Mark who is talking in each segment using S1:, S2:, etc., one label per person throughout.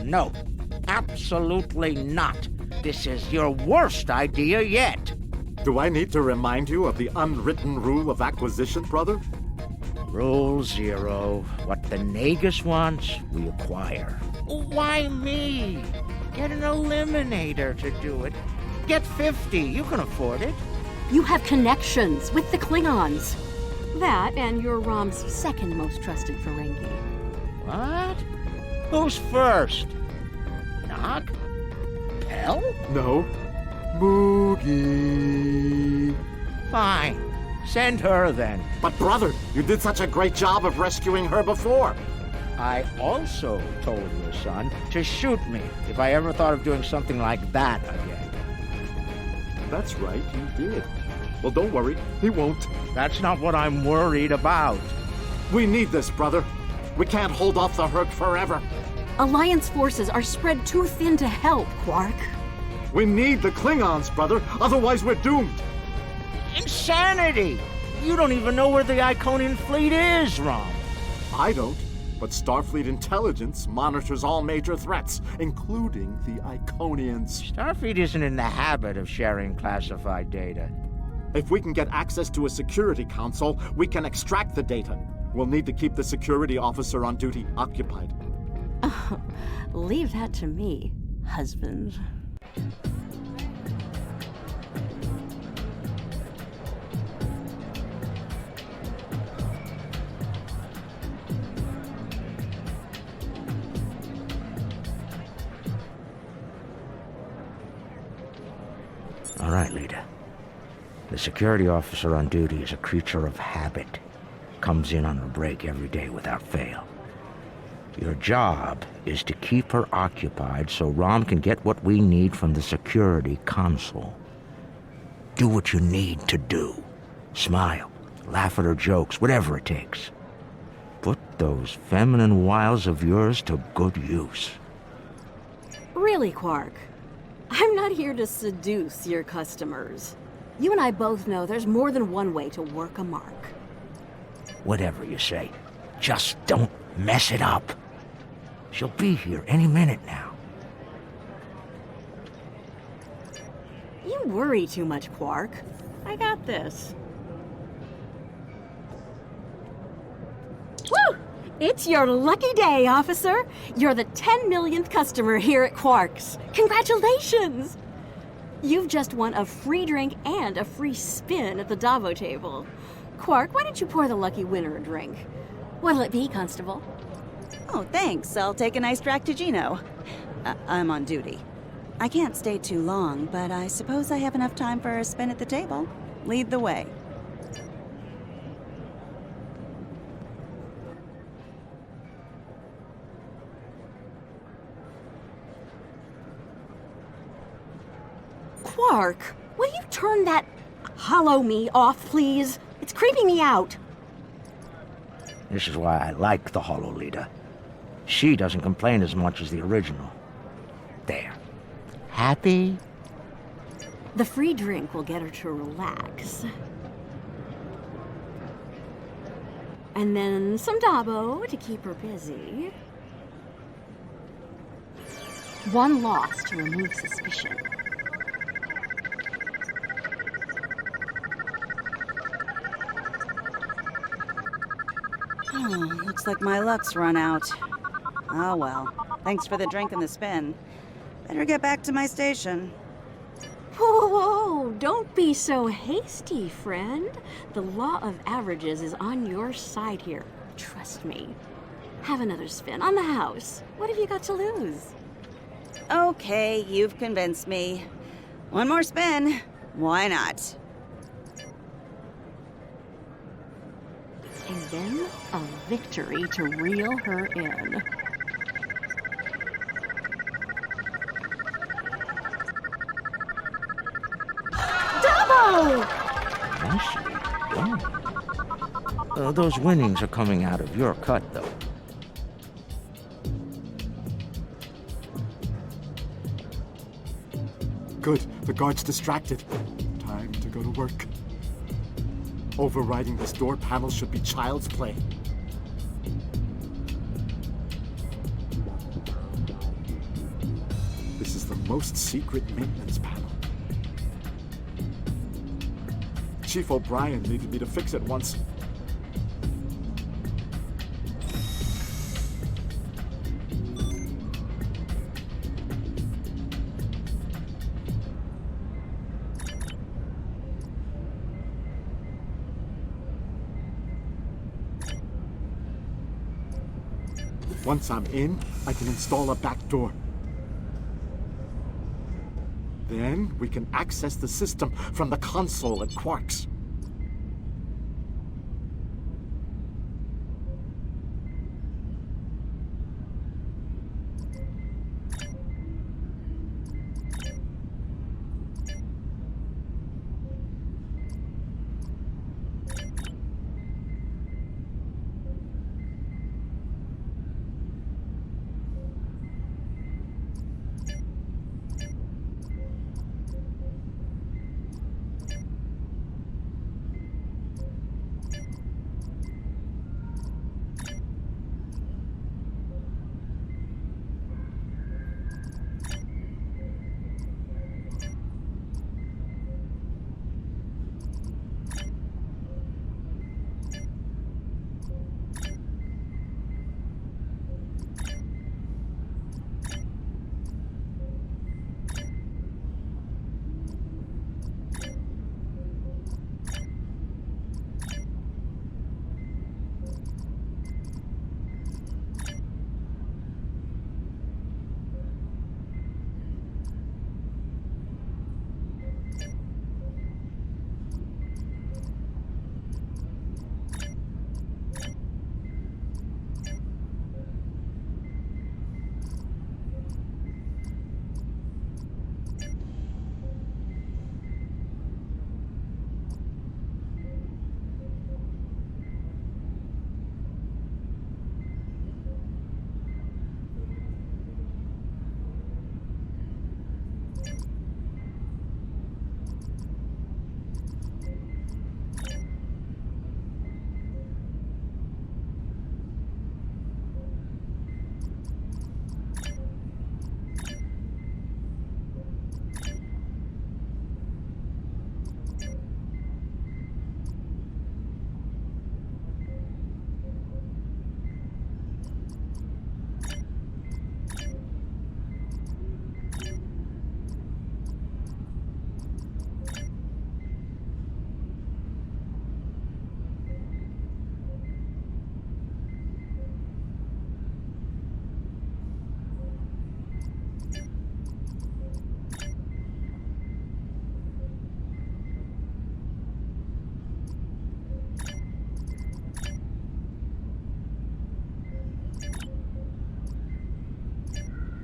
S1: No, absolutely not. This is your worst idea yet.
S2: Do I need to remind you of the unwritten rule of acquisition, brother?
S1: Rule 0. What the Nagus wants, we acquire. Why me? Get an eliminator to do it. Get 50. You can afford it.
S3: You have connections with the Klingons. That and you're Rom's second most trusted Ferengi.
S1: What? Who's first? Nog? Pell?
S2: No. Moogie.
S1: Fine. Send her then.
S2: But brother, you did such a great job of rescuing her before.
S1: I also told your son to shoot me if I ever thought of doing something like that again.
S2: That's right, you did. Well, don't worry, he won't.
S1: That's not what I'm worried about.
S2: We need this, brother. We can't hold off the Hurk forever.
S3: Alliance forces are spread too thin to help, Quark.
S2: We need the Klingons, brother, otherwise we're doomed.
S1: Insanity! You don't even know where the Iconian fleet is, Rom.
S2: I don't, but Starfleet intelligence monitors all major threats, including the Iconians.
S1: Starfleet isn't in the habit of sharing classified data.
S2: If we can get access to a security console, we can extract the data. We'll need to keep the security officer on duty occupied.
S3: Oh, leave that to me, husband.
S1: All right, Lita. The security officer on duty is a creature of habit. Comes in on her break every day without fail. Your job is to keep her occupied so Rom can get what we need from the security console. Do what you need to do. Smile, laugh at her jokes, whatever it takes. Put those feminine wiles of yours to good use.
S3: Really, Quark? I'm not here to seduce your customers. You and I both know there's more than one way to work a mark.
S1: Whatever you say, just don't mess it up. She'll be here any minute now.
S3: You worry too much, Quark. I got this. Woo! It's your lucky day, officer. You're the 10 millionth customer here at Quark's. Congratulations! You've just won a free drink and a free spin at the Davo table. Quark, why don't you pour the lucky winner a drink? What'll it be, Constable?
S4: Oh, thanks. I'll take a nice Dractigino. I'm on duty. I can't stay too long, but I suppose I have enough time for a spin at the table. Lead the way.
S3: Quark, will you turn that hollow me off, please? It's creeping me out.
S1: This is why I like the Hollow Leader. She doesn't complain as much as the original. There. Happy?
S3: The free drink will get her to relax. And then some Dabo to keep her busy. One loss to remove suspicion.
S4: Oh, looks like my luck's run out. Oh well. Thanks for the drink and the spin. Better get back to my station.
S3: Whoa, whoa, don't be so hasty, friend. The law of averages is on your side here. Trust me. Have another spin on the house. What have you got to lose?
S4: Okay, you've convinced me. One more spin. Why not?
S3: And then a victory to reel her in. Dabo!
S1: Nicely done. Those winnings are coming out of your cut, though.
S2: Good, the guard's distracted. Time to go to work. Overriding this door panel should be child's play. This is the most secret maintenance panel. Chief O'Brien needed me to fix it once. Once I'm in, I can install a back door. Then we can access the system from the console at Quarks.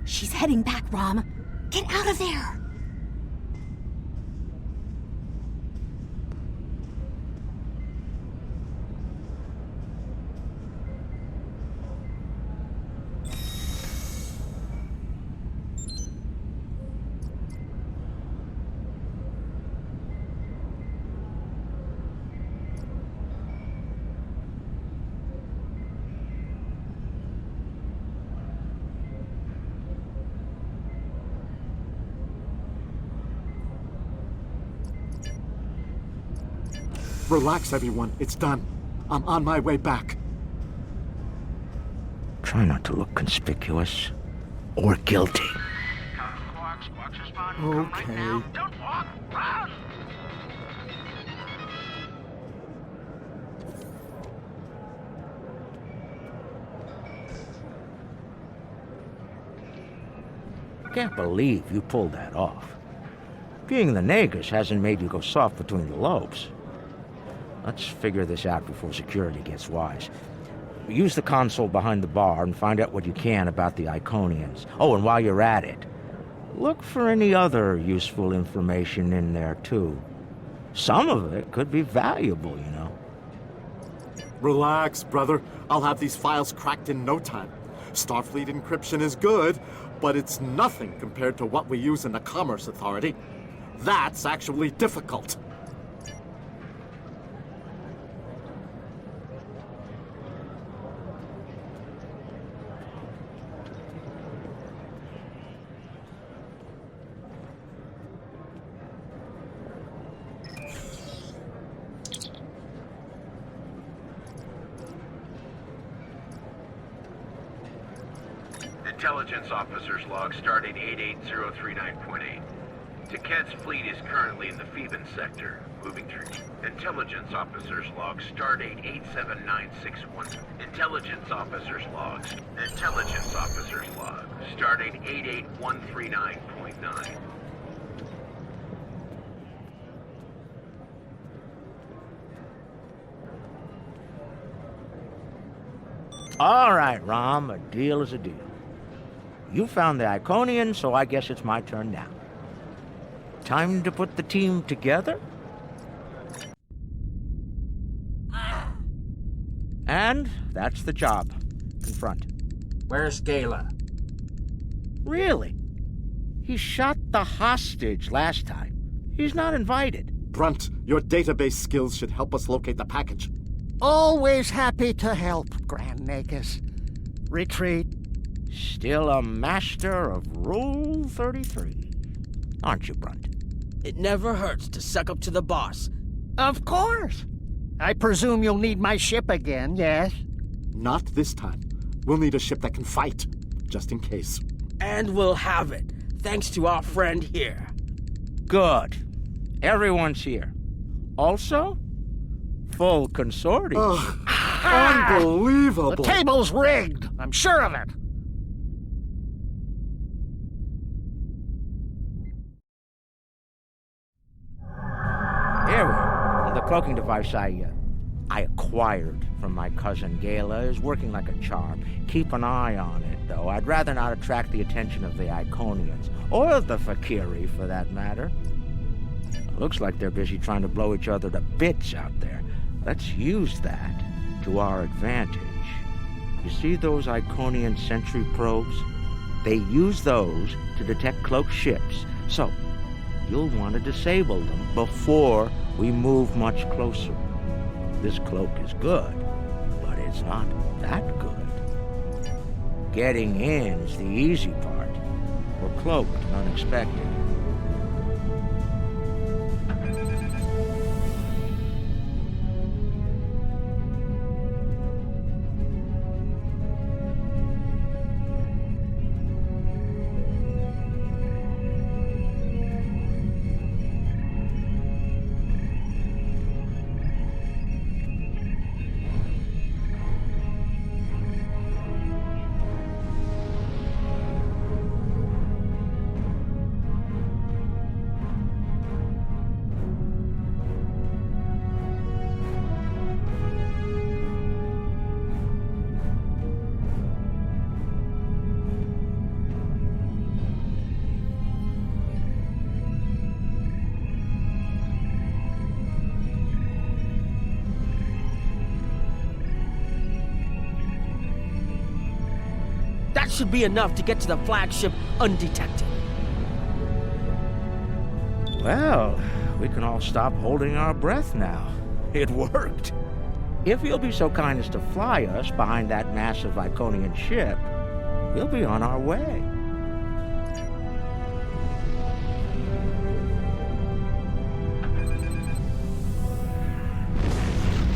S3: She's heading back, Rom. Get out of there!
S2: Relax, everyone. It's done. I'm on my way back.
S1: Try not to look conspicuous or guilty.
S2: Okay.
S5: Don't walk, run!
S1: Can't believe you pulled that off. Being the Nagus hasn't made you go soft between the lobes. Let's figure this out before security gets wise. Use the console behind the bar and find out what you can about the Iconians. Oh, and while you're at it, look for any other useful information in there, too. Some of it could be valuable, you know.
S2: Relax, brother. I'll have these files cracked in no time. Starfleet encryption is good, but it's nothing compared to what we use in the Commerce Authority. That's actually difficult.
S6: Intelligence Officer's Log, stardate 88039.8. Taket's fleet is currently in the Phoeben sector, moving through. Intelligence Officer's Log, stardate 87961. Intelligence Officer's Logs. Intelligence Officer's Log, stardate 88139.9.
S1: All right, Rom, a deal is a deal. You found the Iconian, so I guess it's my turn now. Time to put the team together? And that's the job. Confront.
S7: Where's Gala?
S1: Really? He shot the hostage last time. He's not invited.
S2: Brunt, your database skills should help us locate the package.
S7: Always happy to help, Grand Nagus. Retreat.
S1: Still a master of Rule 33. Aren't you, Brunt?
S8: It never hurts to suck up to the boss.
S7: Of course. I presume you'll need my ship again, yes?
S2: Not this time. We'll need a ship that can fight, just in case.
S8: And we'll have it, thanks to our friend here.
S1: Good. Everyone's here. Also, full consortium.
S2: Ugh, unbelievable!
S7: The table's rigged. I'm sure of it.
S1: Here we are. The cloaking device I acquired from my cousin Gala is working like a charm. Keep an eye on it, though. I'd rather not attract the attention of the Iconians, or the Fakiri, for that matter. Looks like they're busy trying to blow each other to bits out there. Let's use that to our advantage. You see those Iconian sentry probes? They use those to detect cloaked ships. So, you'll want to disable them before we move much closer. This cloak is good, but it's not that good. Getting in is the easy part. We're cloaked and unexpected.
S8: That should be enough to get to the flagship undetected.
S1: Well, we can all stop holding our breath now. It worked. If you'll be so kind as to fly us behind that massive Iconian ship, we'll be on our way.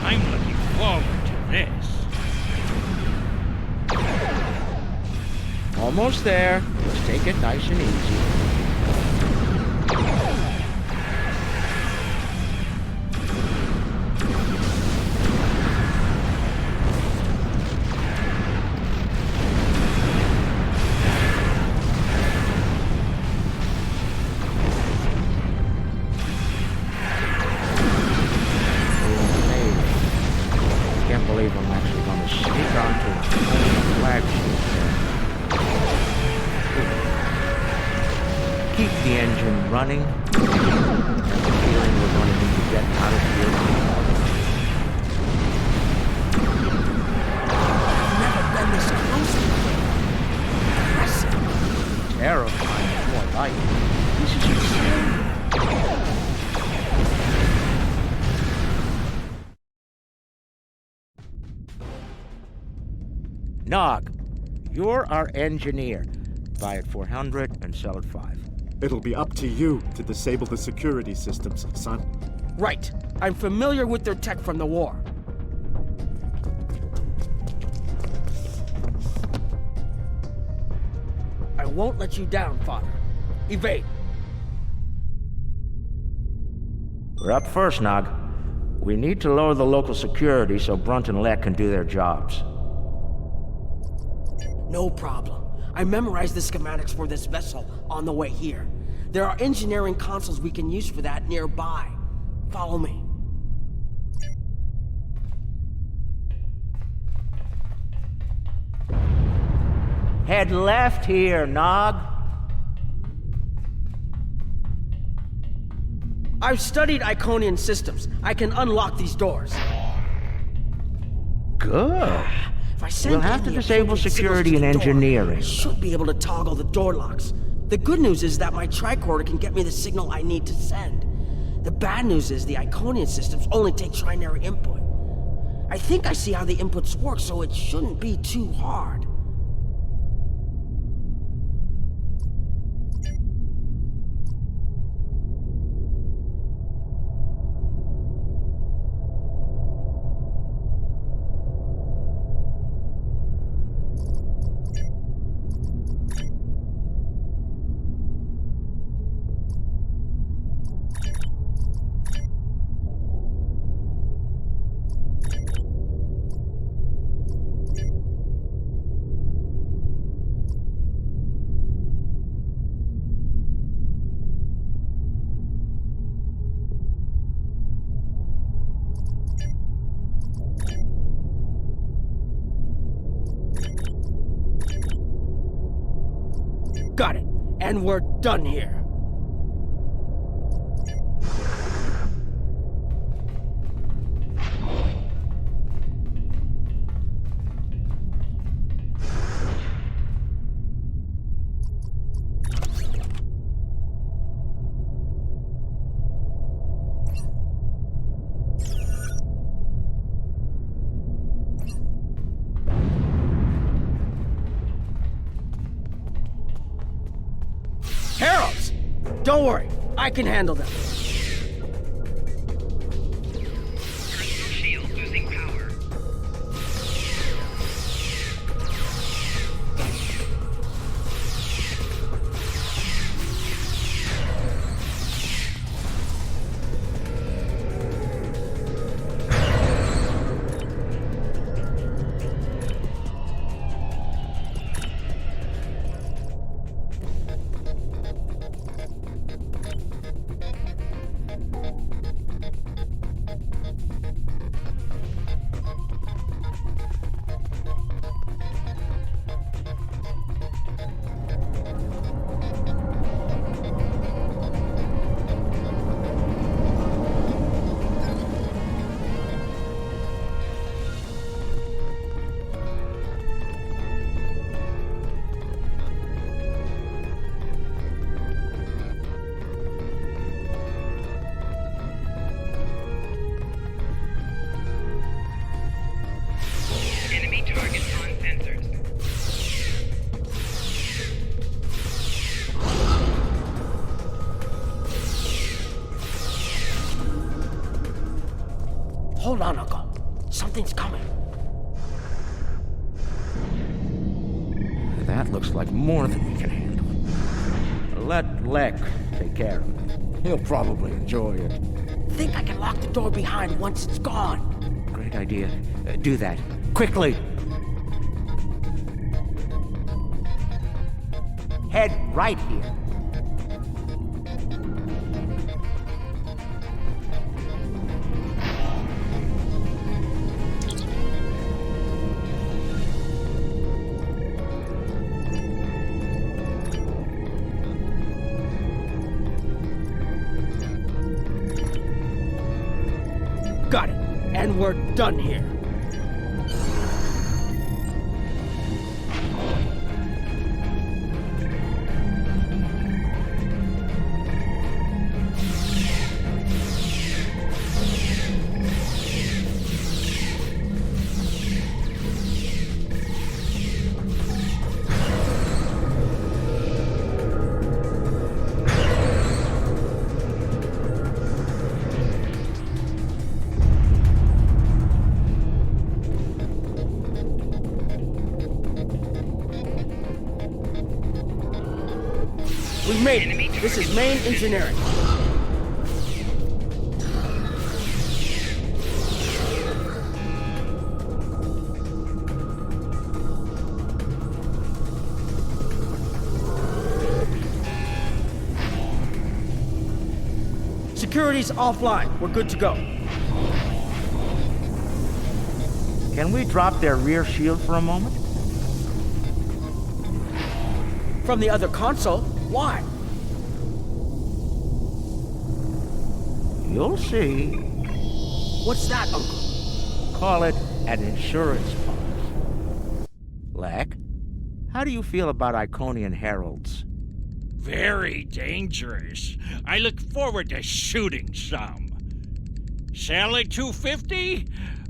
S9: I'm looking forward to this.
S1: Almost there. Let's take it nice and easy. Can't believe I'm actually going to sneak onto a flagship there. Keep the engine running. I have a feeling we're going to need to get out of here.
S8: Never been this close before. Impressive.
S1: Terrifying, more like it. This is insane. Nog, you're our engineer. Buy at 400 and sell at 5.
S2: It'll be up to you to disable the security systems, son.
S8: Right. I'm familiar with their tech from the war. won't let you down, Father. Evade.
S1: We're up first, Nog. We need to lower the local security so Brunt and Lek can do their jobs.
S8: No problem. I memorized the schematics for this vessel on the way here. There are engineering consoles we can use for that nearby. Follow me.
S1: Head left here, Nog.
S8: I've studied Iconian systems. I can unlock these doors.
S1: Good.
S8: If I send
S1: We'll have
S8: any
S1: to disable
S8: appropriate
S1: security
S8: signals
S1: and
S8: to the door,
S1: engineering.
S8: I should be able to toggle the door locks. The good news is that my tricorder can get me the signal I need to send. The bad news is the Iconian systems only take trinary input. I think I see how the inputs work, so it shouldn't be too hard. Got it. And we're done here. Heralds! Don't worry, I can handle them.
S5: Crystal shield losing power. Enemy target on sensors.
S8: Hold on, Uncle. Something's coming.
S1: That looks like more than we can handle. Let Lek take care of it. He'll probably enjoy it.
S8: Think I can lock the door behind once it's gone.
S1: Great idea. Do that. Quickly! Head right here.
S8: Got it. And we're done here. We've made it. This is main engineering. Security's offline. We're good to go.
S1: Can we drop their rear shield for a moment?
S8: From the other console? Why?
S1: You'll see.
S8: What's that, Uncle?
S1: Call it an insurance policy. Lek, how do you feel about Iconian heralds?
S9: Very dangerous. I look forward to shooting some. Sell at 250?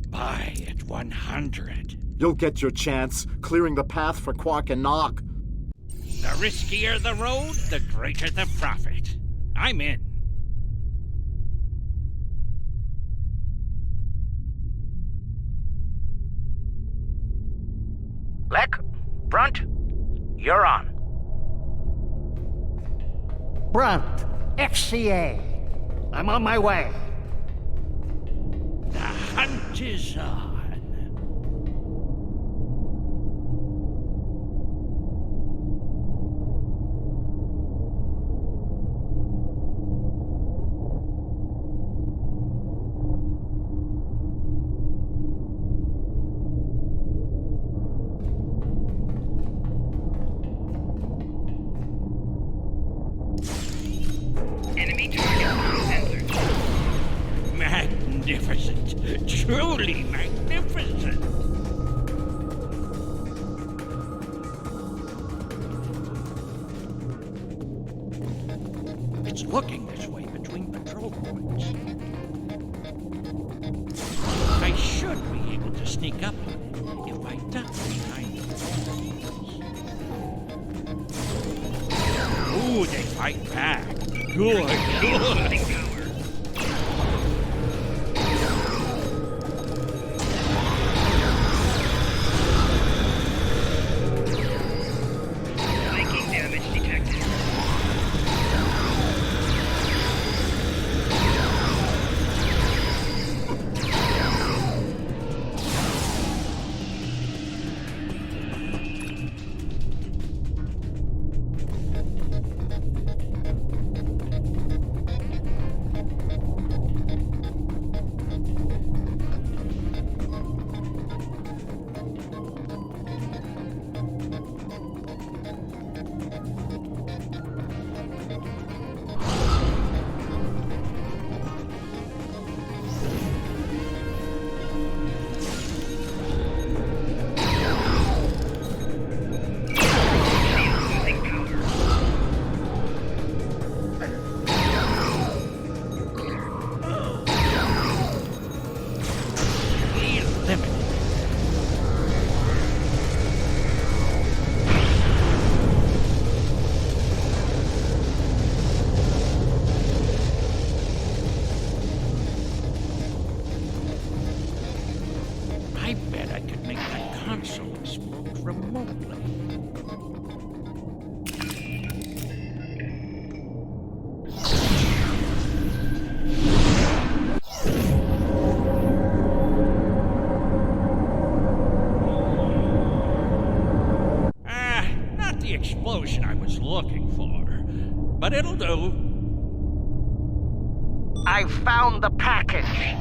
S9: Buy at 100.
S2: You'll get your chance, clearing the path for Quark and Nog.
S9: The riskier the road, the greater the profit. I'm in.
S1: Lek, Brunt, you're on.
S7: Brunt, FCA. I'm on my way.
S9: The hunt is on.
S5: Enemy target uncensored.
S9: Magnificent. Truly magnificent. It's looking this way between patrol points. I should be able to sneak up on it if I duck behind the walls. Ooh, they fight back. Good, good.
S5: Viking damage detected.
S9: I bet I could make that console explode remotely. Not the explosion I was looking for, but it'll do.
S7: I found the package.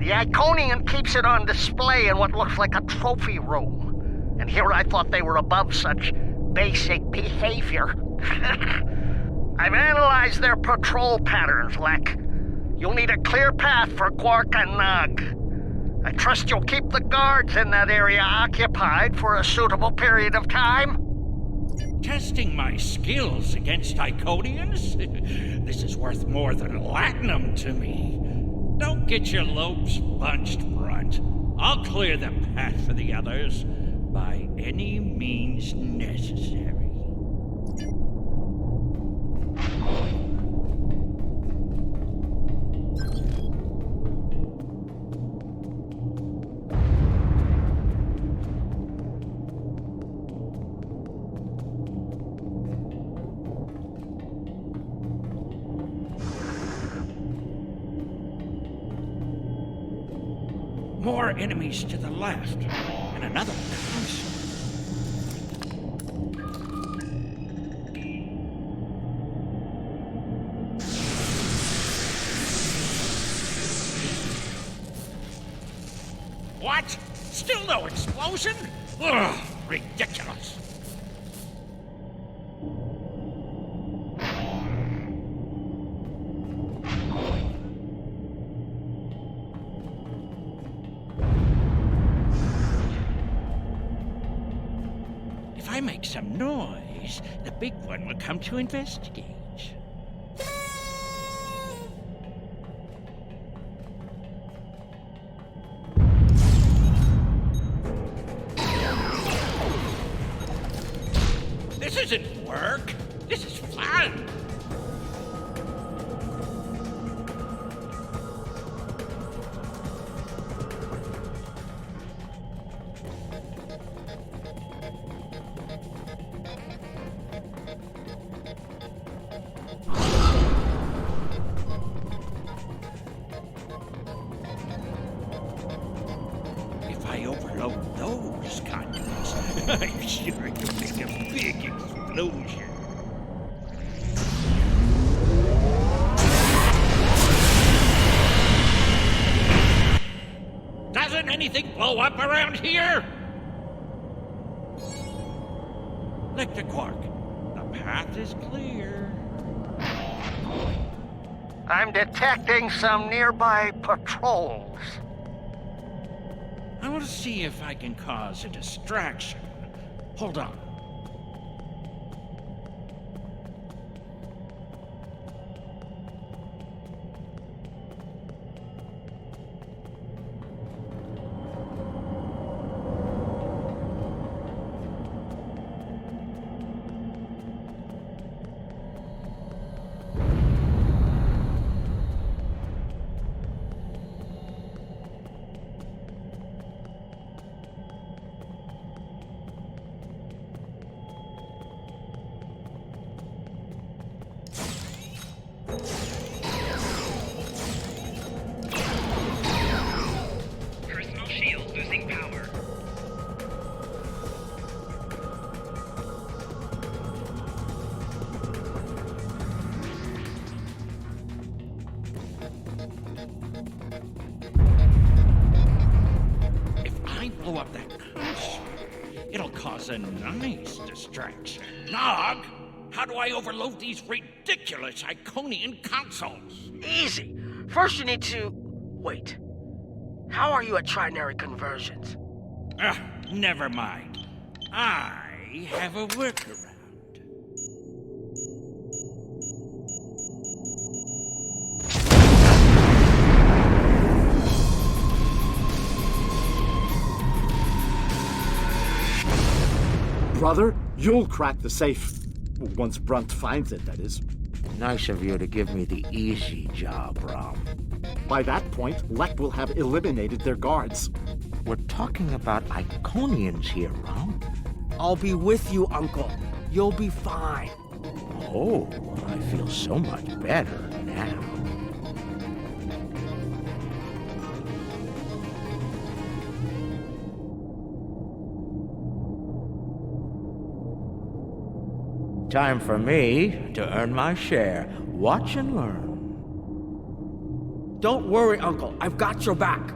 S7: The Iconian keeps it on display in what looks like a trophy room. And here I thought they were above such basic behavior. I've analyzed their patrol patterns, Lek. You'll need a clear path for Quark and Nog. I trust you'll keep the guards in that area occupied for a suitable period of time.
S9: Testing my skills against Iconians? This is worth more than latinum to me. Don't get your lobes bunched, Brunt. I'll clear the path for the others by any means necessary. More enemies to the left, and another console. What? Still no explosion? Ugh, ridiculous. If I make some noise, the big one will come to investigate. This isn't work. This is fun. If I overload those conduits, I'm sure you'll make a big explosion. Doesn't anything blow up around here? Lick the Quark. The path is clear.
S7: I'm detecting some nearby patrols.
S9: I want to see if I can cause a distraction. Hold on.
S5: Personal shield losing power.
S9: If I blow up that console, it'll cause a nice distraction. Nog, how do I overload these ridiculous Iconian consoles?
S8: Easy. First you need to... Wait. How are you at trinary conversions?
S9: Never mind. I have a workaround.
S2: Brother, you'll crack the safe. Once Brunt finds it, that is.
S1: Nice of you to give me the easy job, Rom.
S2: By that point, Lek will have eliminated their guards.
S1: We're talking about Iconians here, Rom.
S8: I'll be with you, Uncle. You'll be fine.
S1: Oh, I feel so much better now. Time for me to earn my share. Watch and learn.
S8: Don't worry, Uncle. I've got your back.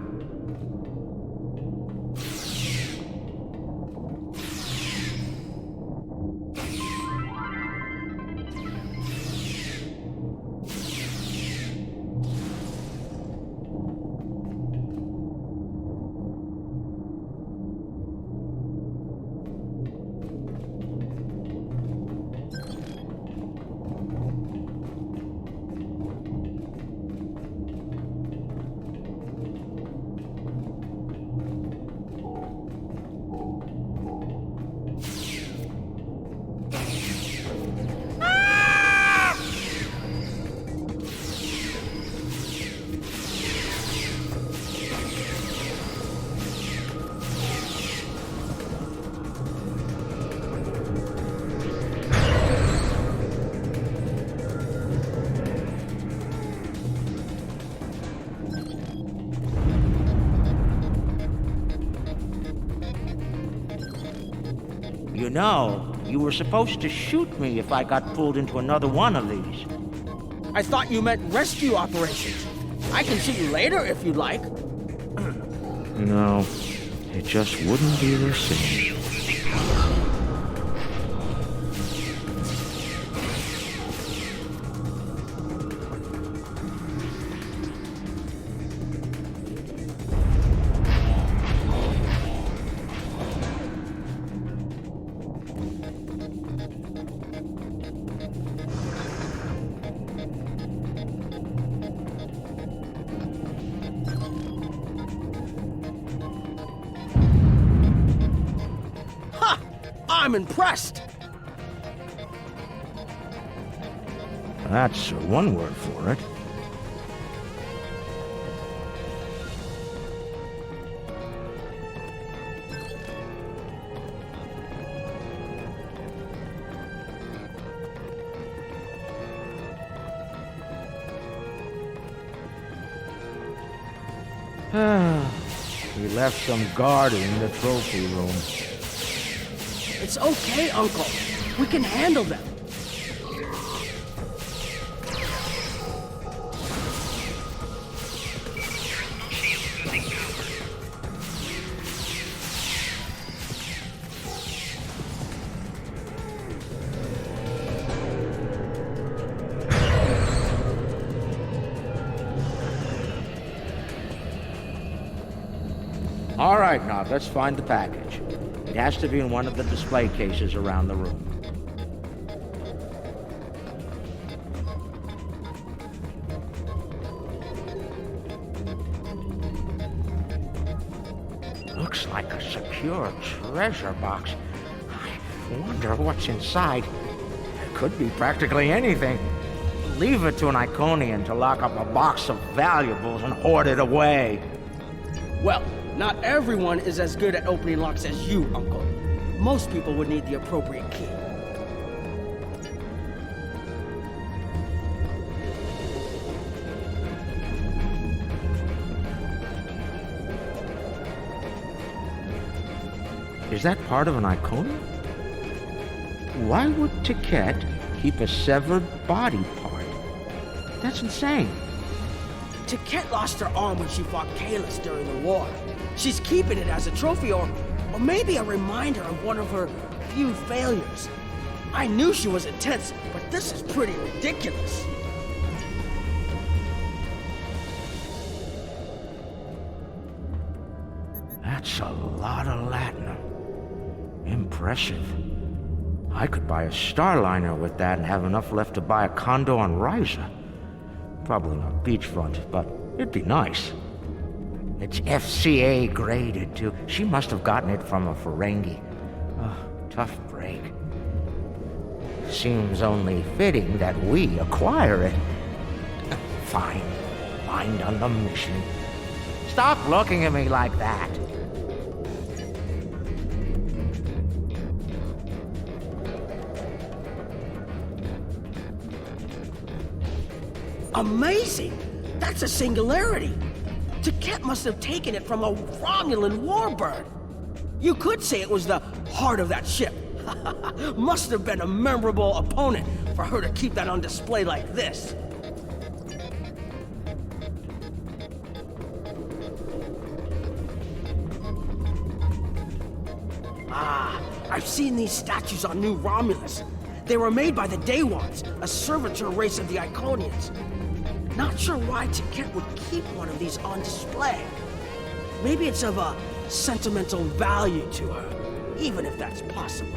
S1: No, you were supposed to shoot me if I got pulled into another one of these.
S8: I thought you meant rescue operations. I can shoot you later if you'd like.
S1: No, it just wouldn't be the same.
S8: I'm impressed.
S1: That's one word for it. We left some guarding the trophy room.
S8: It's okay, Uncle. We can handle them.
S1: All right, now let's find the package. It has to be in one of the display cases around the room. Looks like a secure treasure box. I wonder what's inside. It could be practically anything. Leave it to an Iconian to lock up a box of valuables and hoard it away.
S8: Well, not everyone is as good at opening locks as you, Uncle. Most people would need the appropriate key.
S1: Is that part of an Iconian? Why would Tiquette keep a severed body part? That's insane.
S8: Tiquette lost her arm when she fought Kalis during the war. She's keeping it as a trophy or maybe a reminder of one of her few failures. I knew she was intense, but this is pretty ridiculous.
S1: That's a lot of latinum. Impressive. I could buy a Starliner with that and have enough left to buy a condo on Ryza. Probably not beachfront, but it'd be nice. It's FCA graded, too. She must have gotten it from a Ferengi. Oh, tough break. Seems only fitting that we acquire it. Fine. Mind on the mission. Stop looking at me like that.
S8: Amazing! That's a singularity. Tiquette must have taken it from a Romulan warbird. You could say it was the heart of that ship. Must have been a memorable opponent for her to keep that on display like this. Ah, I've seen these statues on New Romulus. They were made by the Day Ones, a servitor race of the Iconians. Not sure why Tiquette would keep one of these on display. Maybe it's of a sentimental value to her, even if that's possible.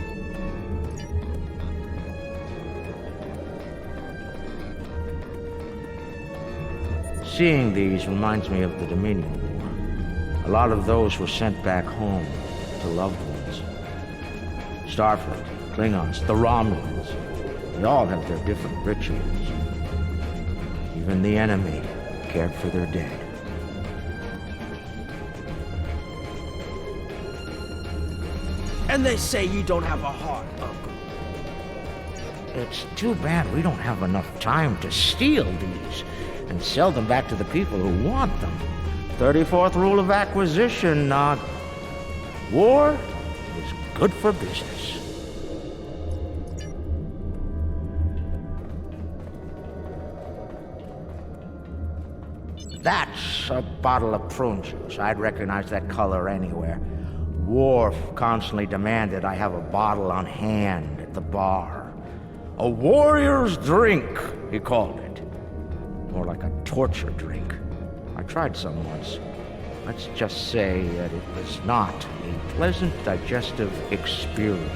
S1: Seeing these reminds me of the Dominion War. A lot of those were sent back home to loved ones. Starfleet, Klingons, the Romulans, they all have their different rituals. Even the enemy cared for their dead.
S8: And they say you don't have a heart, Uncle.
S1: It's too bad we don't have enough time to steal these and sell them back to the people who want them. 34th rule of acquisition, war is good for business. That's a bottle of prune juice. I'd recognize that color anywhere. Worf constantly demanded I have a bottle on hand at the bar. A warrior's drink, he called it. More like a torture drink. I tried some once. Let's just say that it was not a pleasant digestive experience.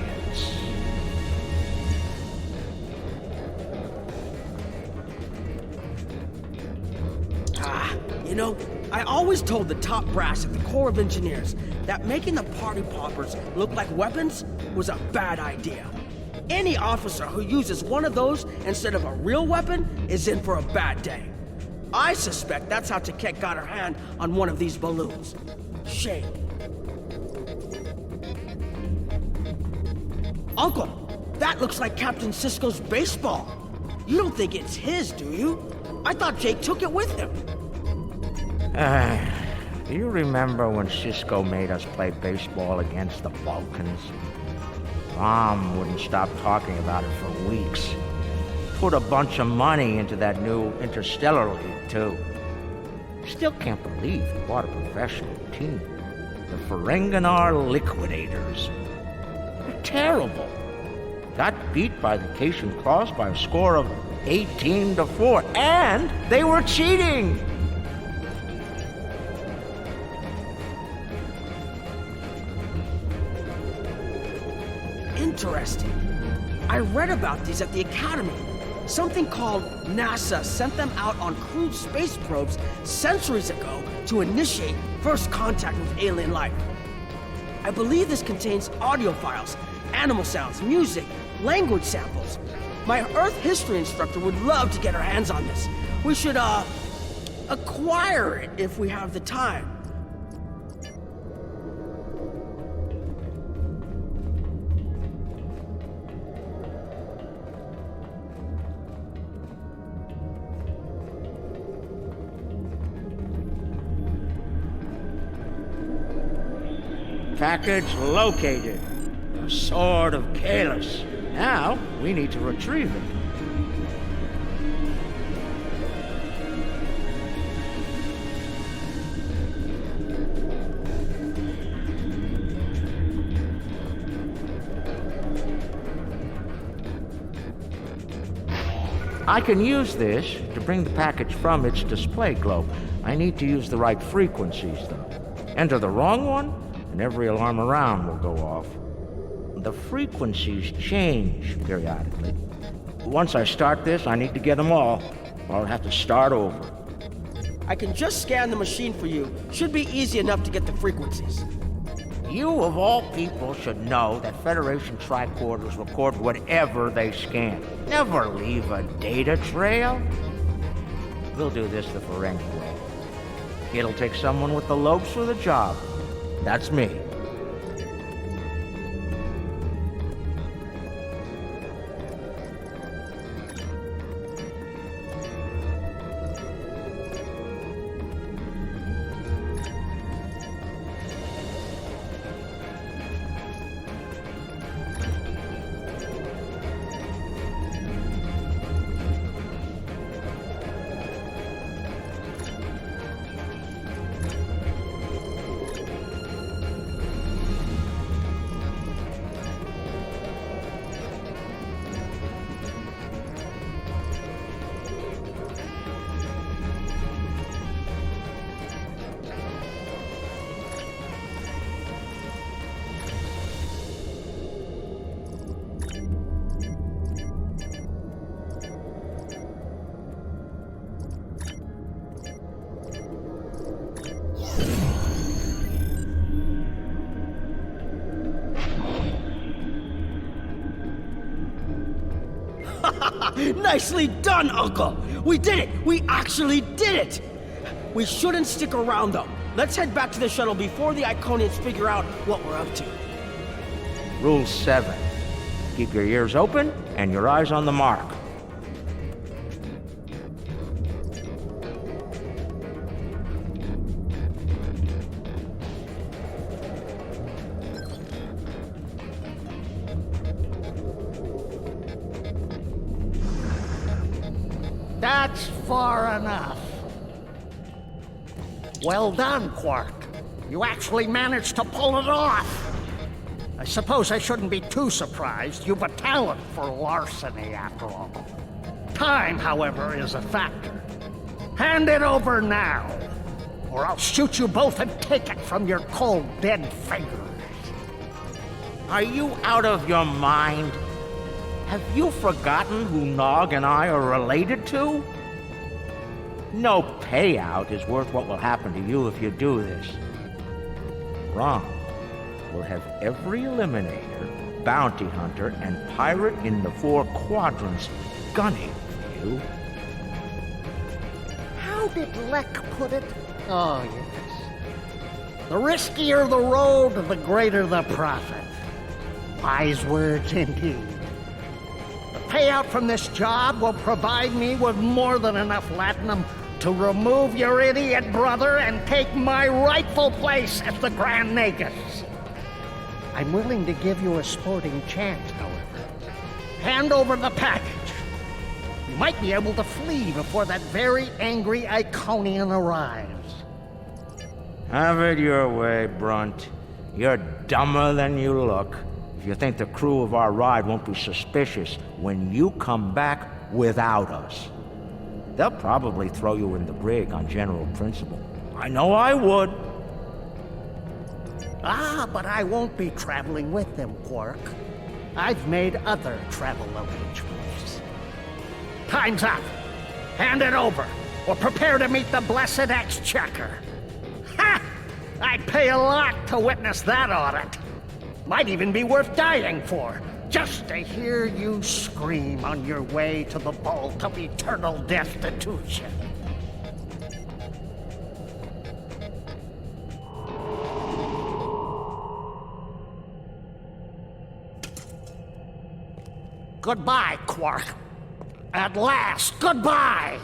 S8: You know, I always told the top brass at the Corps of Engineers that making the party poppers look like weapons was a bad idea. Any officer who uses one of those instead of a real weapon is in for a bad day. I suspect that's how Taket got her hand on one of these balloons. Shame. Uncle, that looks like Captain Sisko's baseball. You don't think it's his, do you? I thought Jake took it with him.
S1: Do you remember when Sisko made us play baseball against the Vulcans? Mom wouldn't stop talking about it for weeks. Put a bunch of money into that new Interstellar League, too. Still can't believe he bought a professional team. The Ferenginar Liquidators. They're terrible. Got beat by the Cation Claws by a score of 18-4, and they were cheating!
S8: Interesting. I read about these at the Academy. Something called NASA sent them out on crewed space probes centuries ago to initiate first contact with alien life. I believe this contains audio files, animal sounds, music, language samples. My Earth history instructor would love to get her hands on this. We should, acquire it if we have the time.
S1: Package located. The Sword of Kahless. Now, we need to retrieve it. I can use this to bring the package from its display globe. I need to use the right frequencies, though. Enter the wrong one, and every alarm around will go off. The frequencies change periodically. Once I start this, I need to get them all, or I'll have to start over.
S8: I can just scan the machine for you. Should be easy enough to get the frequencies.
S1: You, of all people, should know that Federation tricorders record whatever they scan. Never leave a data trail. We'll do this the Ferengi way. It'll take someone with the lopes for the job. That's me.
S8: Nicely done, Uncle! We did it! We actually did it! We shouldn't stick around, though. Let's head back to the shuttle before the Iconians figure out what we're up to.
S1: Rule 7. Keep your ears open and your eyes on the mark.
S10: That's far enough.
S7: Well done, Quark. You actually managed to pull it off. I suppose I shouldn't be too surprised. You've a talent for larceny, after all. Time, however, is a factor. Hand it over now, or I'll shoot you both and take it from your cold, dead fingers.
S1: Are you out of your mind? Have you forgotten who Nog and I are related to? No payout is worth what will happen to you if you do this. Wrong. We'll have every Eliminator, Bounty Hunter, and Pirate in the 4 quadrants gunning for you.
S7: How did Lek put it? Oh, yes. The riskier the road, the greater the profit. Wise words indeed. The payout from this job will provide me with more than enough latinum to remove your idiot brother and take my rightful place as the Grand Nagus. I'm willing to give you a sporting chance, however. Hand over the package. You might be able to flee before that very angry Iconian arrives.
S1: Have it your way, Brunt. You're dumber than you look. If you think the crew of our ride won't be suspicious when you come back without us. They'll probably throw you in the brig on general principle. I know I would.
S7: Ah, but I won't be traveling with them, Quark. I've made other travel arrangements. Time's up. Hand it over, or prepare to meet the blessed exchequer. Ha! I'd pay a lot to witness that audit. Might even be worth dying for, just to hear you scream on your way to the vault of eternal destitution. Goodbye, Quark. At last, goodbye!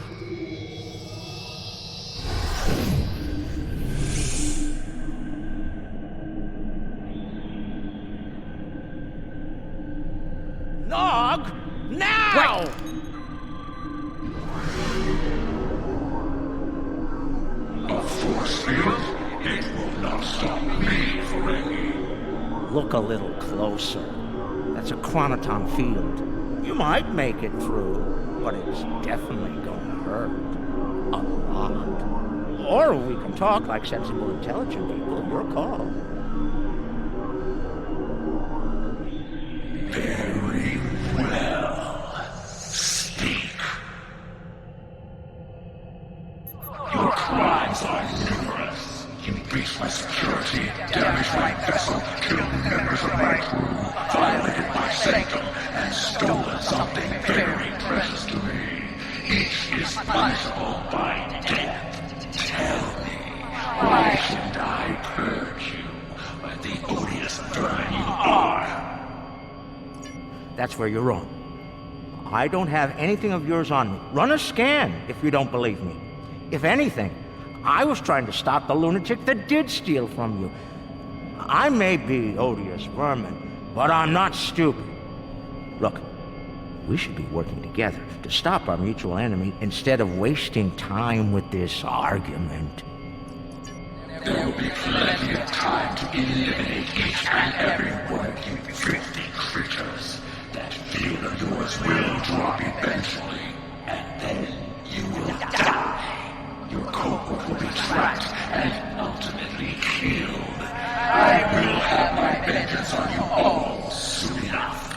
S1: Nog! Now!
S7: Wait!
S10: A force field? It will not stop me, Ferengi.
S1: Look a little closer. That's a chronoton field. You might make it through, but it's definitely going to hurt. A lot. Or we can talk like sensible, intelligent people. Your call.
S10: Very well. Speak. Your crimes are numerous. You breached my security, damaged my vessel, killed members of my crew, violated my sanctum, and stolen something very precious to me. Each is punishable by death. Tell me, why should I purge you like the odious vermin you are?
S1: That's where you're wrong. I don't have anything of yours on me. Run a scan if you don't believe me. If anything, I was trying to stop the lunatic that did steal from you. I may be odious vermin, but I'm not stupid. Look, we should be working together to stop our mutual enemy instead of wasting time with this argument.
S10: There will be plenty of time to eliminate each and every one of you thrifty creatures. That field of yours will drop eventually, and then you will die. Your cohort will be tracked and ultimately killed. I will have my vengeance on you all soon enough.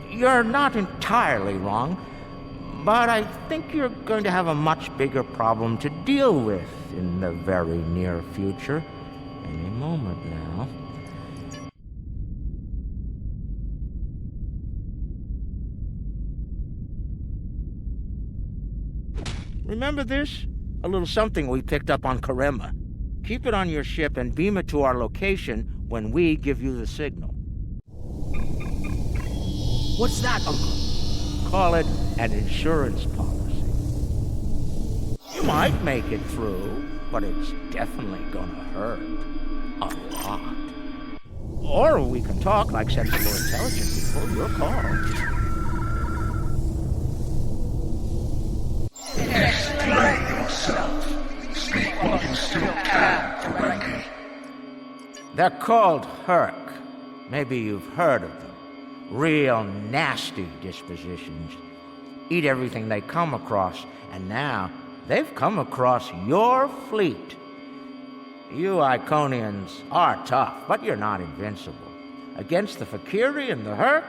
S1: You're not entirely wrong, but I think you're going to have a much bigger problem to deal with in the very near future. Any moment now. Remember this? A little something we picked up on Karema. Keep it on your ship and beam it to our location when we give you the signal.
S8: What's that, Uncle?
S1: Call it an insurance policy. You might make it through, but it's definitely gonna hurt. A lot. Or we can talk like sensible, intelligent people. Your call.
S10: Explain yourself. Speak what you
S1: They're called Herc. Maybe you've heard of them. Real nasty dispositions. Eat everything they come across, and now they've come across your fleet. You Iconians are tough, but you're not invincible. Against the Fakiri and the Herc,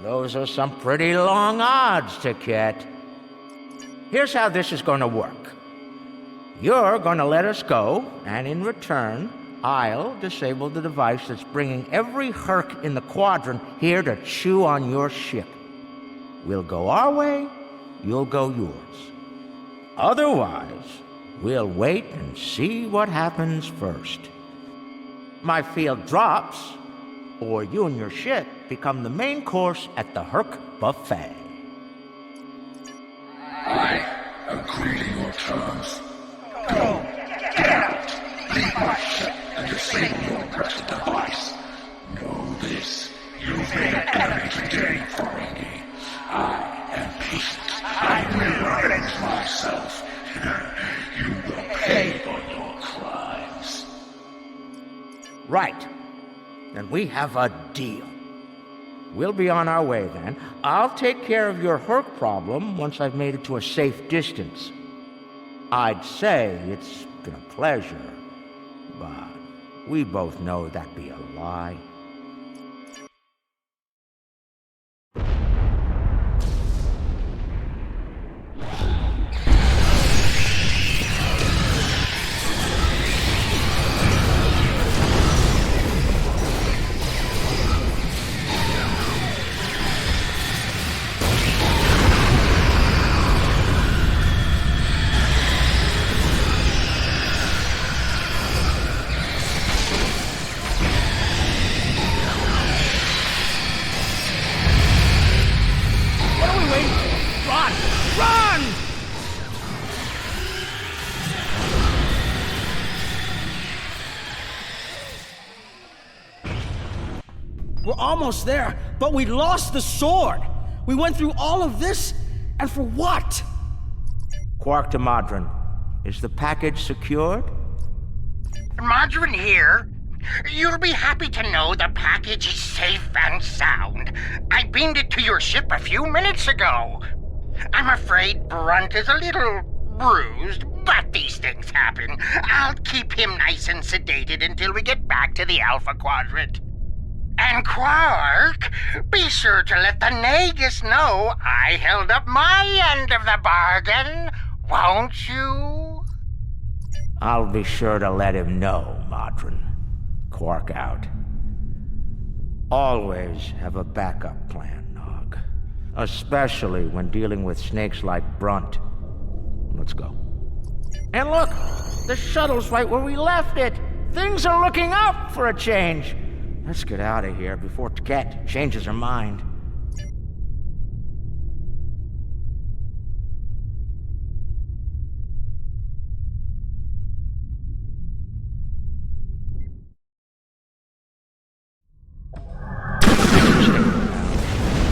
S1: those are some pretty long odds, Tiket. Here's how this is going to work. You're going to let us go, and in return, I'll disable the device that's bringing every Herc in the quadrant here to chew on your ship. We'll go our way, you'll go yours. Otherwise, we'll wait and see what happens first. My field drops, or you and your ship become the main course at the Herc buffet.
S10: I agree to your terms. Go! Get out! Leave my ship and disable your wretched device. Know this. You've made an enemy today for me. I am patient. I will avenge myself. You will pay for your crimes.
S1: Right. Then we have a deal. We'll be on our way then. I'll take care of your Herc problem once I've made it to a safe distance. I'd say it's been a pleasure, but we both know that'd be a lie.
S8: We're almost there, but we lost the sword. We went through all of this, and for what?
S1: Quark to Modron. Is the package secured?
S7: Margarine here. You'll be happy to know the package is safe and sound. I beamed it to your ship a few minutes ago. I'm afraid Brunt is a little bruised, but these things happen. I'll keep him nice and sedated until we get back to the Alpha Quadrant. And Quark, be sure to let the Nagus know I held up my end of the bargain, won't you?
S1: I'll be sure to let him know, Modron. Quark out. Always have a backup plan, Nog. Especially when dealing with snakes like Brunt. Let's go. And look! The shuttle's right where we left it! Things are looking up for a change! Let's get out of here before Tiket changes her mind.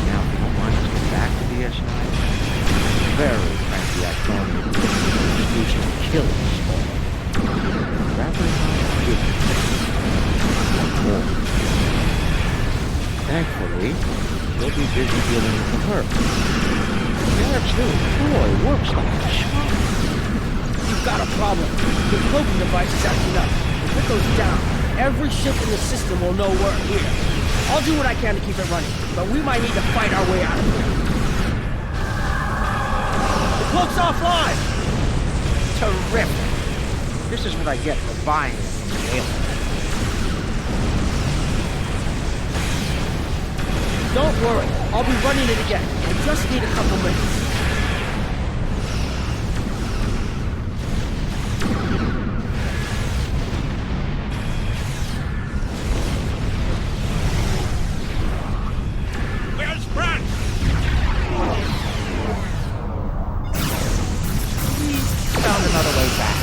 S1: Now, if you don't want us to get back to DS9, very frankly, I don't need to excuse to kill us all. Rather not give more. Thankfully, we'll be busy dealing with the Herc. Garrett's new toy works like a charm.
S8: You've got a problem. The cloaking device is acting up. If it goes down, every ship in the system will know we're here. I'll do what I can to keep it running, but we might need to fight our way out of here. The cloak's offline!
S1: Terrific. This is what I get for buying it from the alien.
S8: Don't worry, I'll be running it again. I just need a couple minutes.
S9: Where's Brad?
S1: He's found another way back.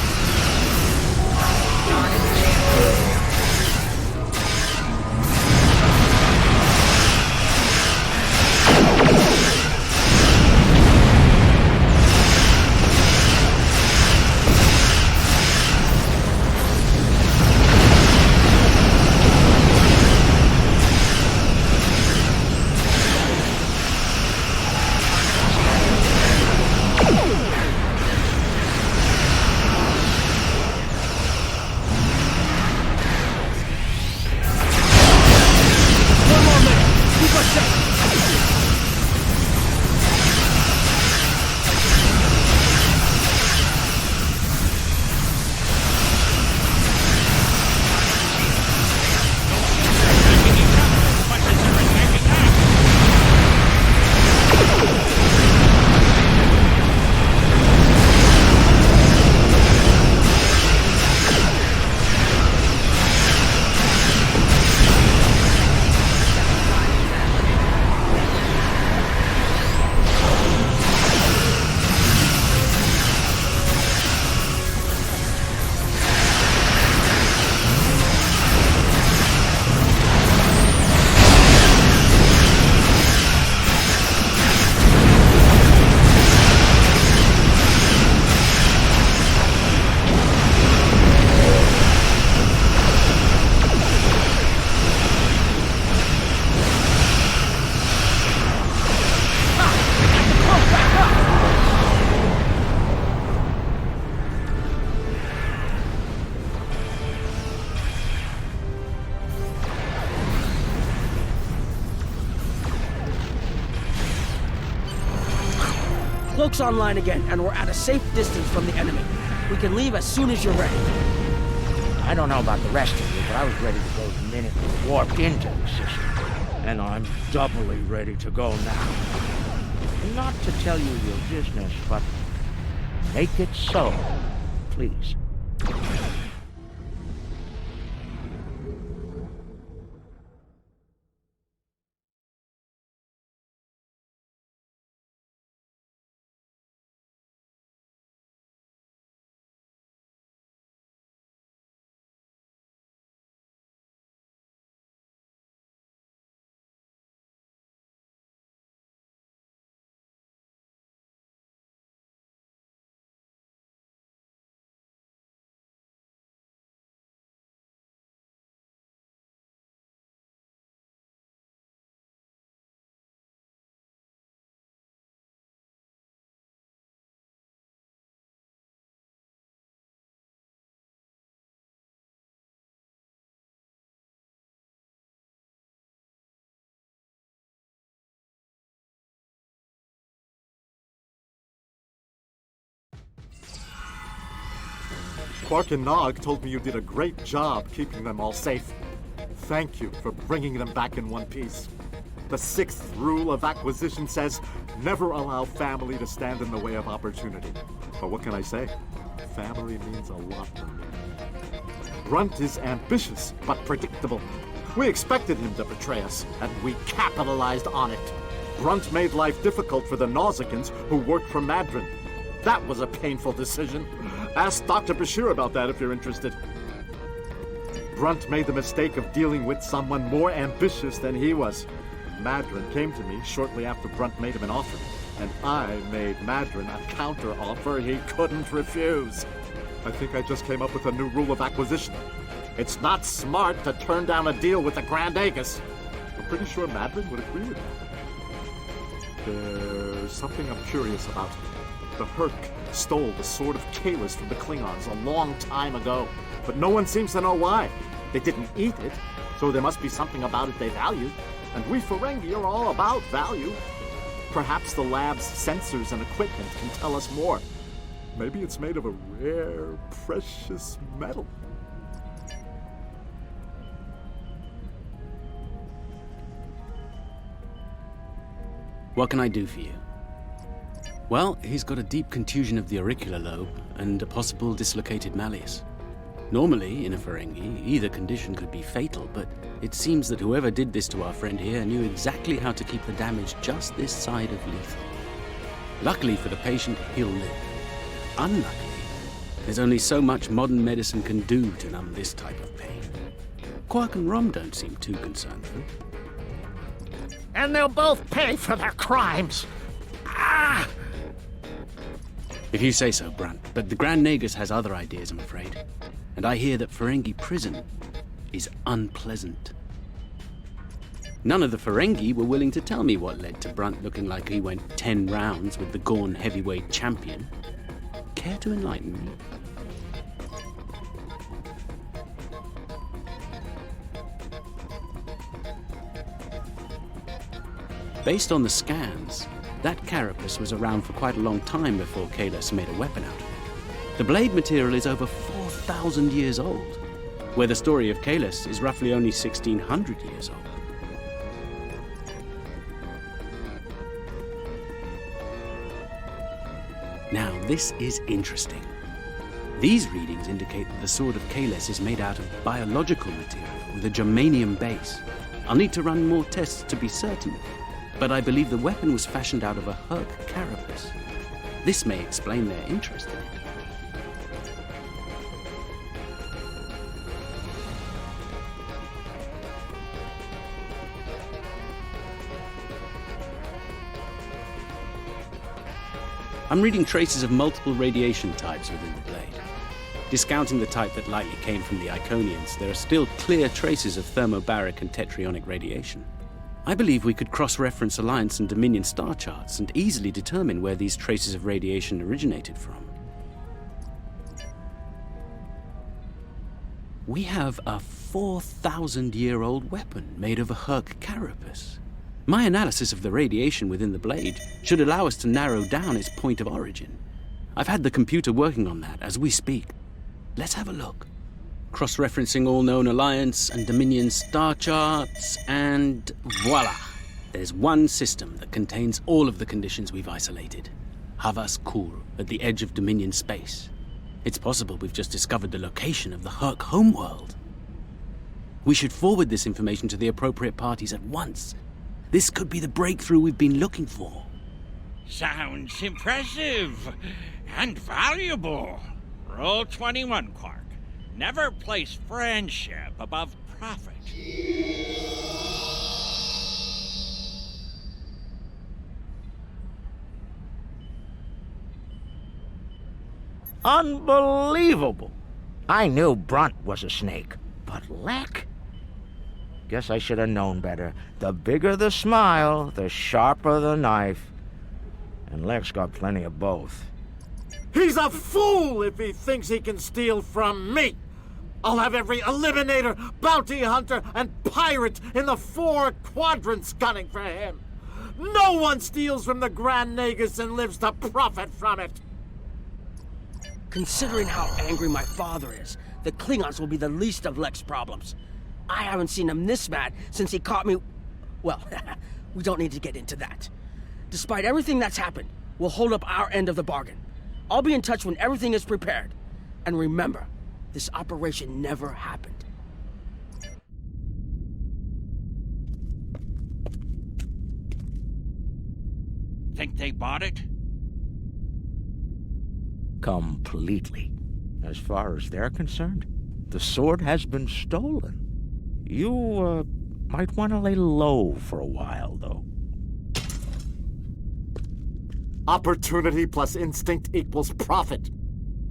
S8: cloak's online again, and we're at a safe distance from the enemy. We can leave as soon as you're ready.
S1: I don't know about the rest of you, but I was ready to go the minute we warped into the system. And I'm doubly ready to go now. Not to tell you your business, but make it so, please.
S2: Quark and Nog told me you did a great job keeping them all safe. Thank you for bringing them back in one piece. The 6th rule of acquisition says, never allow family to stand in the way of opportunity. But what can I say? Family means a lot to me. Grunt is ambitious, but predictable. We expected him to betray us, and we capitalized on it. Grunt made life difficult for the Nausicans who worked for Madron. That was a painful decision. Ask Dr. Bashir about that if you're interested. Grunt made the mistake of dealing with someone more ambitious than he was. Madron came to me shortly after Grunt made him an offer, and I made Madron a counter-offer he couldn't refuse. I think I just came up with a new rule of acquisition. It's not smart to turn down a deal with the Grand Aegis. I'm pretty sure Madron would agree with that. There's something I'm curious about. The Herc stole the Sword of Kahless from the Klingons a long time ago, but no one seems to know why. They didn't eat it, so there must be something about it they valued, and we Ferengi are all about value. Perhaps the lab's sensors and equipment can tell us more. Maybe it's made of a rare, precious metal.
S11: What can I do for you? Well, he's got a deep contusion of the auricular lobe and a possible dislocated malleus. Normally, in a Ferengi, either condition could be fatal, but it seems that whoever did this to our friend here knew exactly how to keep the damage just this side of lethal. Luckily for the patient, he'll live. Unluckily, there's only so much modern medicine can do to numb this type of pain. Quark and Rom don't seem too concerned, though.
S7: And they'll both pay for their crimes. Ah!
S11: If you say so, Brunt, but the Grand Nagus has other ideas, I'm afraid. And I hear that Ferengi prison is unpleasant. None of the Ferengi were willing to tell me what led to Brunt looking like he went 10 rounds with the Gorn heavyweight champion. Care to enlighten me? Based on the scans, that carapace was around for quite a long time before Kahless made a weapon out of it. The blade material is over 4,000 years old, where the story of Kahless is roughly only 1,600 years old. Now, this is interesting. These readings indicate that the Sword of Kahless is made out of biological material with a germanium base. I'll need to run more tests to be certain, but I believe the weapon was fashioned out of a Herc carapace. This may explain their interest in it. I'm reading traces of multiple radiation types within the blade. Discounting the type that likely came from the Iconians, there are still clear traces of thermobaric and tetrionic radiation. I believe we could cross-reference Alliance and Dominion star charts and easily determine where these traces of radiation originated from. We have a 4,000-year-old weapon made of a Herc carapace. My analysis of the radiation within the blade should allow us to narrow down its point of origin. I've had the computer working on that as we speak. Let's have a look. Cross-referencing all known Alliance and Dominion star charts, and voila! There's one system that contains all of the conditions we've isolated. Havas Kul, at the edge of Dominion space. It's possible we've just discovered the location of the Herc homeworld. We should forward this information to the appropriate parties at once. This could be the breakthrough we've been looking for.
S9: Sounds impressive and valuable. Rule 21, Quark. Never place friendship above profit.
S1: Unbelievable! I knew Brunt was a snake, but Lek? Guess I should have known better. The bigger the smile, the sharper the knife. And Lek's got plenty of both.
S2: He's a fool if he thinks he can steal from me! I'll have every eliminator, bounty hunter, and pirate in the 4 quadrants gunning for him! No one steals from the Grand Nagus and lives to profit from it!
S8: Considering how angry my father is, the Klingons will be the least of Lek's problems. I haven't seen him this mad since he caught me... Well, we don't need to get into that. Despite everything that's happened, we'll hold up our end of the bargain. I'll be in touch when everything is prepared. And remember, this operation never happened.
S9: Think they bought it?
S1: Completely. As far as they're concerned, the sword has been stolen. You, might want to lay low for a while, though.
S2: Opportunity plus instinct equals profit.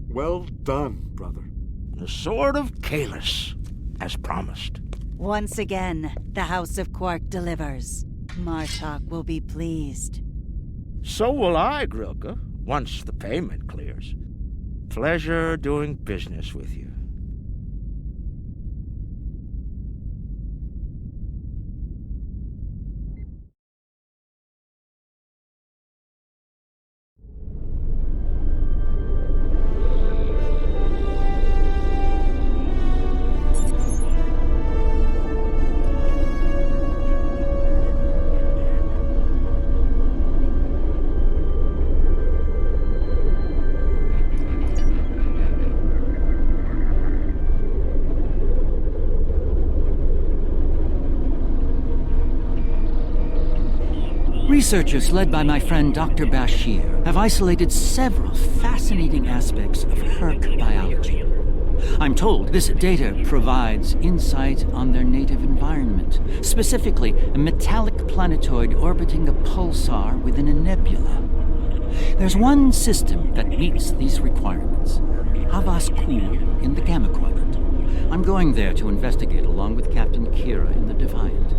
S2: Well done, brother.
S1: The Sword of Kahless, as promised.
S4: Once again, the House of Quark delivers. Martok will be pleased.
S1: So will I, Grilka, once the payment clears. Pleasure doing business with you.
S12: Researchers led by my friend Dr. Bashir have isolated several fascinating aspects of Herc biology. I'm told this data provides insight on their native environment, specifically a metallic planetoid orbiting a pulsar within a nebula. There's one system that meets these requirements, Havas Kul in the Gamma Quadrant. I'm going there to investigate along with Captain Kira in the Defiant.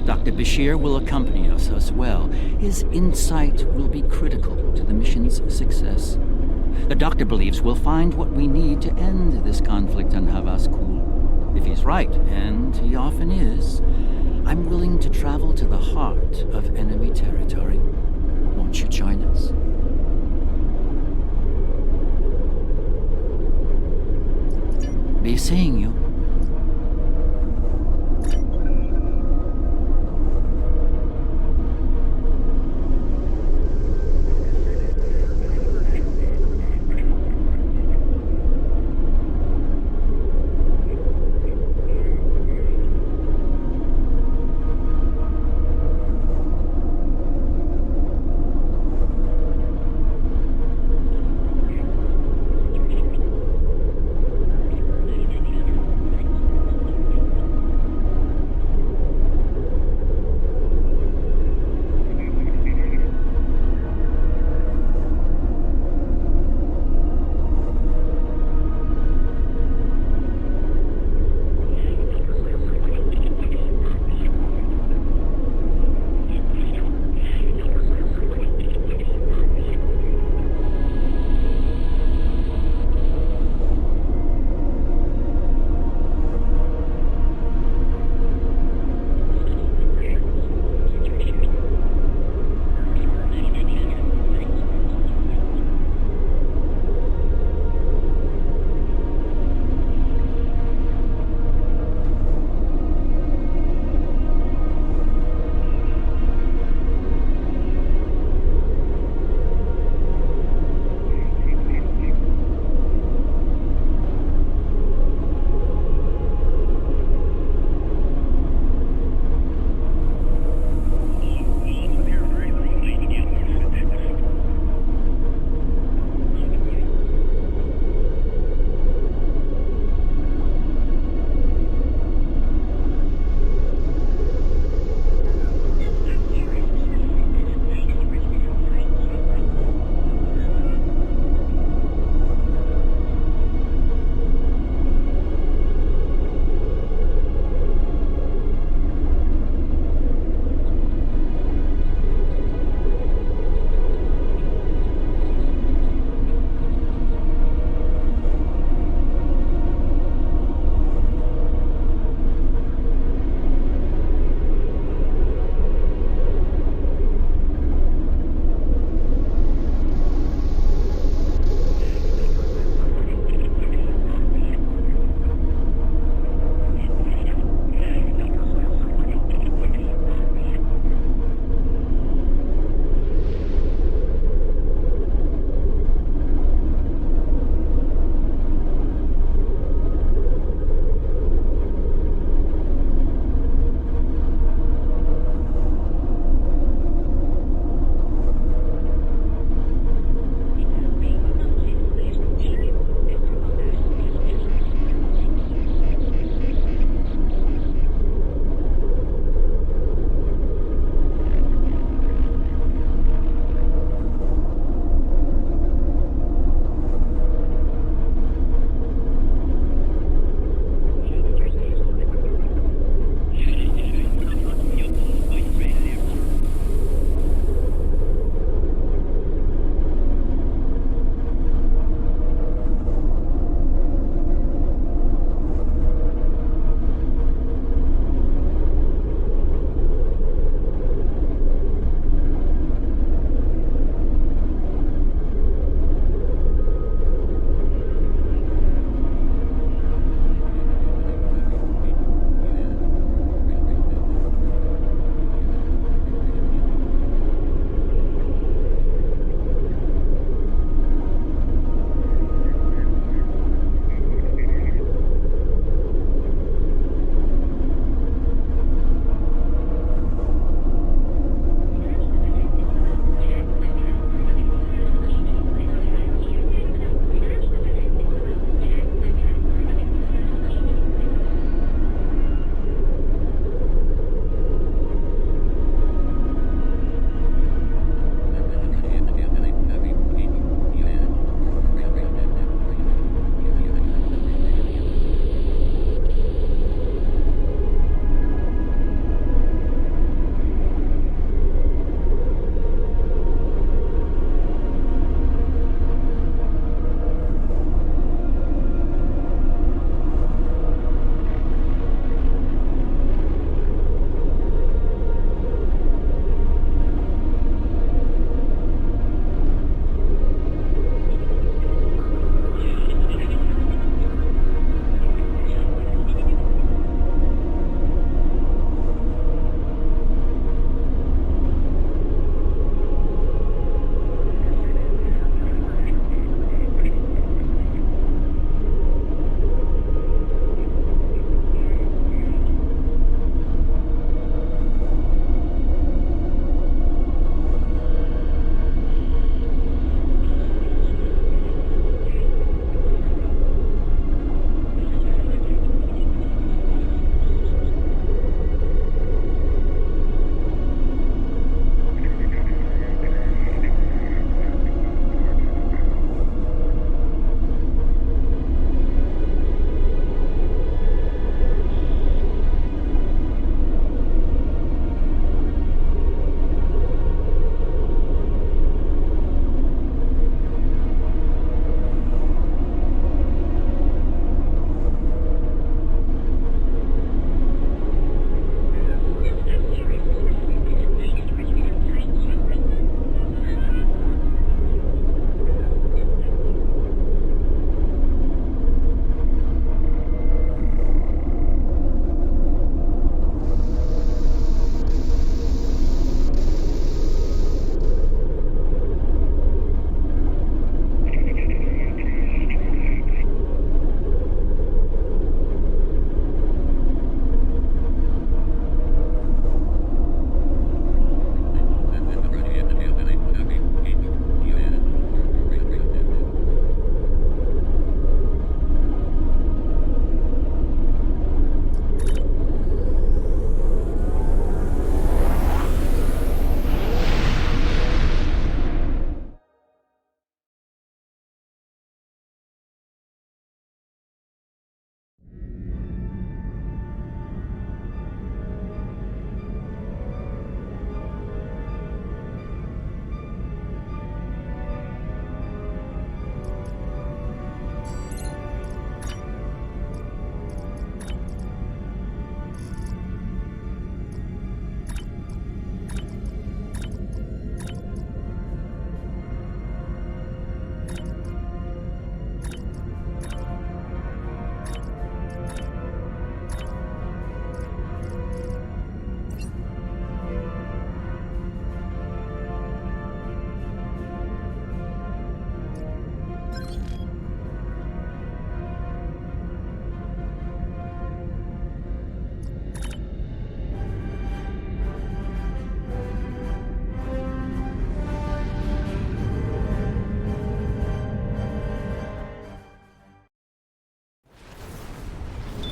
S12: Dr. Bashir will accompany us as well. His insight will be critical to the mission's success. The doctor believes we'll find what we need to end this conflict on Havas Kul. If he's right, and he often is, I'm willing to travel to the heart of enemy territory. Won't you join us? Be seeing you.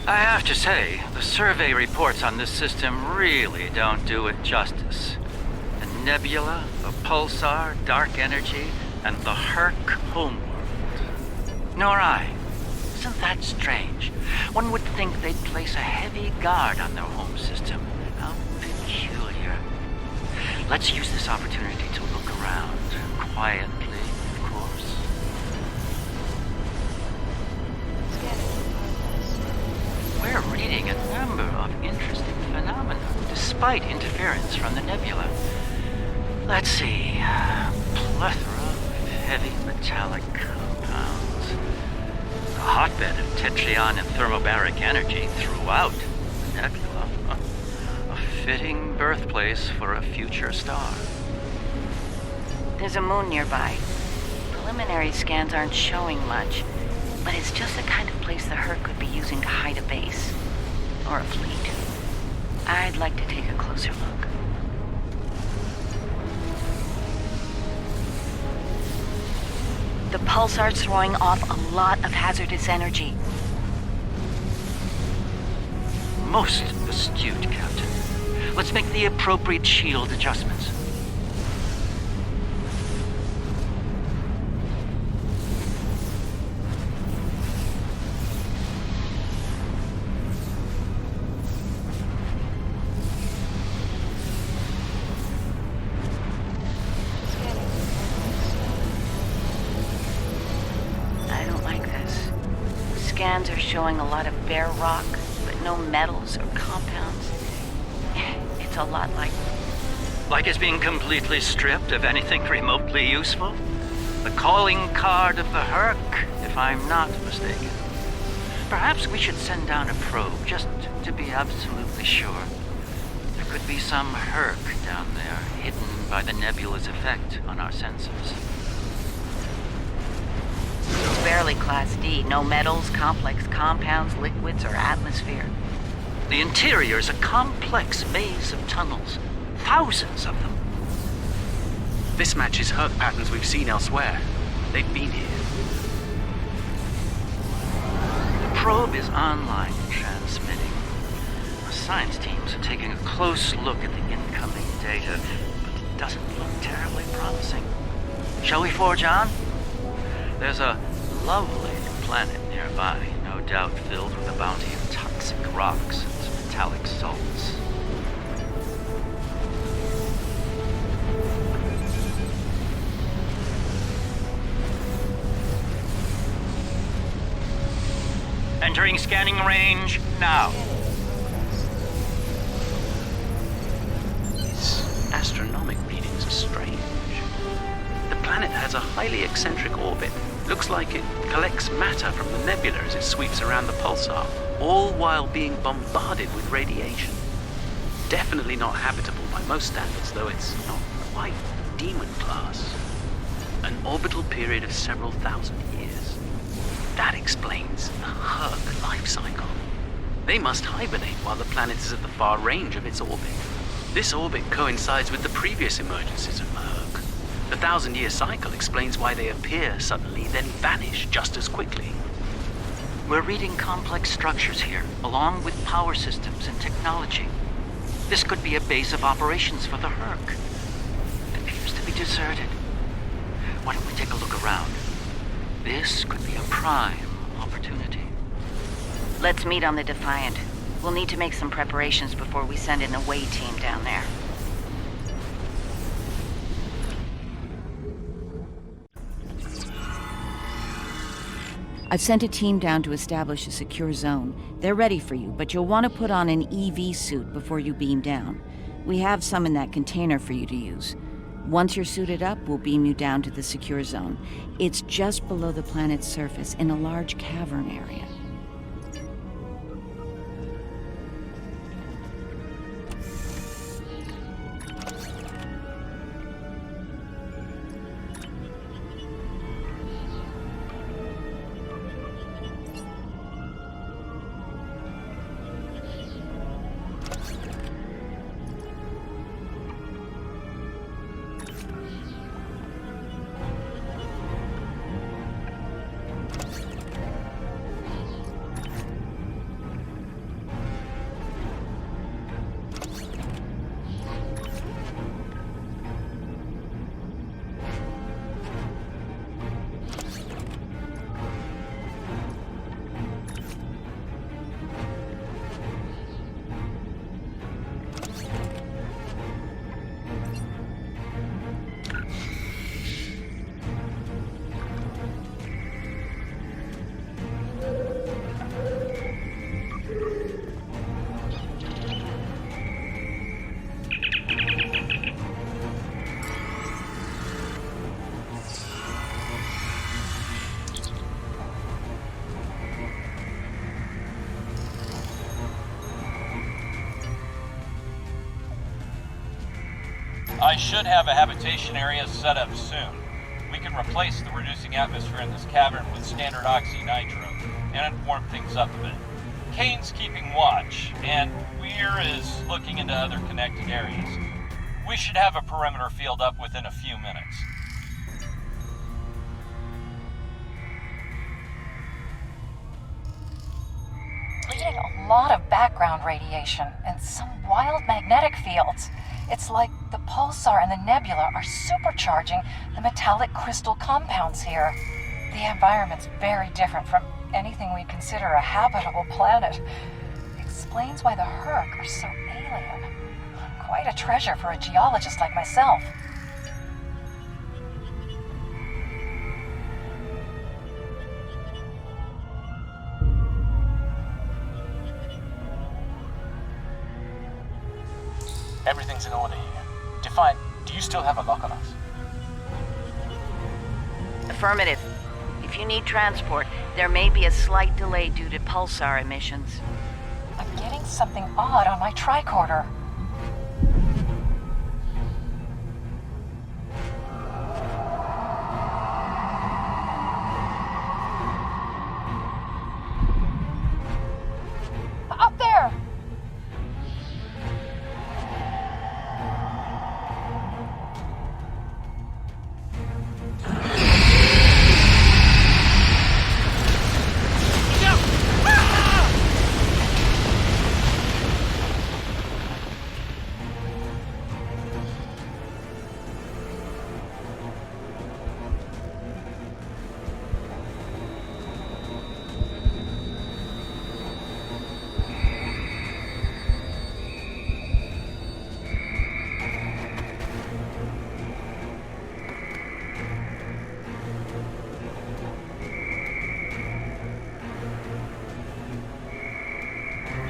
S12: I have to say, the survey reports on this system really don't do it justice. A nebula, a pulsar, dark energy, and the Herc homeworld. Nor I. Isn't that strange? One would think they'd place a heavy guard on their home system. How peculiar. Let's use this opportunity to look around. Quietly, of course. We're reading a number of interesting phenomena, despite interference from the nebula. Let's see. Plethora of heavy metallic compounds. A hotbed of tetryon and thermobaric energy throughout the nebula. A fitting birthplace for a future star.
S13: There's a moon nearby. Preliminary scans aren't showing much, but it's just the kind of place the Herc could be using to hide a base. Or a fleet. I'd like to take a closer look. The pulsar's throwing off a lot of hazardous energy.
S12: Most astute, Captain. Let's make the appropriate shield adjustments.
S13: Scans are showing a lot of bare rock, but no metals or compounds. It's a lot like...
S12: Like it's being completely stripped of anything remotely useful? The calling card of the Herc, if I'm not mistaken. Perhaps we should send down a probe, just to be absolutely sure. There could be some Herc down there, hidden by the nebula's effect on our sensors.
S13: It's barely Class D. No metals, complex compounds, liquids, or atmosphere.
S12: The interior is a complex maze of tunnels. Thousands of them.
S11: This matches Herc patterns we've seen elsewhere. They've been here.
S12: The probe is online and transmitting. Our science teams are taking a close look at the incoming data, but it doesn't look terribly promising. Shall we forge on? There's a lovely planet nearby, no doubt filled with a bounty of toxic rocks and metallic salts. Entering scanning range now.
S11: These astronomic readings are strange. The planet has a highly eccentric orbit. Looks like it collects matter from the nebula as it sweeps around the pulsar, all while being bombarded with radiation. Definitely not habitable by most standards, though it's not quite demon class. An orbital period of several thousand years. That explains the Herc life cycle. They must hibernate while the planet is at the far range of its orbit. This orbit coincides with the previous emergencies of the Herc. The 1,000-year cycle explains why they appear suddenly, then vanish just as quickly.
S12: We're reading complex structures here, along with power systems and technology. This could be a base of operations for the Herc. It appears to be deserted. Why don't we take a look around? This could be a prime opportunity.
S13: Let's meet on the Defiant. We'll need to make some preparations before we send an away team down there. I've sent a team down to establish a secure zone. They're ready for you, but you'll want to put on an EV suit before you beam down. We have some in that container for you to use. Once you're suited up, we'll beam you down to the secure zone. It's just below the planet's surface in a large cavern area.
S14: I should have a habitation area set up soon. We can replace the reducing atmosphere in this cavern with standard oxy-nitro and warm things up a bit. Kane's keeping watch, and Weir is looking into other connected areas. We should have a perimeter field up within a few minutes.
S15: We're getting a lot of background radiation and some wild magnetic fields. It's like the pulsar and the nebula are supercharging the metallic crystal compounds here. The environment's very different from anything we'd consider a habitable planet. Explains why the Herc are so alien. Quite a treasure for a geologist like myself.
S11: Everything's in order here. Define, do you still have a lock on us?
S13: Affirmative. If you need transport, there may be a slight delay due to pulsar emissions.
S15: I'm getting something odd on my tricorder. Up there!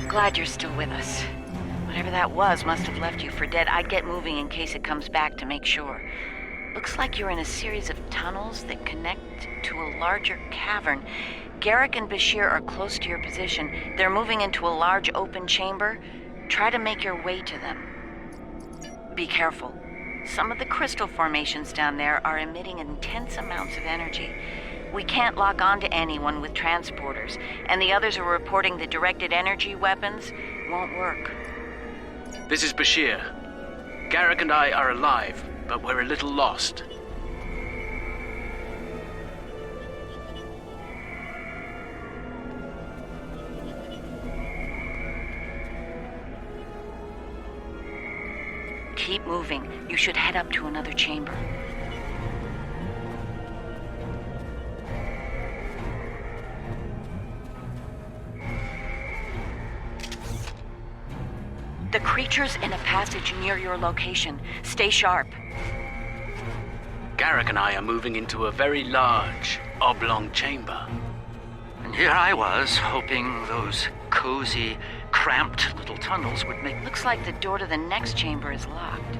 S13: Glad you're still with us. Whatever that was must have left you for dead. I'd get moving in case it comes back to make sure. Looks like you're in a series of tunnels that connect to a larger cavern. Garrick and Bashir are close to your position. They're moving into a large open chamber. Try to make your way to them. Be careful. Some of the crystal formations down there are emitting intense amounts of energy. We can't lock onto anyone with transporters, and the others are reporting the directed energy weapons won't work.
S11: This is Bashir. Garrick and I are alive, but we're a little lost.
S13: Keep moving. You should head up to another chamber. The creature's in a passage near your location. Stay sharp.
S11: Garrick and I are moving into a very large, oblong chamber.
S12: And here I was, hoping those cozy, cramped little tunnels would make...
S13: Looks like the door to the next chamber is locked.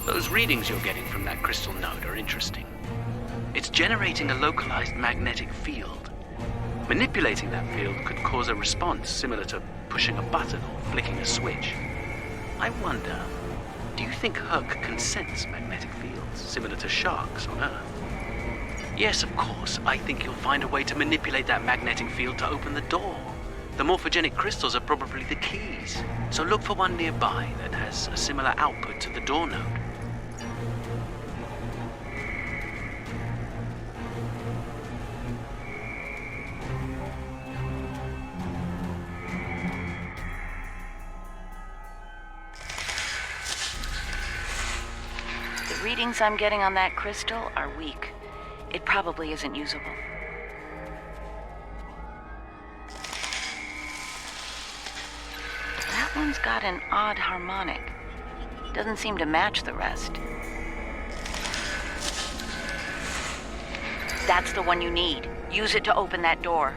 S11: Those readings you're getting from that crystal node are interesting. It's generating a localized magnetic field. Manipulating that field could cause a response similar to pushing a button or flicking a switch. I wonder, do you think Herc can sense magnetic fields similar to sharks on Earth? Yes, of course, I think you'll find a way to manipulate that magnetic field to open the door. The morphogenic crystals are probably the keys, so look for one nearby that has a similar output to the door node.
S13: The readings I'm getting on that crystal are weak. It probably isn't usable. That one's got an odd harmonic. Doesn't seem to match the rest. That's the one you need. Use it to open that door.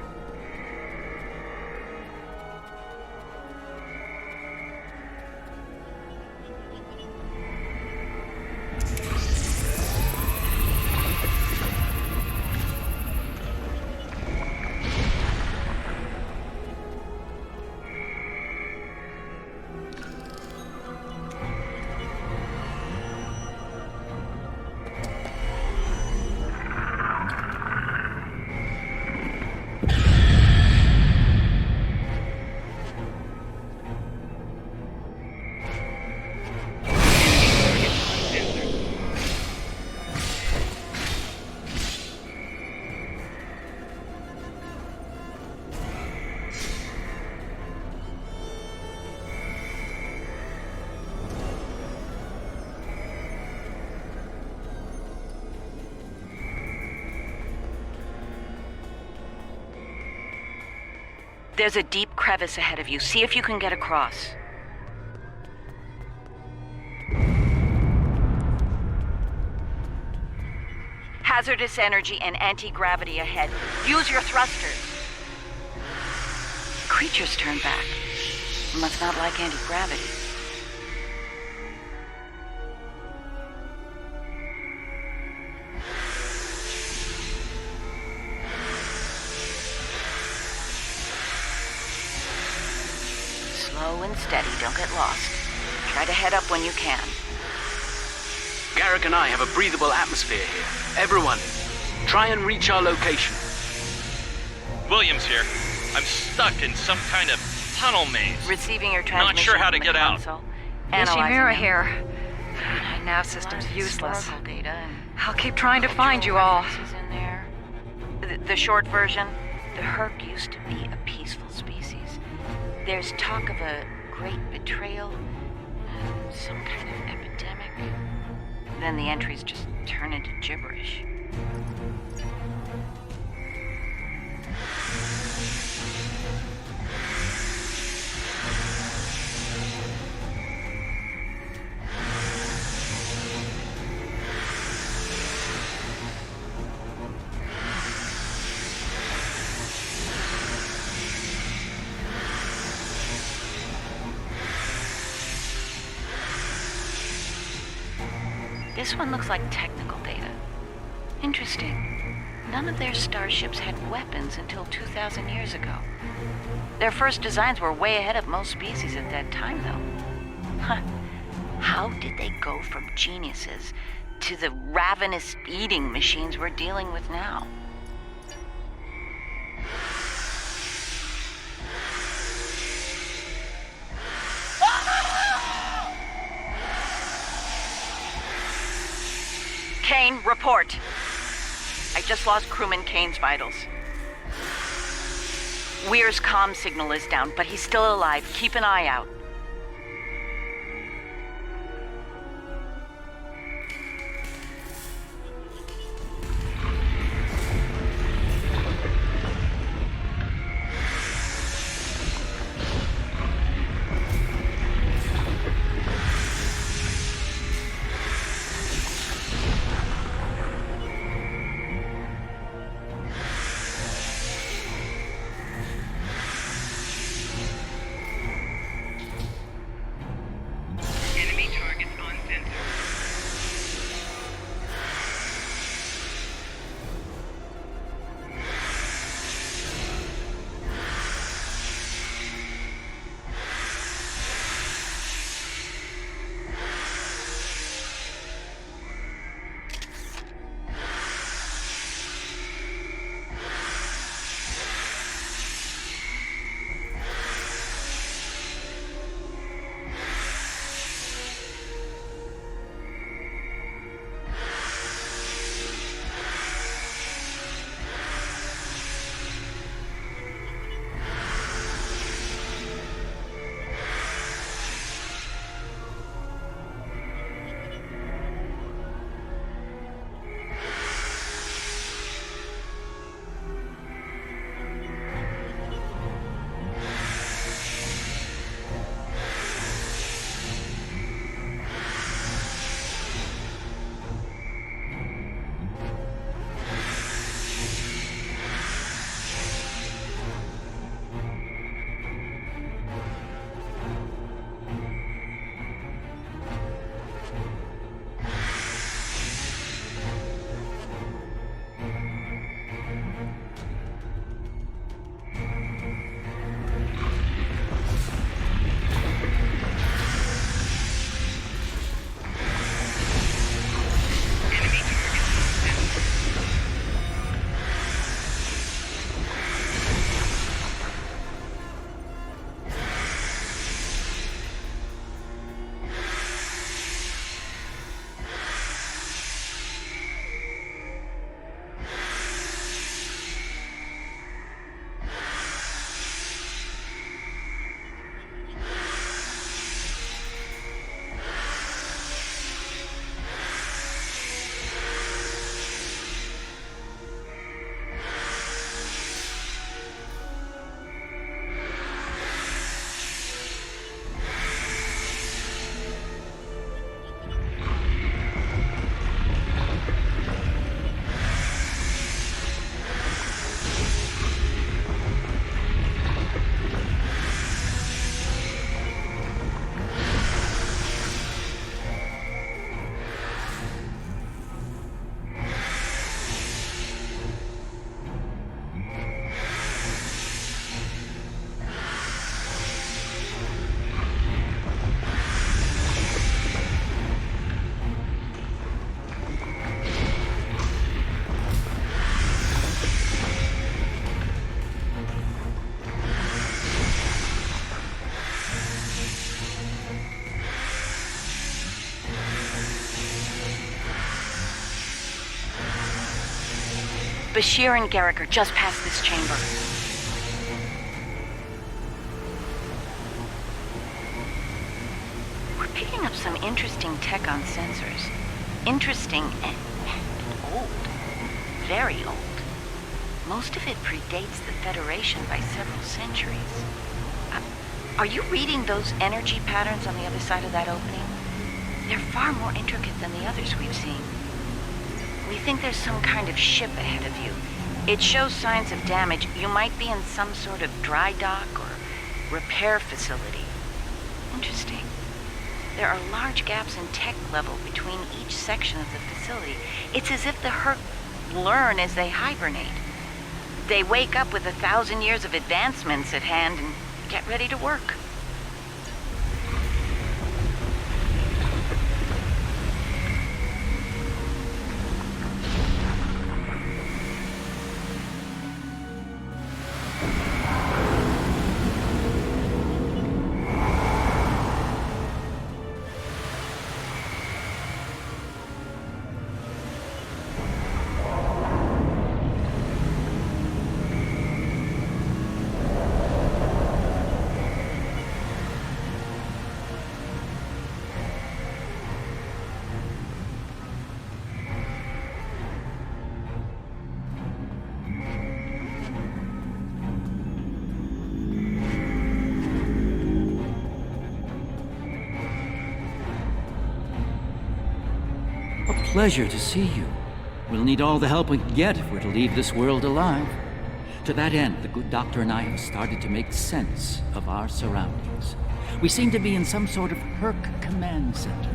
S13: There's a deep crevice ahead of you. See if you can get across. Hazardous energy and anti-gravity ahead. Use your thrusters. Creatures turn back. Must not like anti-gravity. Slow and steady, don't get lost. Try to head up when you can.
S11: Garrick and I have a breathable atmosphere here. Everyone, try and reach our location.
S14: Williams here. I'm stuck in some kind of tunnel maze.
S13: Receiving your transmission.
S14: Not sure how to get out.
S15: Ishimura here. My nav system's useless. I'll keep trying to find you all.
S13: In there. The short version, the Herc used to be a peaceful species. There's talk of a great betrayal, some kind of epidemic. Then the entries just turn into gibberish. This one looks like technical data. Interesting. None of their starships had weapons until 2,000 years ago. Their first designs were way ahead of most species at that time, though. Huh. How did they go from geniuses to the ravenous eating machines we're dealing with now? Kane, report. I just lost crewman Kane's vitals. Weir's comm signal is down, but he's still alive. Keep an eye out. Bashir and Garrick are just past this chamber. We're picking up some interesting tech on sensors. Interesting and old. Very old. Most of it predates the Federation by several centuries. Are you reading those energy patterns on the other side of that opening? They're far more intricate than the others we've seen. We think there's some kind of ship ahead of you. It shows signs of damage. You might be in some sort of dry dock or repair facility. Interesting. There are large gaps in tech level between each section of the facility. It's as if the Herc learn as they hibernate. They wake up with 1,000 years of advancements at hand and get ready to work.
S12: Pleasure to see you. We'll need all the help we can get if we're to leave this world alive. To that end, the good doctor and I have started to make sense of our surroundings. We seem to be in some sort of Herc command center.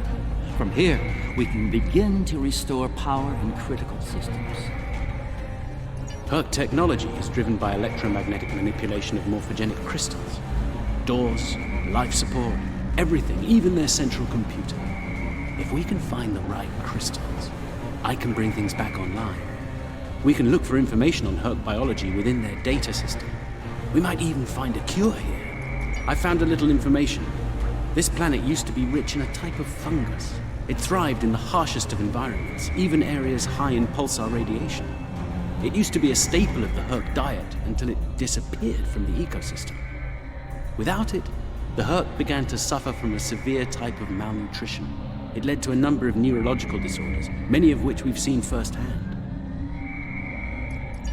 S12: From here, we can begin to restore power in critical systems.
S11: Herc technology is driven by electromagnetic manipulation of morphogenic crystals. Doors, life support, everything, even their central computer. If we can find the right crystals, I can bring things back online. We can look for information on Herc biology within their data system. We might even find a cure here. I found a little information. This planet used to be rich in a type of fungus. It thrived in the harshest of environments, even areas high in pulsar radiation. It used to be a staple of the Herc diet until it disappeared from the ecosystem. Without it, the Herc began to suffer from a severe type of malnutrition. It led to a number of neurological disorders, many of which we've seen firsthand.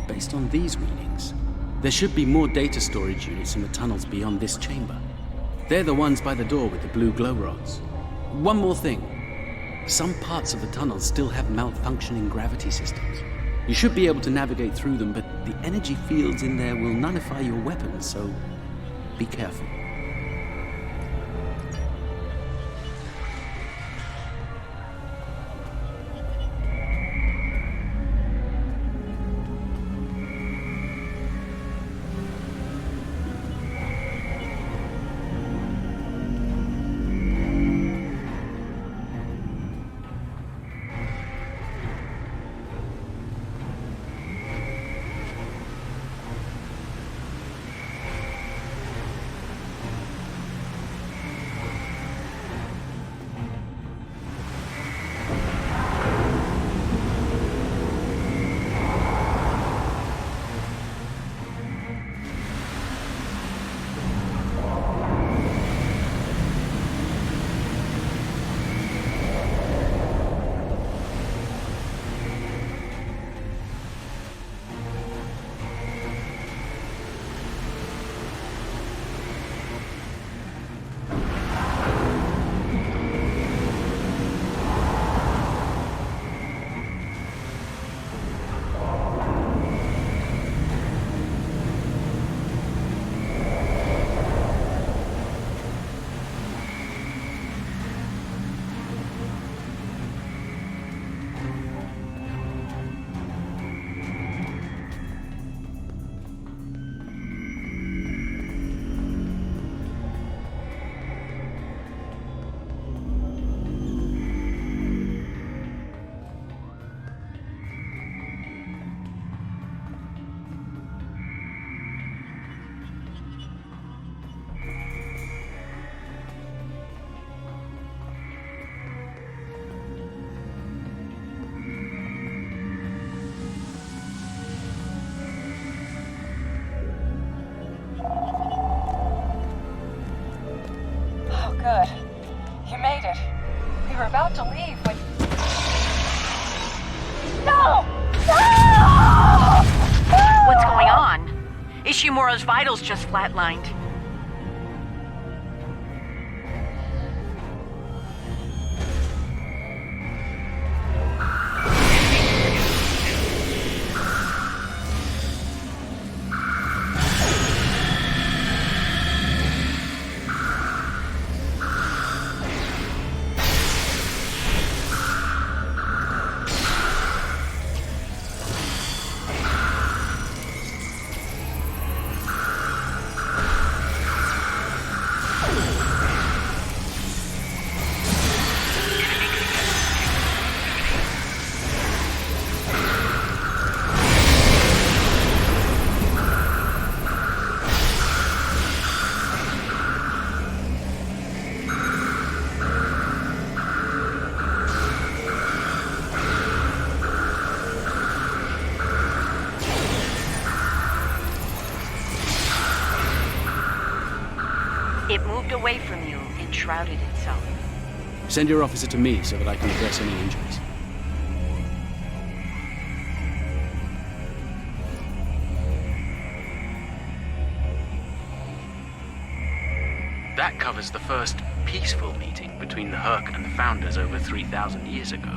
S11: Based on these readings, there should be more data storage units in the tunnels beyond this chamber. They're the ones by the door with the blue glow rods. One more thing. Some parts of the tunnels still have malfunctioning gravity systems. You should be able to navigate through them, but the energy fields in there will nullify your weapons, so be careful.
S15: about to leave when... No! No!
S13: What's going on? Ishimura's vitals just flatlined. It moved away from you and shrouded itself.
S11: Send your officer to me so that I can address any injuries. That covers the first peaceful meeting between the Herc and the Founders over 3,000 years ago.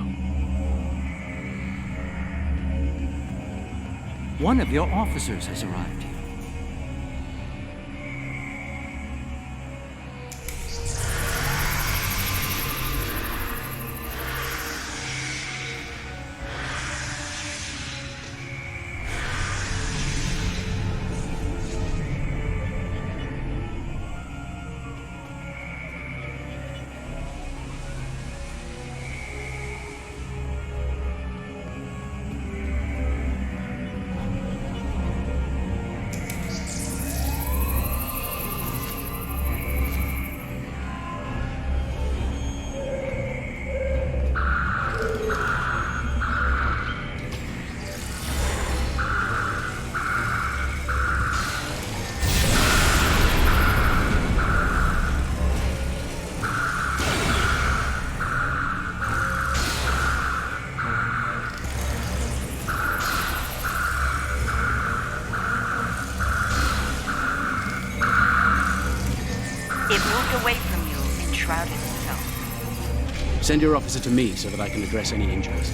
S12: One of your officers has arrived here.
S13: It moved away from you and shrouded itself.
S11: Send your officer to me so that I can address any injuries.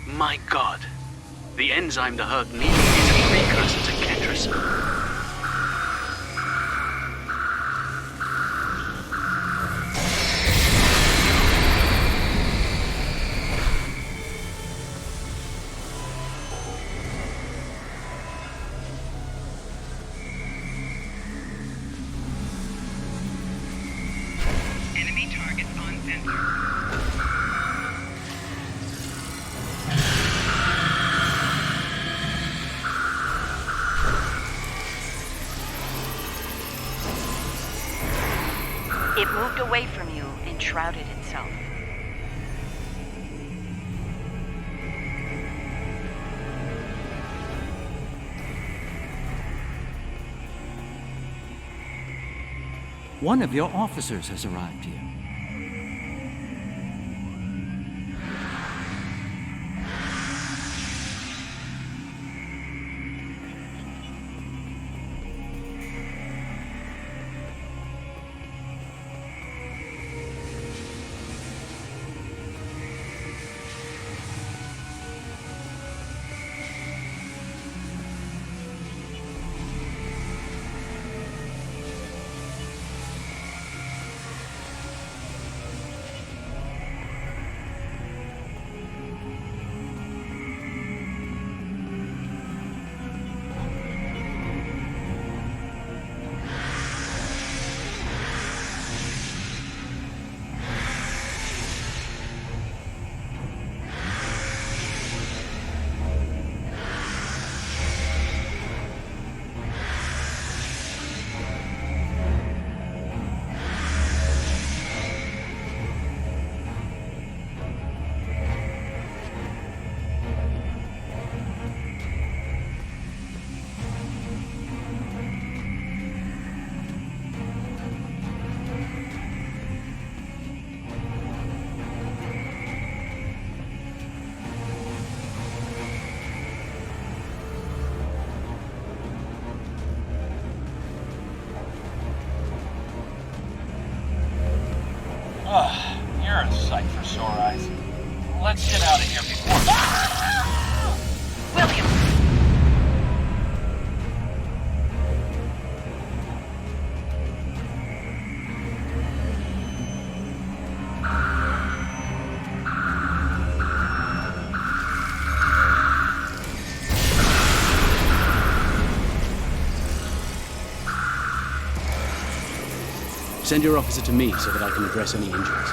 S11: My God. The enzyme the Herc needs is a precursor to Ketracin.
S5: Enemy targets on sensor.
S13: It moved away from you and shrouded itself.
S12: One of your officers has arrived here.
S14: You're a sight for sore eyes. Let's get out of here before...
S13: William!
S11: Send your officer to me so that I can address any injuries.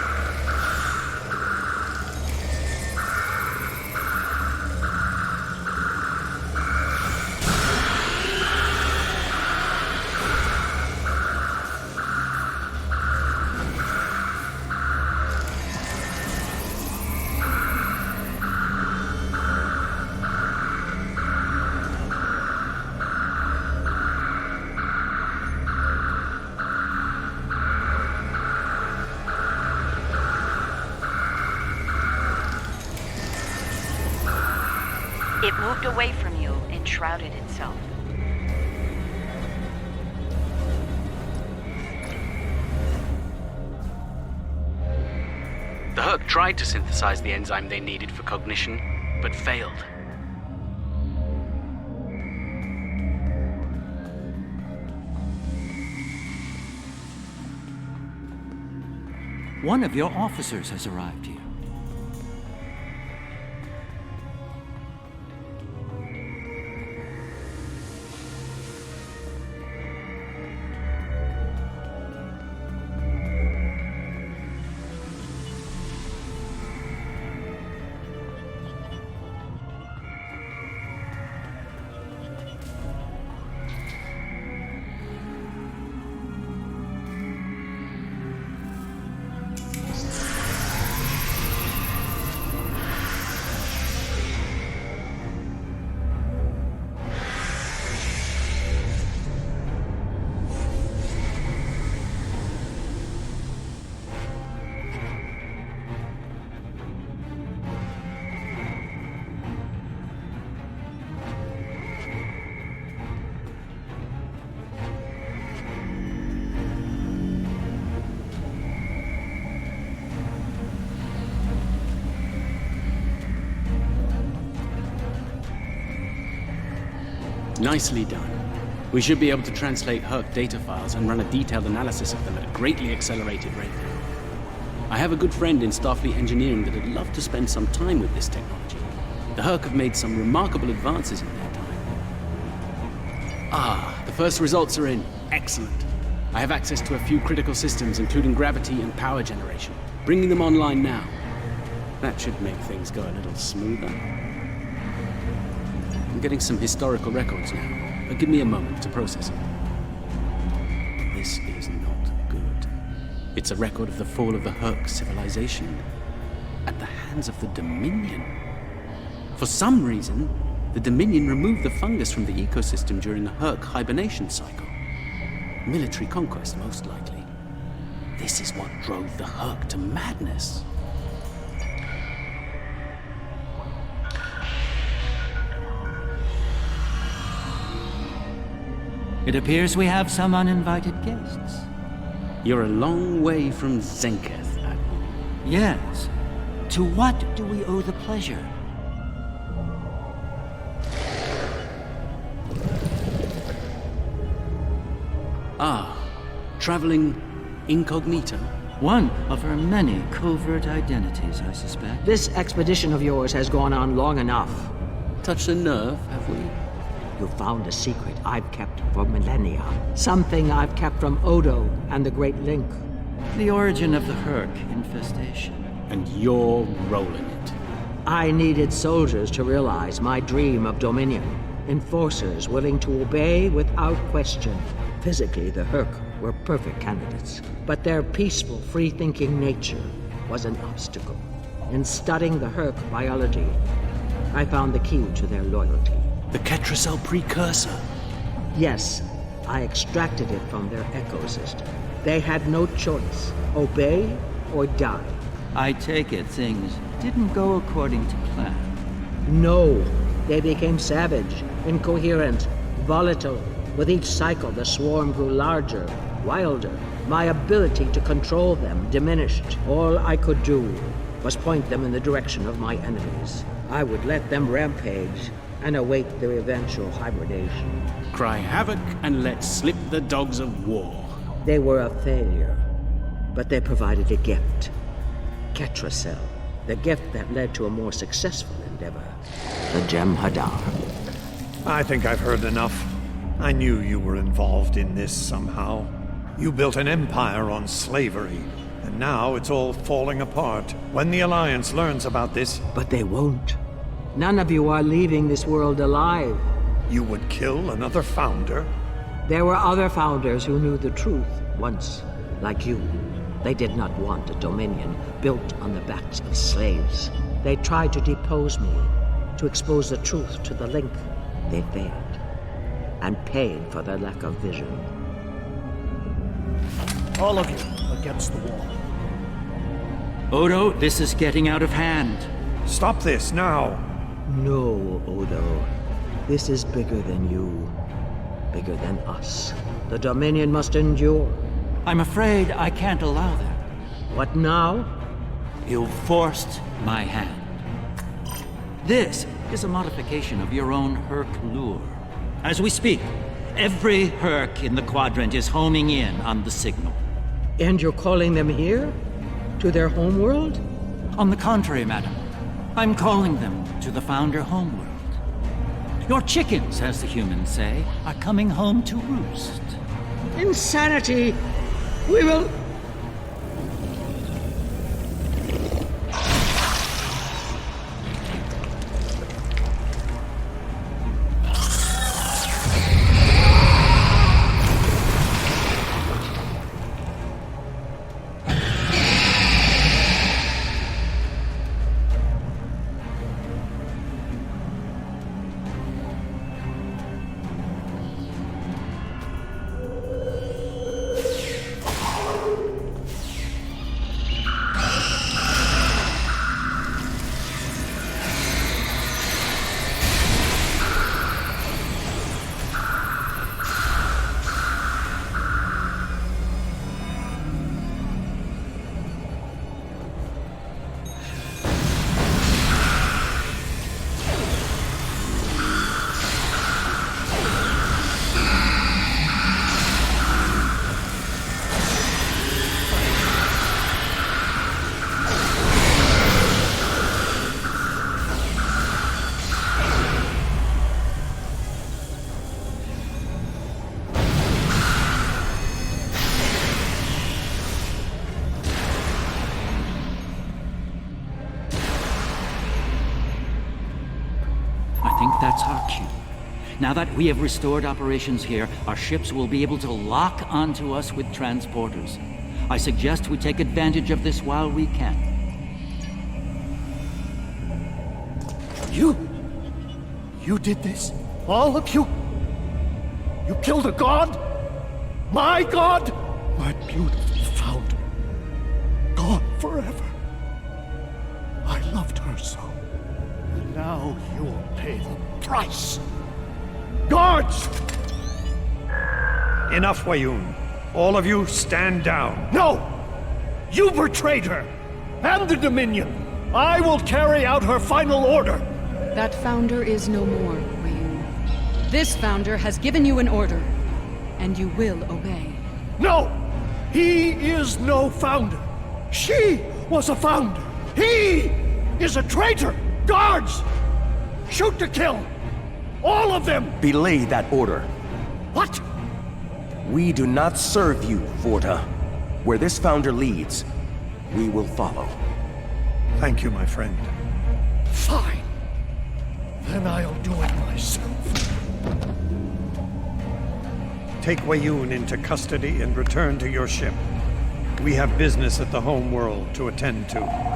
S13: It moved away from you and shrouded itself.
S11: The Herc tried to synthesize the enzyme they needed for cognition, but failed.
S12: One of your officers has arrived here.
S11: Nicely done. We should be able to translate Herc data files and run a detailed analysis of them at a greatly accelerated rate. I have a good friend in Starfleet engineering that would love to spend some time with this technology. The Herc have made some remarkable advances in their time. The first results are in. Excellent. I have access to a few critical systems, including gravity and power generation. Bringing them online now. That should make things go a little smoother. I'm getting some historical records now, but give me a moment to process them. This is not good. It's a record of the fall of the Herc civilization at the hands of the Dominion. For some reason, the Dominion removed the fungus from the ecosystem during the Herc hibernation cycle. Military conquest, most likely. This is what drove the Herc to madness.
S12: It appears we have some uninvited guests.
S11: You're a long way from Zenketh, Admiral.
S12: Yes. To what do we owe the pleasure?
S11: Traveling incognito?
S12: One of her many covert identities, I suspect.
S16: This expedition of yours has gone on long enough.
S11: Touched a nerve, have we?
S16: You found a secret I've kept for millennia. Something I've kept from Odo and the Great Link.
S12: The origin of the Herc infestation.
S11: And you're rolling it.
S16: I needed soldiers to realize my dream of dominion. Enforcers willing to obey without question. Physically, the Herc were perfect candidates, but their peaceful, free-thinking nature was an obstacle. In studying the Herc biology, I found the key to their loyalty.
S11: The Ketracel precursor?
S16: Yes, I extracted it from their ecosystem. They had no choice, obey or die.
S12: I take it things didn't go according to plan.
S16: No, they became savage, incoherent, volatile. With each cycle, the swarm grew larger, wilder. My ability to control them diminished. All I could do was point them in the direction of my enemies. I would let them rampage and await their eventual hibernation.
S11: Cry havoc and let slip the dogs of war.
S16: They were a failure, but they provided a gift. Ketracel, the gift that led to a more successful endeavor. The Gem Hadar.
S17: I think I've heard enough. I knew you were involved in this somehow. You built an empire on slavery, and now it's all falling apart. When the Alliance learns about this...
S16: But they won't. None of you are leaving this world alive.
S17: You would kill another founder?
S16: There were other founders who knew the truth once, like you. They did not want a dominion built on the backs of slaves. They tried to depose me, to expose the truth to the link. They failed, and paid for their lack of vision.
S18: All of you against the wall.
S12: Odo, this is getting out of hand.
S17: Stop this now.
S16: No, Odo. This is bigger than you. Bigger than us. The Dominion must endure.
S12: I'm afraid I can't allow that.
S16: What now?
S12: You forced my hand. This is a modification of your own Herc lure. As we speak, every Herc in the Quadrant is homing in on the signal.
S16: And you're calling them here? To their homeworld?
S12: On the contrary, madam. I'm calling them to the Founder homeworld. Your chickens, as the humans say, are coming home to roost.
S16: Insanity! We will...
S12: That's our cue. Now that we have restored operations here, our ships will be able to lock onto us with transporters. I suggest we take advantage of this while we can.
S18: You did this? All of you? You killed a god? My god? My beautiful founder. Gone forever. I loved her so. And now you'll pay the price. Guards!
S17: Enough, Wayun. All of you, stand down.
S18: No! You betrayed her! And the Dominion! I will carry out her final order!
S19: That founder is no more, Wayun. This founder has given you an order, and you will obey.
S18: No! He is no founder. She was a founder. He is a traitor! Guards! Shoot to kill! All of them!
S20: Belay that order.
S18: What?
S20: We do not serve you, Vorta. Where this founder leads, we will follow.
S17: Thank you, my friend.
S18: Fine. Then I'll do it myself.
S17: Take Wayun into custody and return to your ship. We have business at the home world to attend to.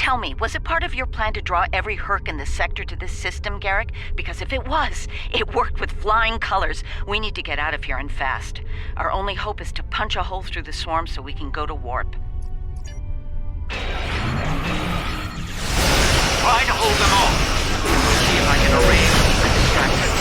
S13: Tell me, was it part of your plan to draw every Herc in the sector to this system, Garrick? Because if it was, it worked with flying colors. We need to get out of here and fast. Our only hope is to punch a hole through the swarm so we can go to warp.
S7: Try to hold them off. See if I can arrange the distraction.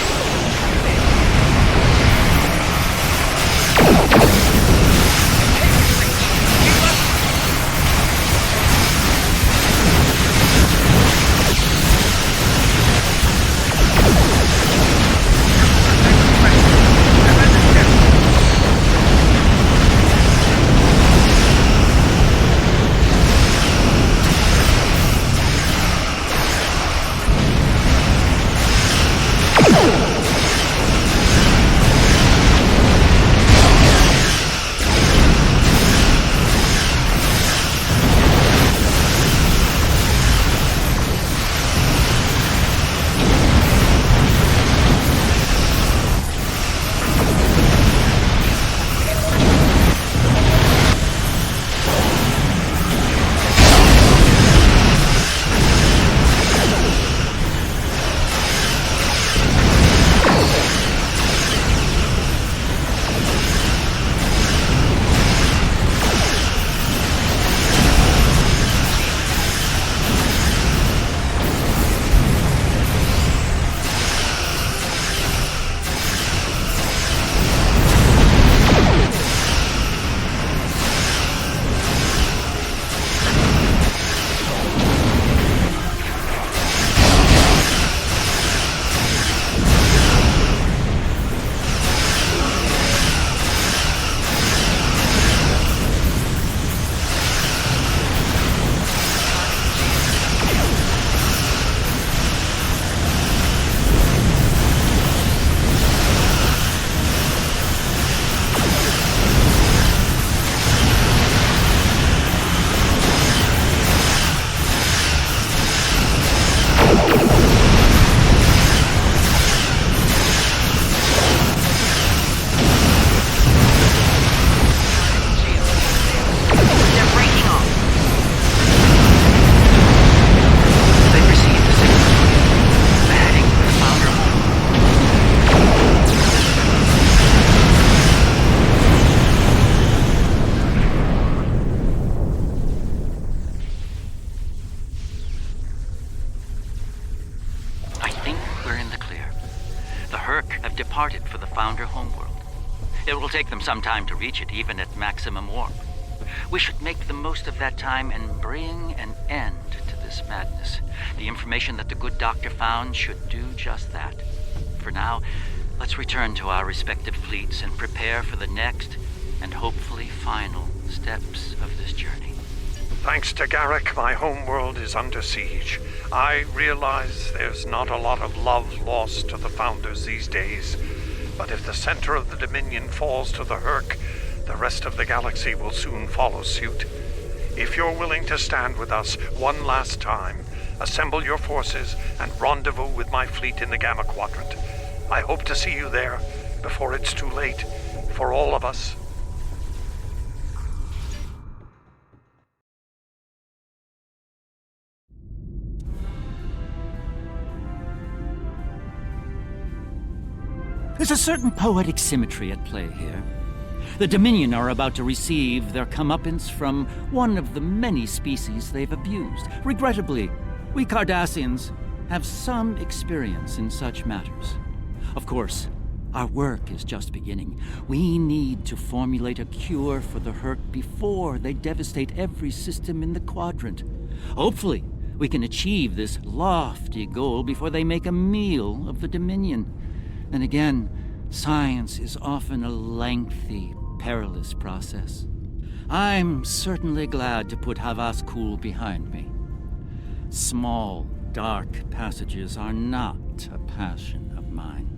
S12: departed for the Founder homeworld. It will take them some time to reach it, even at maximum warp. We should make the most of that time and bring an end to this madness. The information that the good doctor found should do just that. For now, let's return to our respective fleets and prepare for the next and hopefully final steps of this journey.
S17: Thanks to Garrick, my homeworld is under siege. I realize there's not a lot of love lost to the Founders these days, but if the center of the Dominion falls to the Herc, the rest of the galaxy will soon follow suit. If you're willing to stand with us one last time, assemble your forces and rendezvous with my fleet in the Gamma Quadrant. I hope to see you there before it's too late for all of us.
S12: There's a certain poetic symmetry at play here. The Dominion are about to receive their comeuppance from one of the many species they've abused. Regrettably, we Cardassians have some experience in such matters. Of course, our work is just beginning. We need to formulate a cure for the Herc before they devastate every system in the quadrant. Hopefully, we can achieve this lofty goal before they make a meal of the Dominion. Then again, science is often a lengthy, perilous process. I'm certainly glad to put Havas Kul behind me. Small, dark passages are not a passion of mine.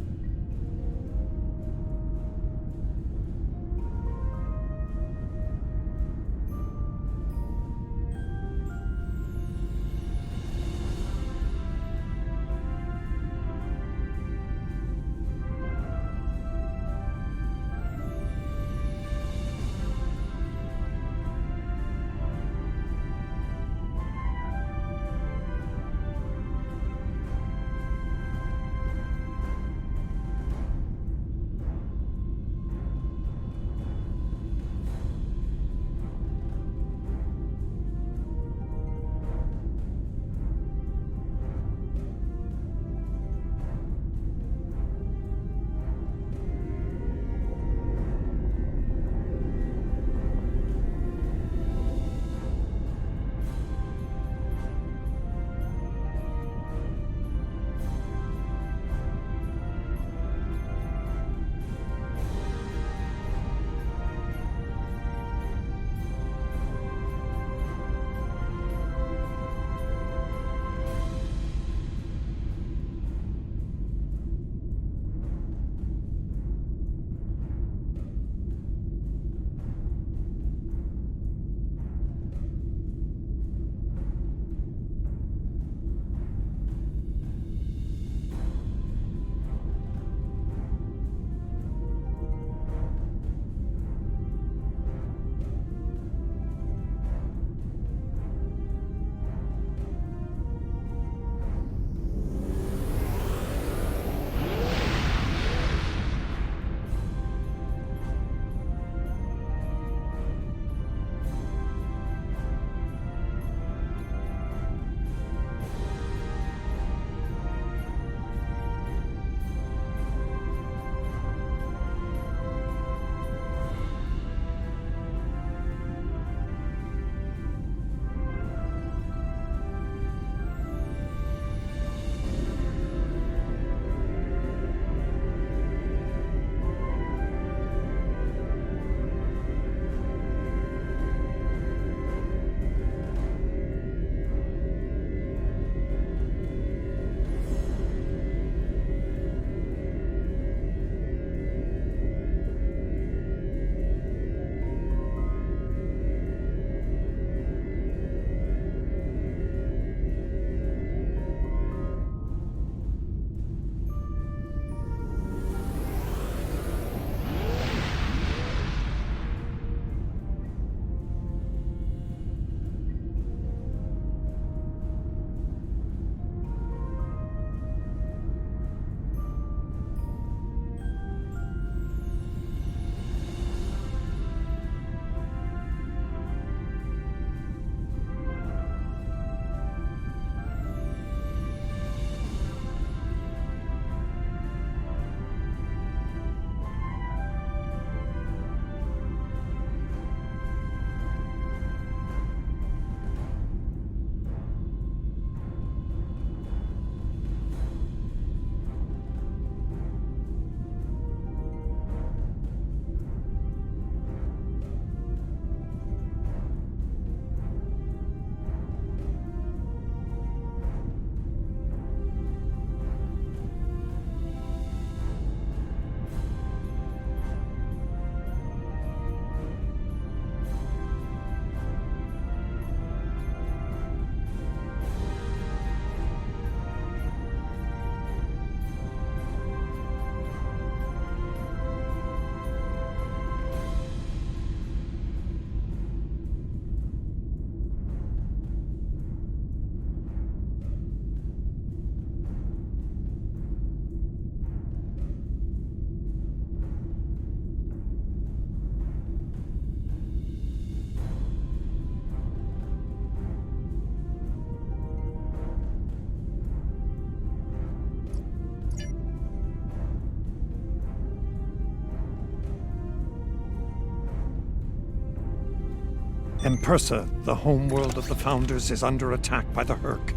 S17: Empersa, the homeworld of the Founders, is under attack by the Herc.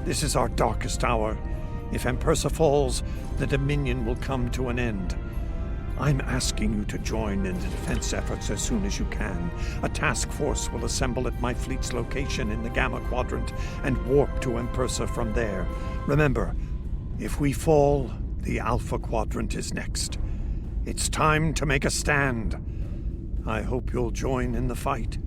S17: This is our darkest hour. If Empersa falls, the Dominion will come to an end. I'm asking you to join in the defense efforts as soon as you can. A task force will assemble at my fleet's location in the Gamma Quadrant and warp to Empersa from there. Remember, if we fall, the Alpha Quadrant is next. It's time to make a stand. I hope you'll join in the fight.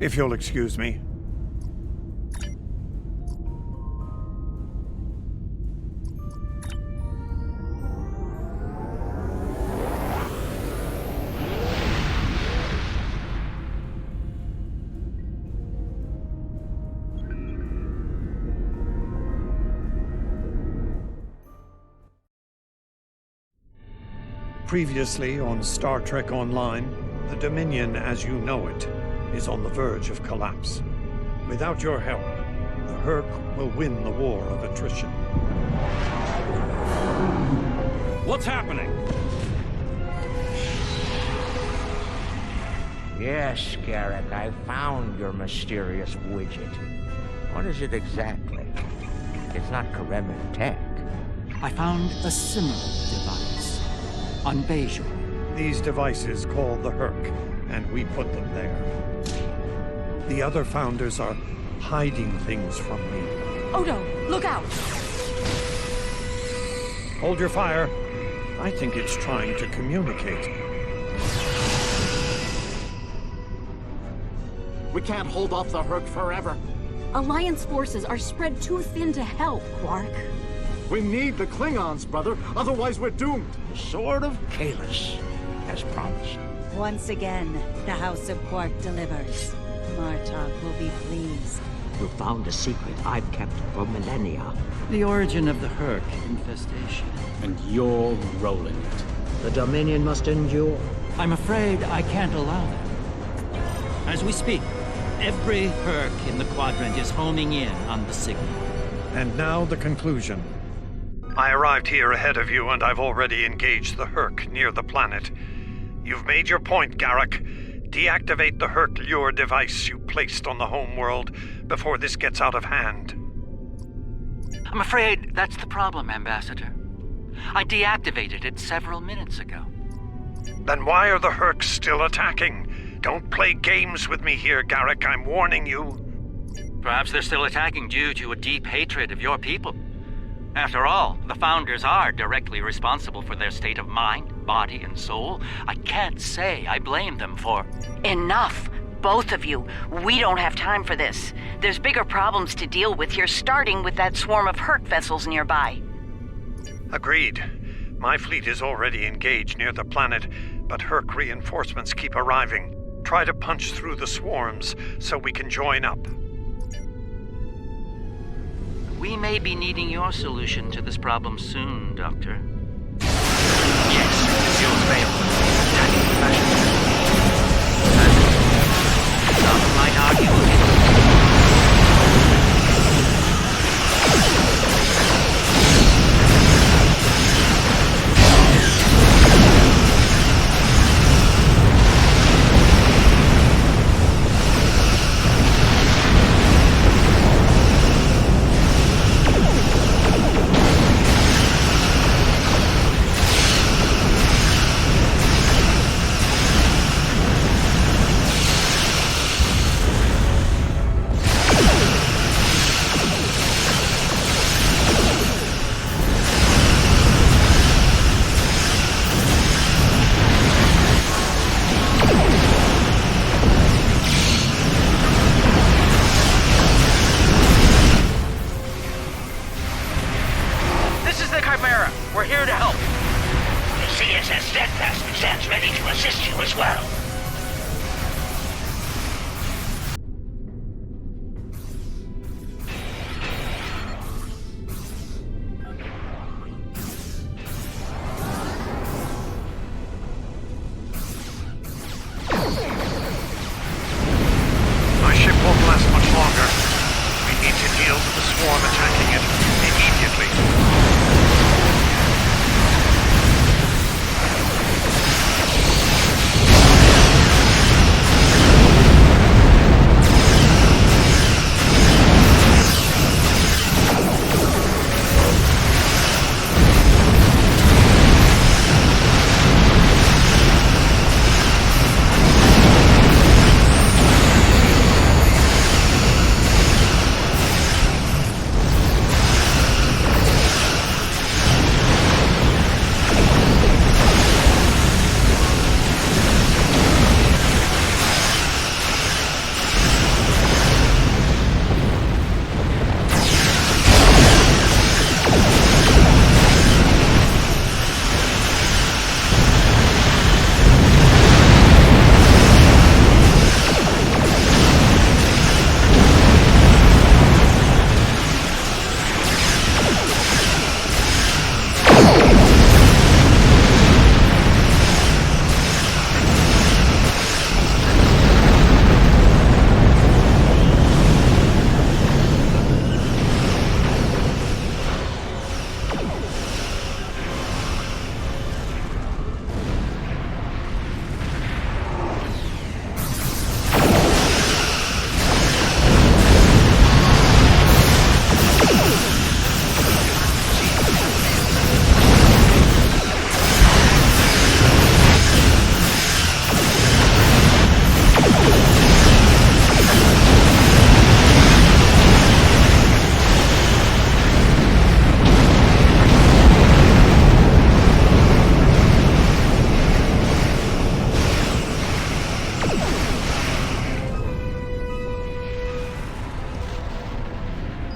S17: If you'll excuse me. Previously on Star Trek Online, the Dominion as you know it is on the verge of collapse. Without your help, the Herc will win the war of attrition.
S14: What's happening?
S1: Yes, Garrick, I found your mysterious widget. What is it exactly? It's not Karemin tech.
S12: I found a similar device on Bejor.
S17: These devices called the Herc, and we put them there. The other Founders are hiding things from me.
S3: Odo, look out!
S17: Hold your fire. I think it's trying to communicate.
S2: We can't hold off the Herc forever.
S3: Alliance forces are spread too thin to help, Quark.
S2: We need the Klingons, brother. Otherwise, we're doomed.
S1: The Sword of Kahless, as promised.
S4: Once again, the House of Quark delivers. Martok will be pleased.
S16: You found a secret I've kept for millennia.
S12: The origin of the Herc infestation.
S11: And you're rolling it.
S16: The Dominion must endure.
S12: I'm afraid I can't allow that. As we speak, every Herc in the Quadrant is homing in on the signal.
S17: And now the conclusion. I arrived here ahead of you, and I've already engaged the Herc near the planet. You've made your point, Garrick. Deactivate the Herc lure device you placed on the homeworld before this gets out of hand.
S12: I'm afraid that's the problem, Ambassador. I deactivated it several minutes ago.
S17: Then why are the Hercs still attacking? Don't play games with me here, Garrick. I'm warning you.
S12: Perhaps they're still attacking due to a deep hatred of your people. After all, the Founders are directly responsible for their state of mind, body, and soul. I can't say I blame them for...
S13: Enough! Both of you. We don't have time for this. There's bigger problems to deal with here, starting with that swarm of Herc vessels nearby.
S17: Agreed. My fleet is already engaged near the planet, but Herc reinforcements keep arriving. Try to punch through the swarms so we can join up.
S12: We may be needing your solution to this problem soon, Doctor.
S20: Yes, fuel's available. Attacking the fashion.
S12: Some might argue against
S10: steadfast stands ready to assist you as well.
S17: My ship won't last much longer. We need to deal with the swarm attacking it immediately.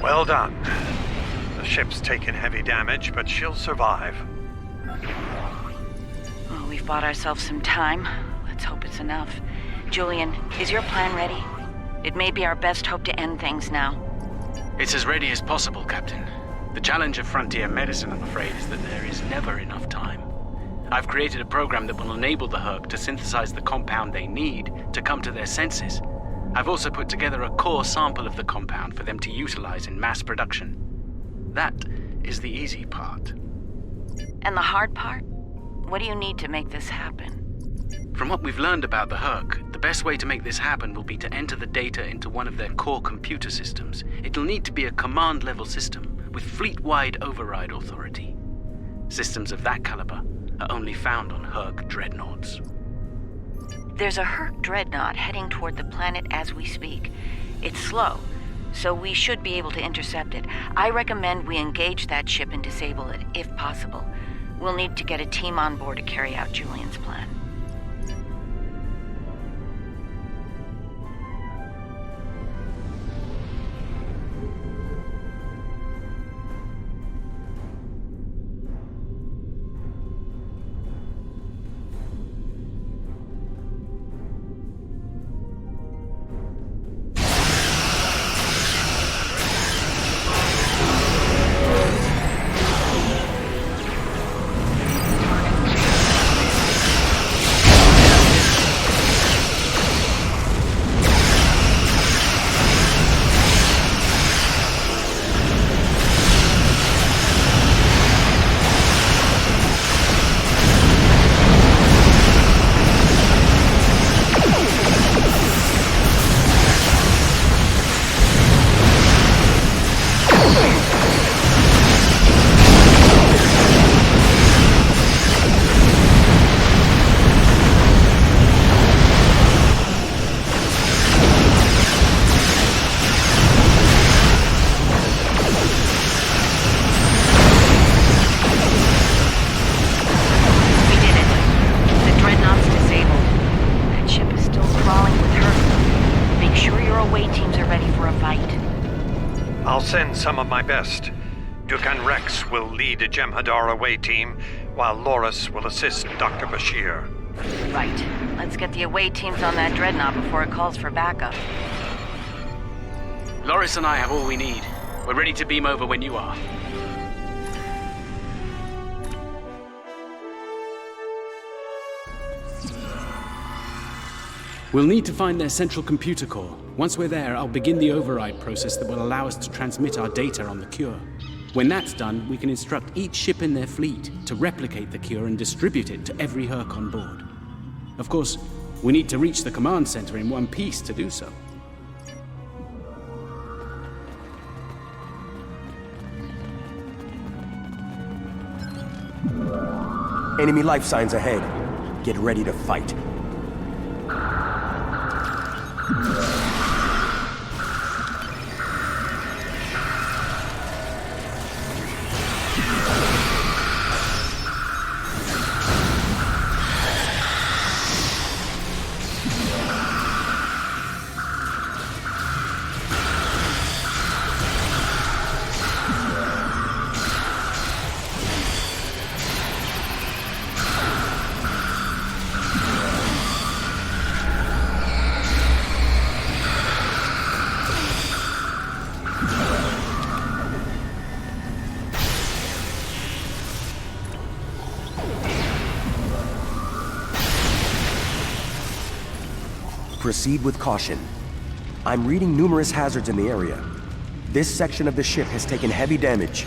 S17: Well done. The ship's taken heavy damage, but she'll survive.
S13: Well, we've bought ourselves some time. Let's hope it's enough. Julian, is your plan ready? It may be our best hope to end things now.
S11: It's as ready as possible, Captain. The challenge of frontier medicine, I'm afraid, is that there is never enough time. I've created a program that will enable the Herc to synthesize the compound they need to come to their senses. I've also put together a core sample of the compound for them to utilize in mass production. That is the easy part.
S13: And the hard part? What do you need to make this happen?
S11: From what we've learned about the Herc, the best way to make this happen will be to enter the data into one of their core computer systems. It'll need to be a command-level system with fleet-wide override authority. Systems of that caliber are only found on Herc dreadnoughts.
S13: There's a Herc dreadnought heading toward the planet as we speak. It's slow, so we should be able to intercept it. I recommend we engage that ship and disable it, if possible. We'll need to get a team on board to carry out Julian's plan.
S17: I'll send some of my best. Dukan Rex will lead a Jem'Hadar away team, while Loris will assist Dr. Bashir.
S13: Right. Let's get the away teams on that dreadnought before it calls for backup.
S11: Loris and I have all we need. We're ready to beam over when you are. We'll need to find their central computer core. Once we're there, I'll begin the override process that will allow us to transmit our data on the cure. When that's done, we can instruct each ship in their fleet to replicate the cure and distribute it to every Herc on board. Of course, we need to reach the command center in one piece to do so.
S20: Enemy life signs ahead. Get ready to fight. Proceed with caution. I'm reading numerous hazards in the area. This section of the ship has taken heavy damage.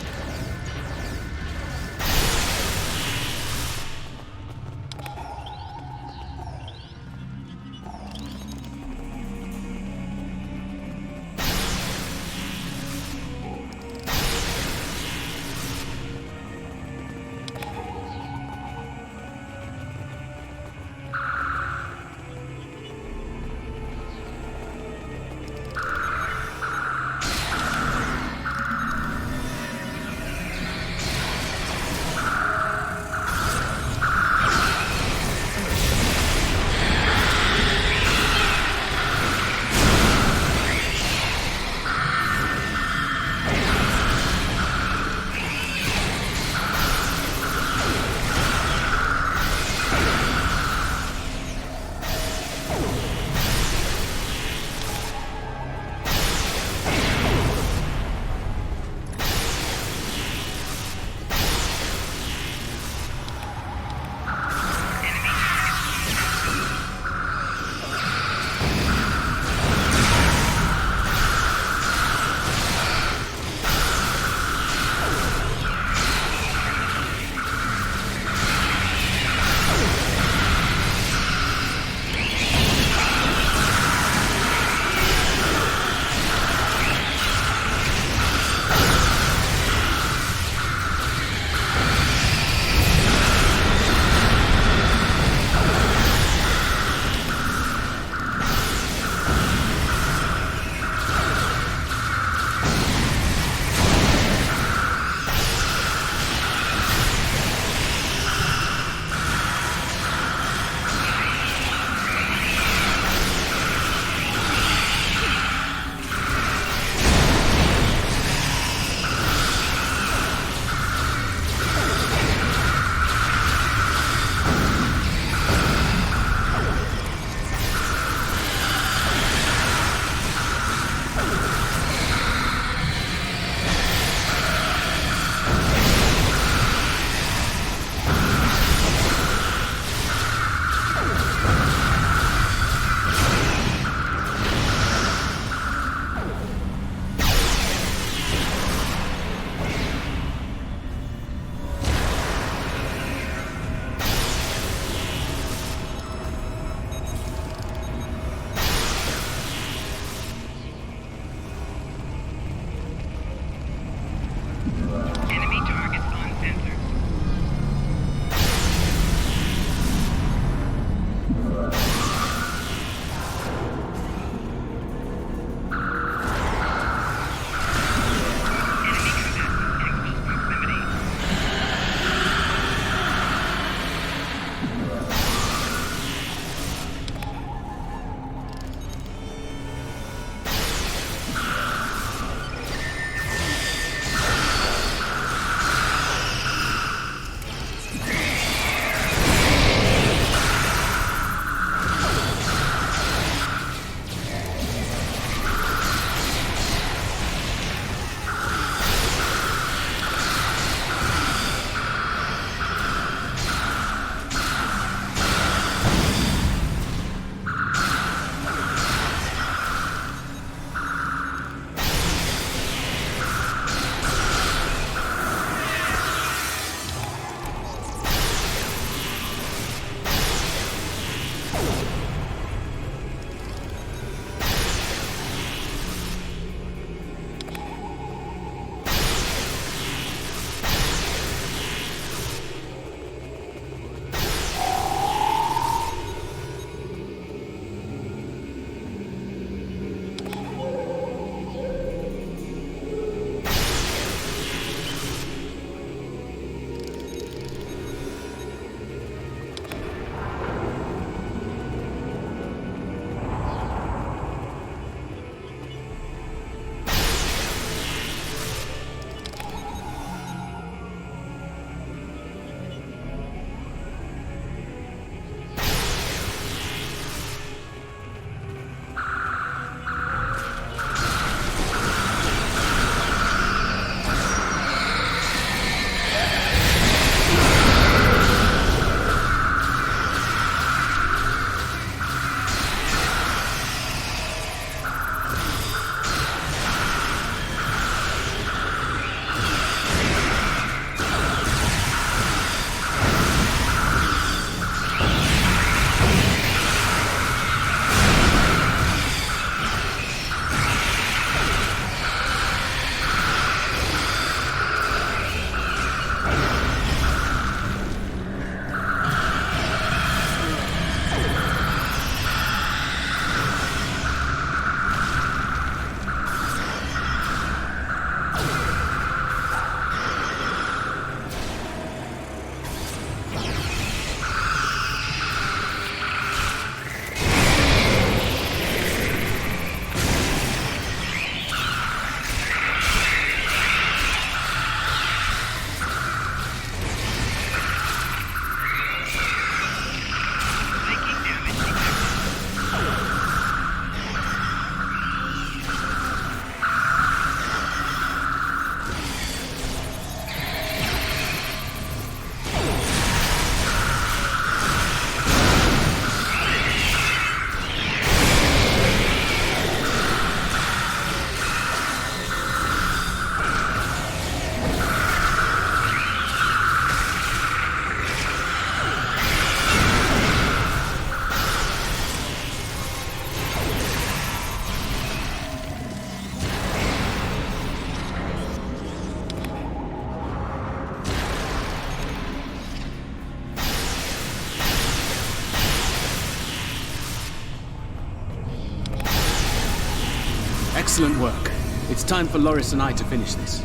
S11: Excellent work. It's time for Loris and I to finish this.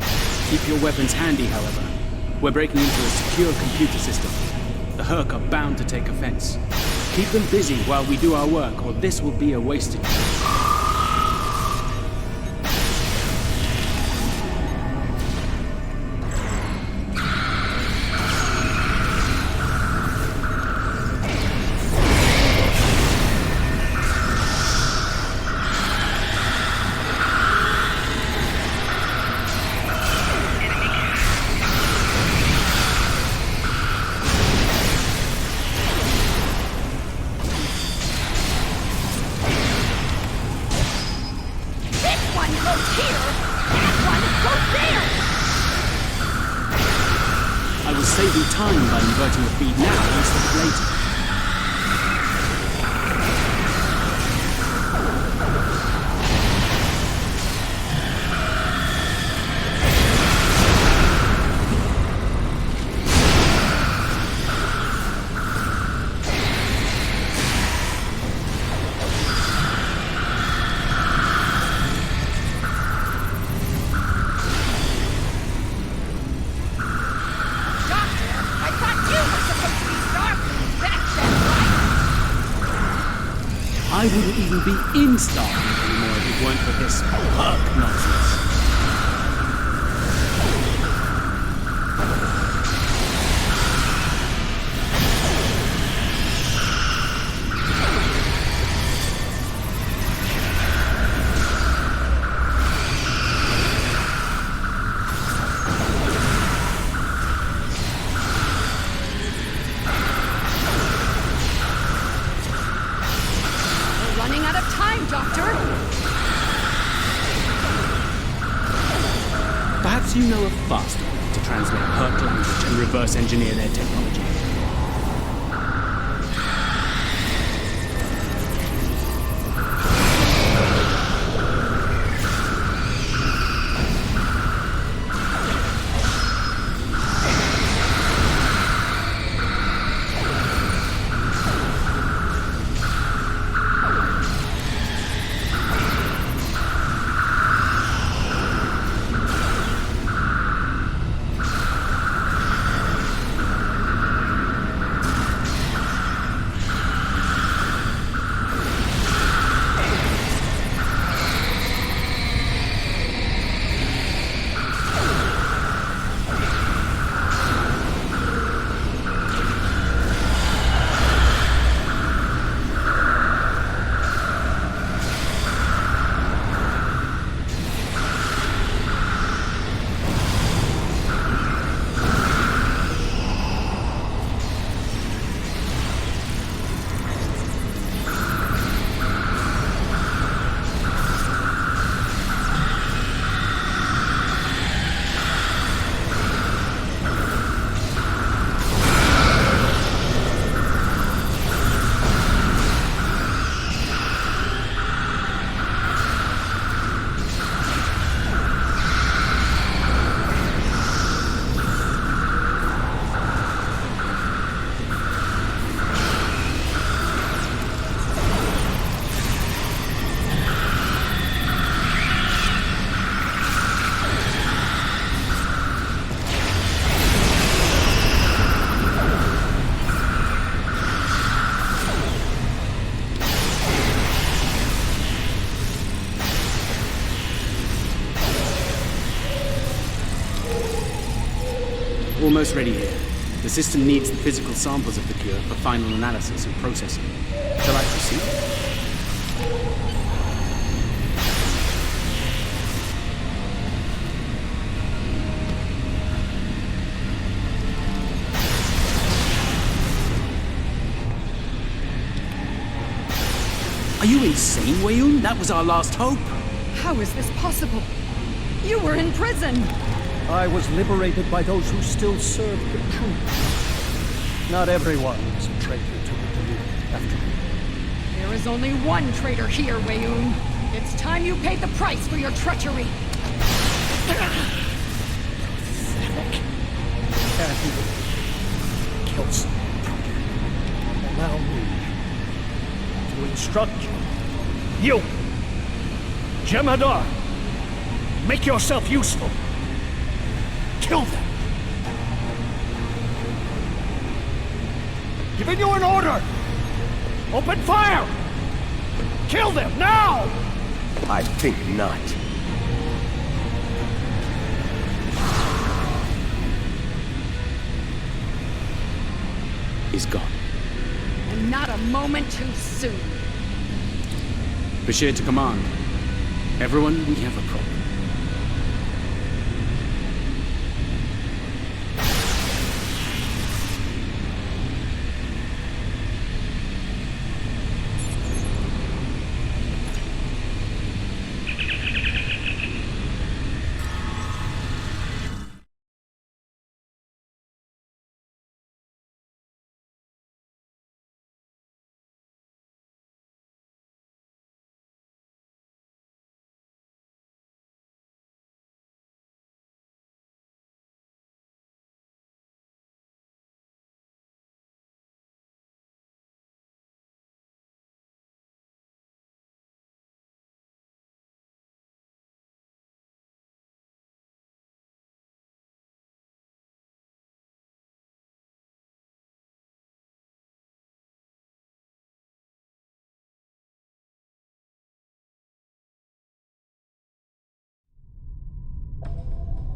S11: Keep your weapons handy, however. We're breaking into a secure computer system. The Herc are bound to take offense. Keep them busy while we do our work, or this will be a wasted trip. I will save you time by inverting the feed now instead of later. I wouldn't even be in Starfleet anymore if it weren't for this Herc nonsense.
S19: Running out of time, Doctor!
S11: Perhaps you know a faster way to translate Herc language and reverse engineer their technology. Almost ready here. The system needs the physical samples of the cure for final analysis and processing. Shall I proceed? Are you insane, Weyoun? That was our last hope.
S19: How is this possible? You were in prison!
S18: I was liberated by those who still served the truth. Not everyone is a traitor to the Deluded, after all.
S19: There is only one traitor here, Weyoun. It's time you paid the price for your treachery.
S18: Pathetic. Can't even kill someone. Allow me to instruct you. You, Jemadar! Make yourself useful. Kill them. Giving you an order. Open fire! Kill them, now!
S20: I think not.
S11: He's gone.
S19: And not a moment too soon.
S11: Bashir to command. Everyone, we have a problem.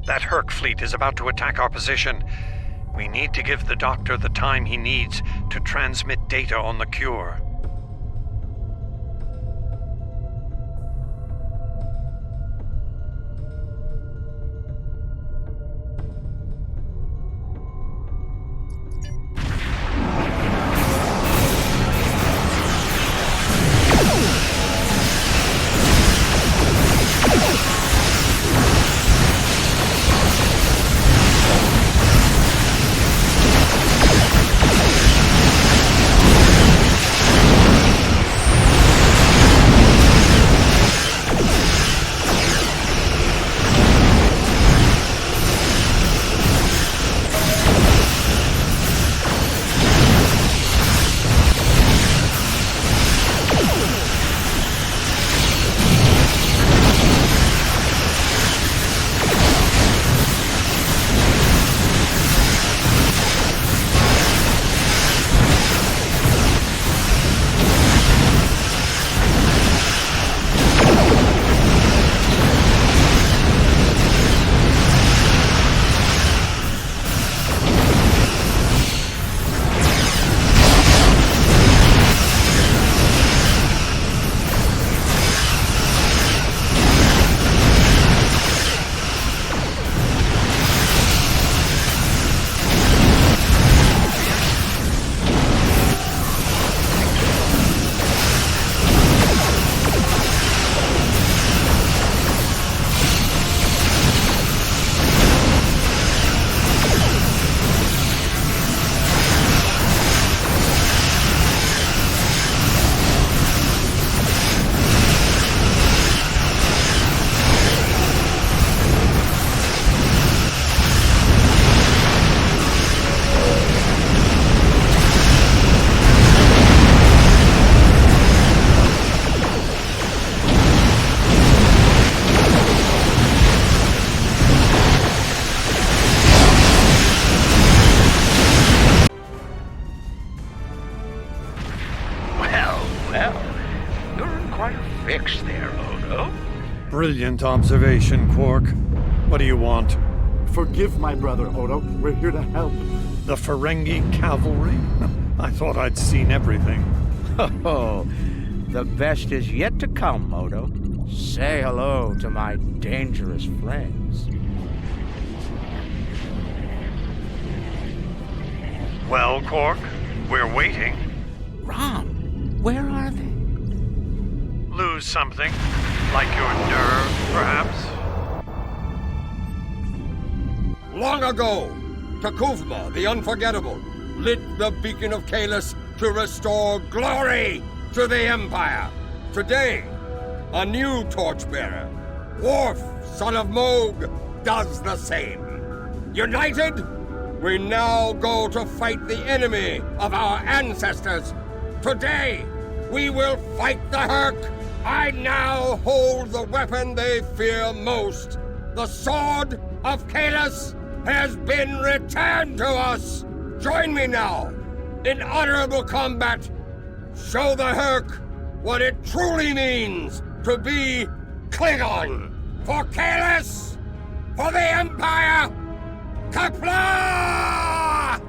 S17: That Herc fleet is about to attack our position. We need to give the Doctor the time he needs to transmit data on the cure. Brilliant observation, Quark. What do you want?
S2: Forgive my brother, Odo. We're here to help.
S17: The Ferengi cavalry? I thought I'd seen everything.
S1: Oh, the best is yet to come, Odo. Say hello to my dangerous friends.
S17: Well, Quark, we're waiting.
S1: Ron, where are they?
S17: Lose something? Like your nerve, perhaps?
S21: Long ago, Takuvma, the Unforgettable, lit the beacon of Kahless to restore glory to the Empire. Today, a new torchbearer, Worf, son of Moog, does the same. United, we now go to fight the enemy of our ancestors. Today, we will fight the Herc I now hold the weapon they fear most. The sword of Kalis has been returned to us. Join me now in honorable combat. Show the Herc what it truly means to be Klingon. For Kalis, for the Empire, Kapla!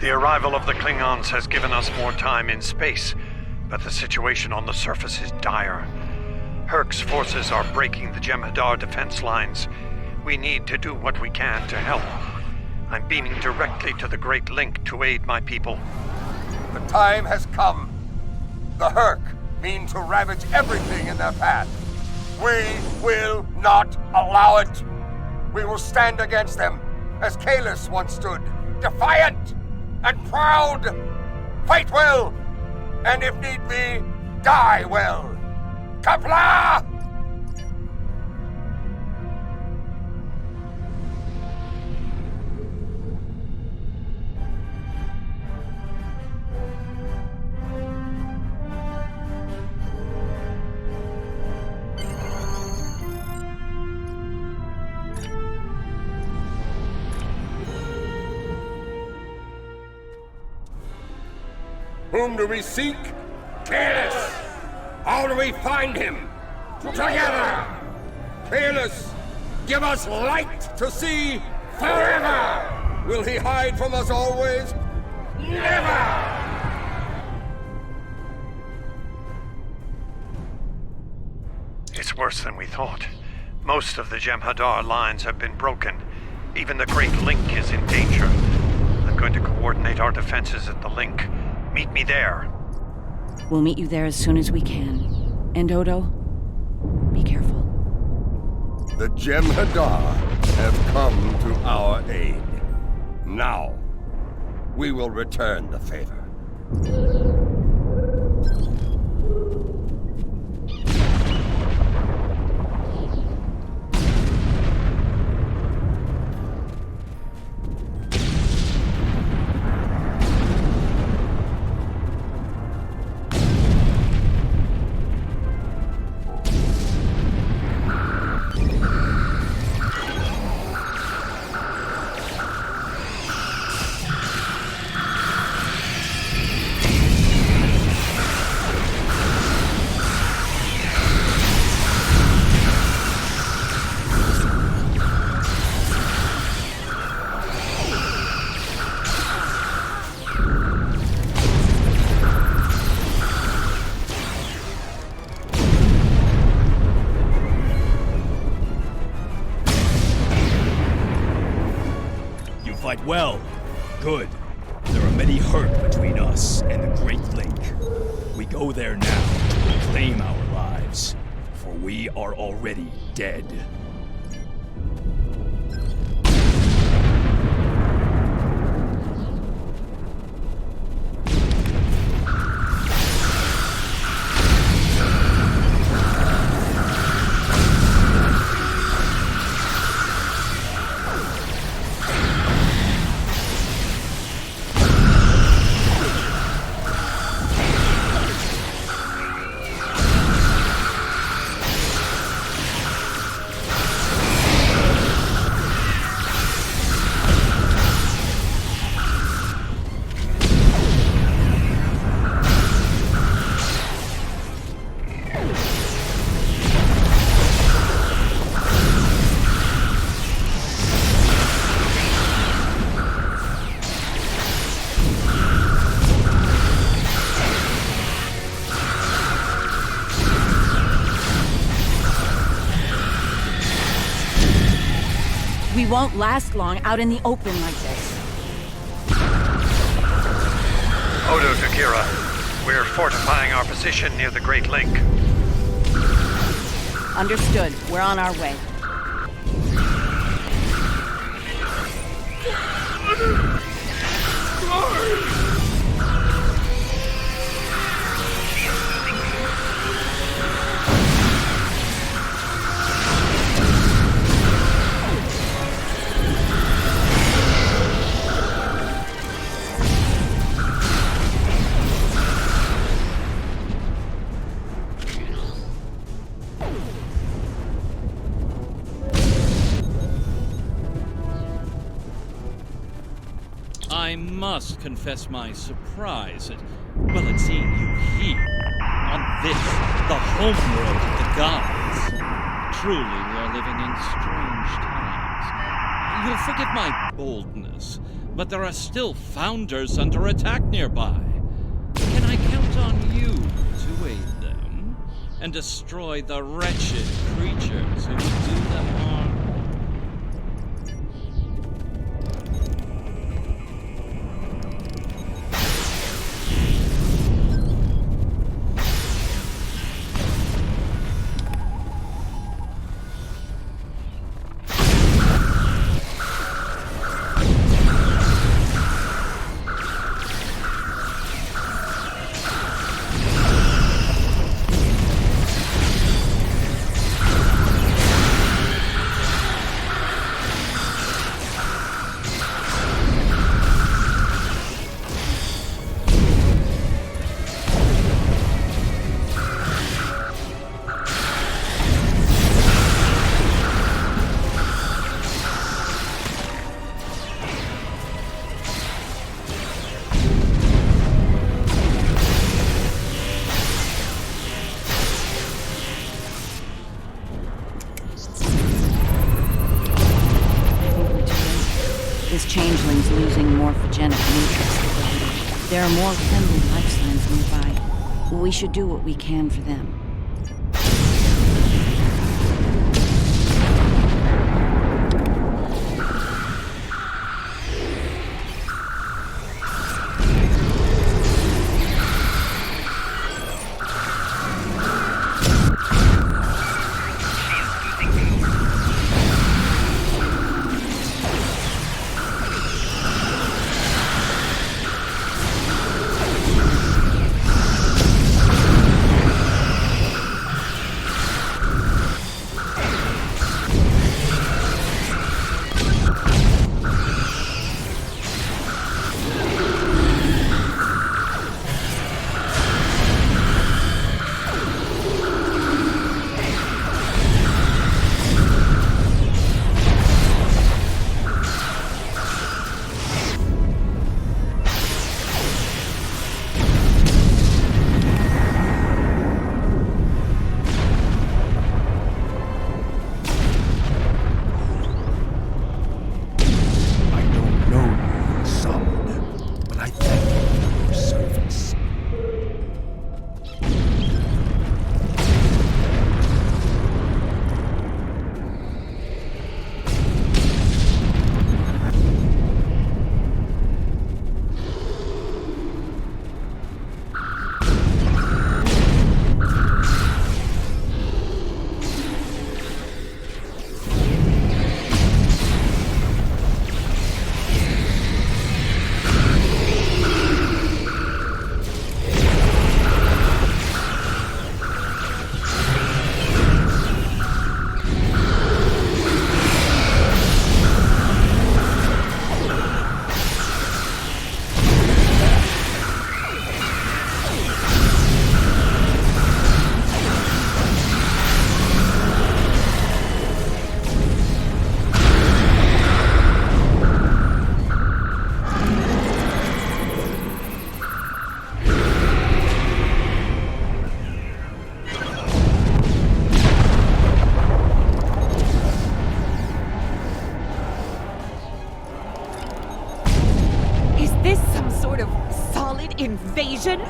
S17: The arrival of the Klingons has given us more time in space, but the situation on the surface is dire. Herc's forces are breaking the Jem'Hadar defense lines. We need to do what we can to help. I'm beaming directly to the Great Link to aid my people.
S21: The time has come. The Herc mean to ravage everything in their path. We will not allow it. We will stand against them, as Kalis once stood, defiant and proud. Fight well, and if need be, die well. Kapla! Whom do we seek? Kalis! How do we find him? Together! Kalis, give us light to see forever! Will he hide from us always? Never!
S17: It's worse than we thought. Most of the Jem'Hadar lines have been broken. Even the Great Link is in danger. I'm going to coordinate our defenses at the Link. Meet me there.
S13: We'll meet you there as soon as we can. And Odo, be careful.
S21: The Jem'Hadar have come to our aid. Now, we will return the favor.
S6: Well, good. There are many hurt between us and the Great Lake. We go there now to claim our lives, for we are already dead.
S13: We won't last long out in the open like this.
S17: Odo to Kira. We're fortifying our position near the Great Lake.
S13: Understood. We're on our way.
S9: I must confess my surprise at seeing you here, on this, the homeworld of the gods. Truly, we are living in strange times. You'll forgive my boldness, but there are still founders under attack nearby. Can I count on you to aid them and destroy the wretched creatures who would do them harm?
S13: This changeling's losing morphogenic matrix. There are more friendly life signs nearby. We should do what we can for them.
S8: invasion?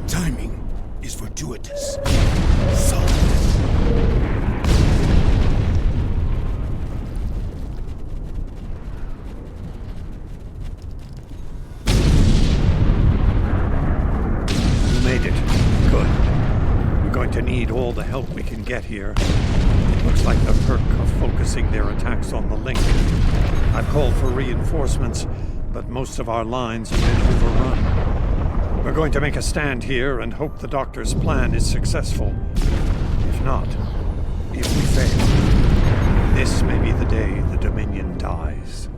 S6: Timing is fortuitous.
S17: To need all the help we can get here. It looks like the Herc are focusing their attacks on the link. I've called for reinforcements, but most of our lines have been overrun. We're going to make a stand here and hope the Doctor's plan is successful. If not, if we fail, this may be the day the Dominion dies.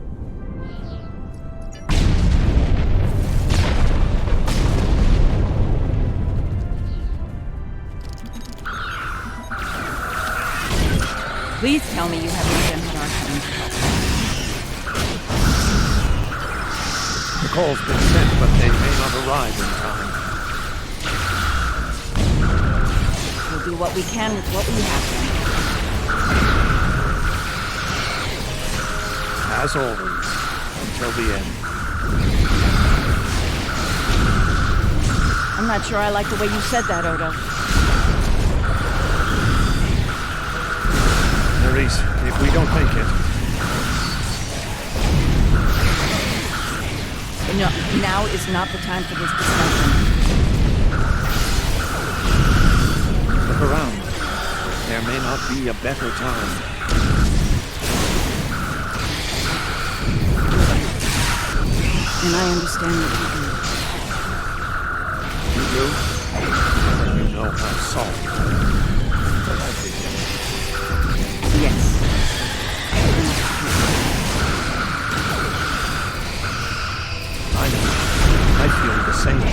S13: Please tell me you have no Jem'Hadar coming to help.
S17: The call's been sent, but they may not arrive in time.
S13: We'll do what we can with what we have then.
S17: As always, until the end.
S13: I'm not sure I like the way you said that, Odo.
S17: Maurice, if we don't make it...
S13: No, now is not the time for this discussion.
S17: Look around. There may not be a better time.
S13: And I understand what you do.
S17: You do? You know how sorry.
S13: Yes.
S17: I feel the same.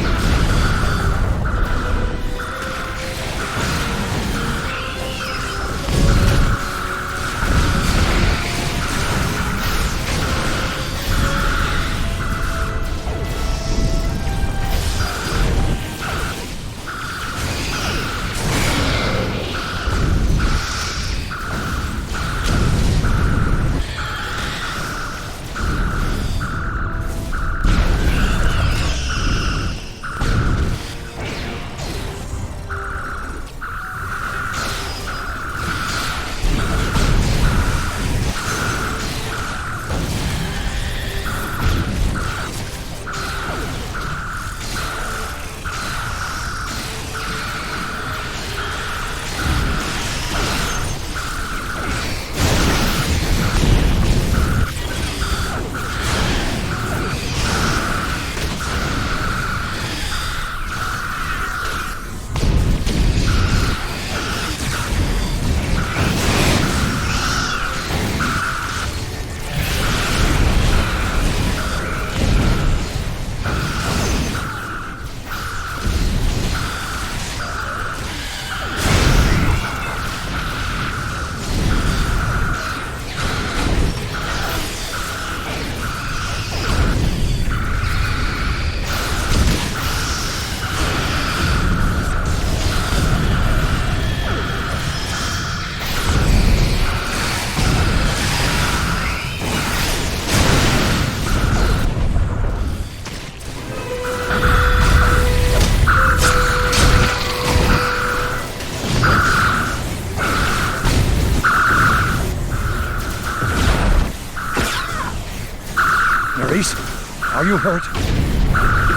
S17: Are you hurt?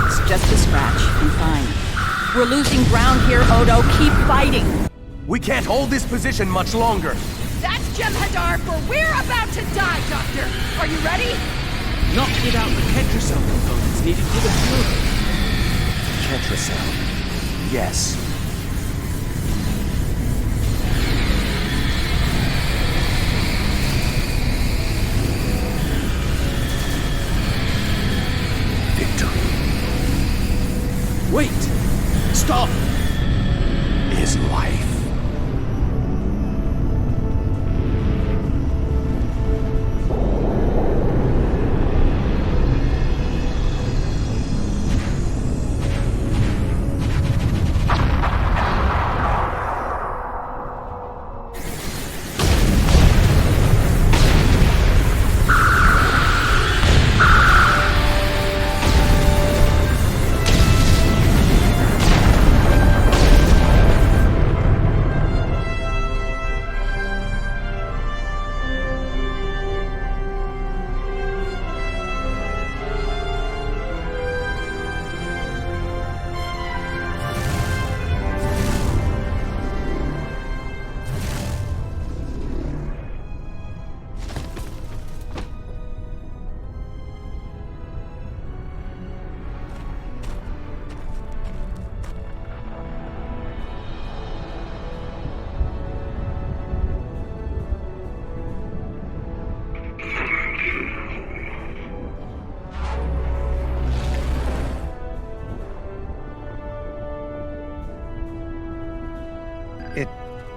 S13: It's just a scratch. I'm fine. We're losing ground here, Odo. Keep fighting.
S20: We can't hold this position much longer.
S8: That's Jem'Hadar, for we're about to die, Doctor. Are you ready?
S12: Not without the Ketracel components needed for the fuel.
S20: Ketracel. Yes.
S12: Wait! Stop!
S20: Is life.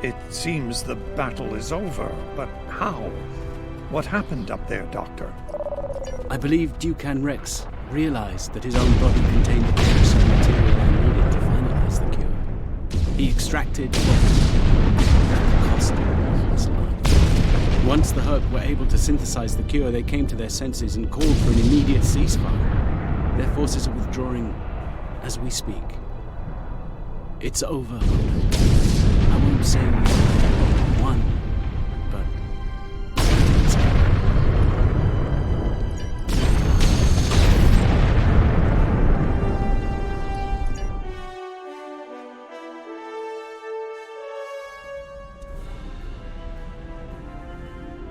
S17: It seems the battle is over, but how? What happened up there, Doctor?
S11: I believe Dukan Rex realized that his own body contained the necessary material I needed to finalize the cure. He extracted what cost his life. Once the Herc were able to synthesize the cure, they came to their senses and called for an immediate ceasefire. Their forces are withdrawing as we speak. It's over. I won't say we won, but it's over.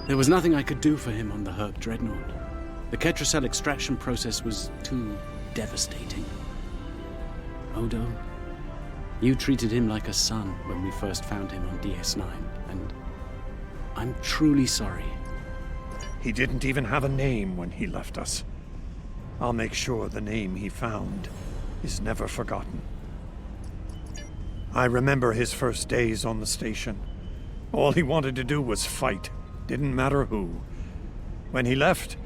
S11: There was nothing I could do for him on the Herc Dreadnought. The Ketracell extraction process was too devastating. Odo, you treated him like a son when we first found him on DS9, and I'm truly sorry.
S17: He didn't even have a name when he left us. I'll make sure the name he found is never forgotten. I remember his first days on the station. All he wanted to do was fight. Didn't matter who. When he left,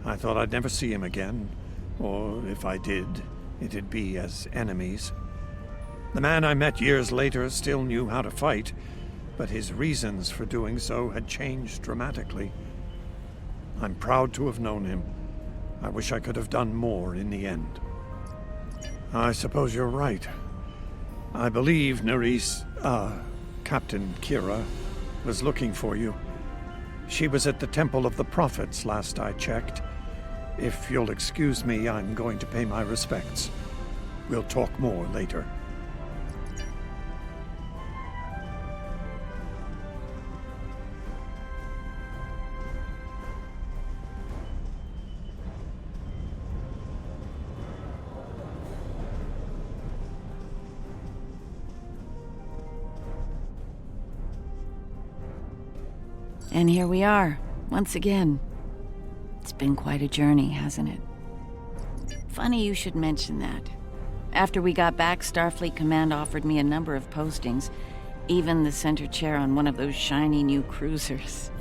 S17: I thought I'd never see him again. Or if I did, it'd be as enemies. The man I met years later still knew how to fight, but his reasons for doing so had changed dramatically. I'm proud to have known him. I wish I could have done more in the end. I suppose you're right. I believe Captain Kira was looking for you. She was at the Temple of the Prophets last I checked. If you'll excuse me, I'm going to pay my respects. We'll talk more later.
S13: And here we are, once again. It's been quite a journey, hasn't it? Funny you should mention that. After we got back, Starfleet Command offered me a number of postings, even the center chair on one of those shiny new cruisers.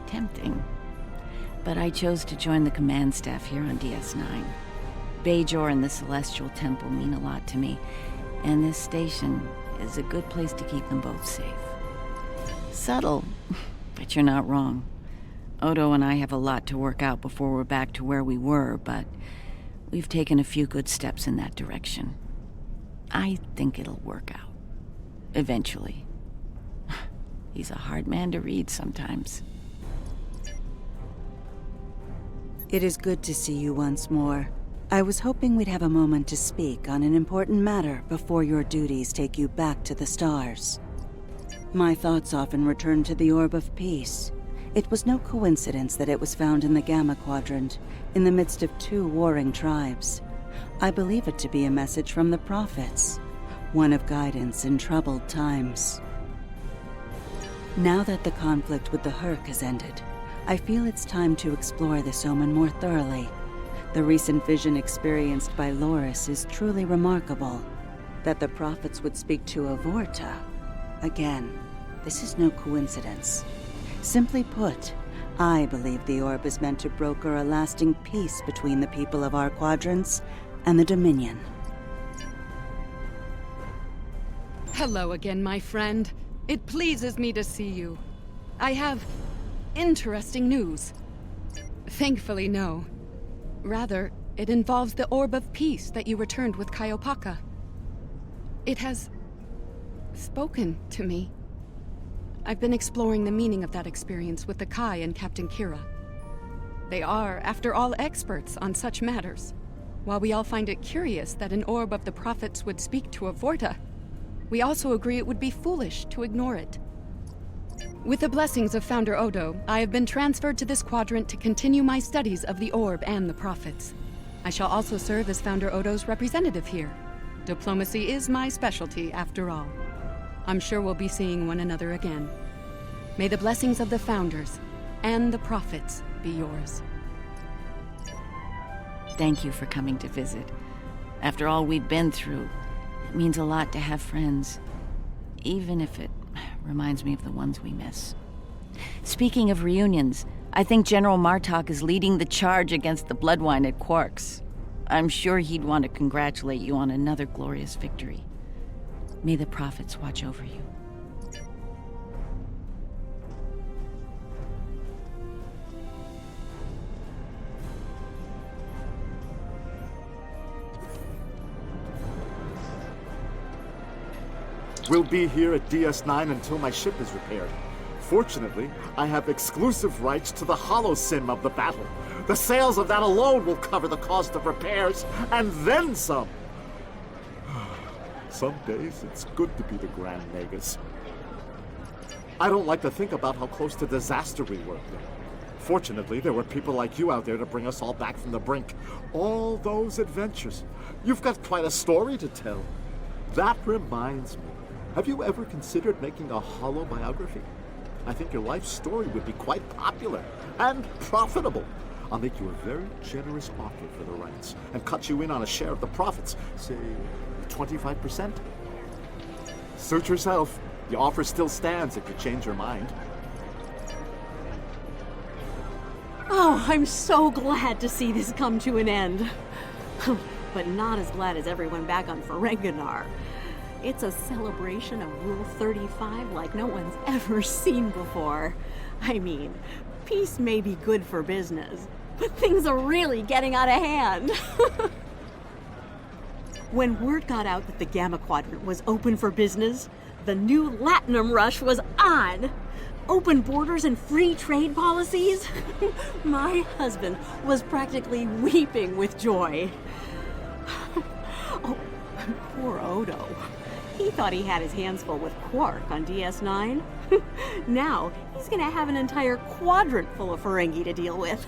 S13: Tempting. But I chose to join the command staff here on DS9. Bajor and the Celestial Temple mean a lot to me, and this station is a good place to keep them both safe. Subtle, but you're not wrong. Odo and I have a lot to work out before we're back to where we were, but we've taken a few good steps in that direction. I think it'll work out. Eventually. He's a hard man to read sometimes.
S4: It is good to see you once more. I was hoping we'd have a moment to speak on an important matter before your duties take you back to the stars. My thoughts often return to the Orb of Peace. It was no coincidence that it was found in the Gamma Quadrant, in the midst of two warring tribes. I believe it to be a message from the Prophets, one of guidance in troubled times. Now that the conflict with the Herc has ended, I feel it's time to explore this omen more thoroughly. The recent vision experienced by Loris is truly remarkable. That the Prophets would speak to a Vorta. Again, this is no coincidence. Simply put, I believe the orb is meant to broker a lasting peace between the people of our quadrants and the Dominion.
S19: Hello again, my friend. It pleases me to see you. I have interesting news. Thankfully, no. Rather, it involves the Orb of Peace that you returned with Kaiopaka. It has spoken to me. I've been exploring the meaning of that experience with the Kai and Captain Kira. They are, after all, experts on such matters. While we all find it curious that an Orb of the Prophets would speak to a Vorta, we also agree it would be foolish to ignore it. With the blessings of Founder Odo, I have been transferred to this quadrant to continue my studies of the Orb and the Prophets. I shall also serve as Founder Odo's representative here. Diplomacy is my specialty, after all. I'm sure we'll be seeing one another again. May the blessings of the Founders and the Prophets be yours.
S13: Thank you for coming to visit. After all we've been through, it means a lot to have friends, even if it Reminds me of the ones we miss. Speaking of reunions, I think General Martok is leading the charge against the Bloodwine at Quark's. I'm sure he'd want to congratulate you on another glorious victory. May the prophets watch over you.
S2: We'll be here at DS9 until my ship is repaired. Fortunately, I have exclusive rights to the holosim of the battle. The sales of that alone will cover the cost of repairs, and then some. Some days, it's good to be the Grand Magus. I don't like to think about how close to disaster we were then. Fortunately, there were people like you out there to bring us all back from the brink. All those adventures. You've got quite a story to tell. That reminds me. Have you ever considered making a holo biography? I think your life story would be quite popular and profitable. I'll make you a very generous offer for the rights and cut you in on a share of the profits, say 25%. Suit yourself. The offer still stands if you change your mind.
S3: Oh, I'm so glad to see this come to an end. But not as glad as everyone back on Ferenginar. It's a celebration of Rule 35 like no one's ever seen before. I mean, peace may be good for business, but things are really getting out of hand. When word got out that the Gamma Quadrant was open for business, the new Latinum rush was on. Open borders and free trade policies. My husband was practically weeping with joy. Oh, poor Odo. He thought he had his hands full with Quark on DS9. Now, he's gonna have an entire quadrant full of Ferengi to deal with.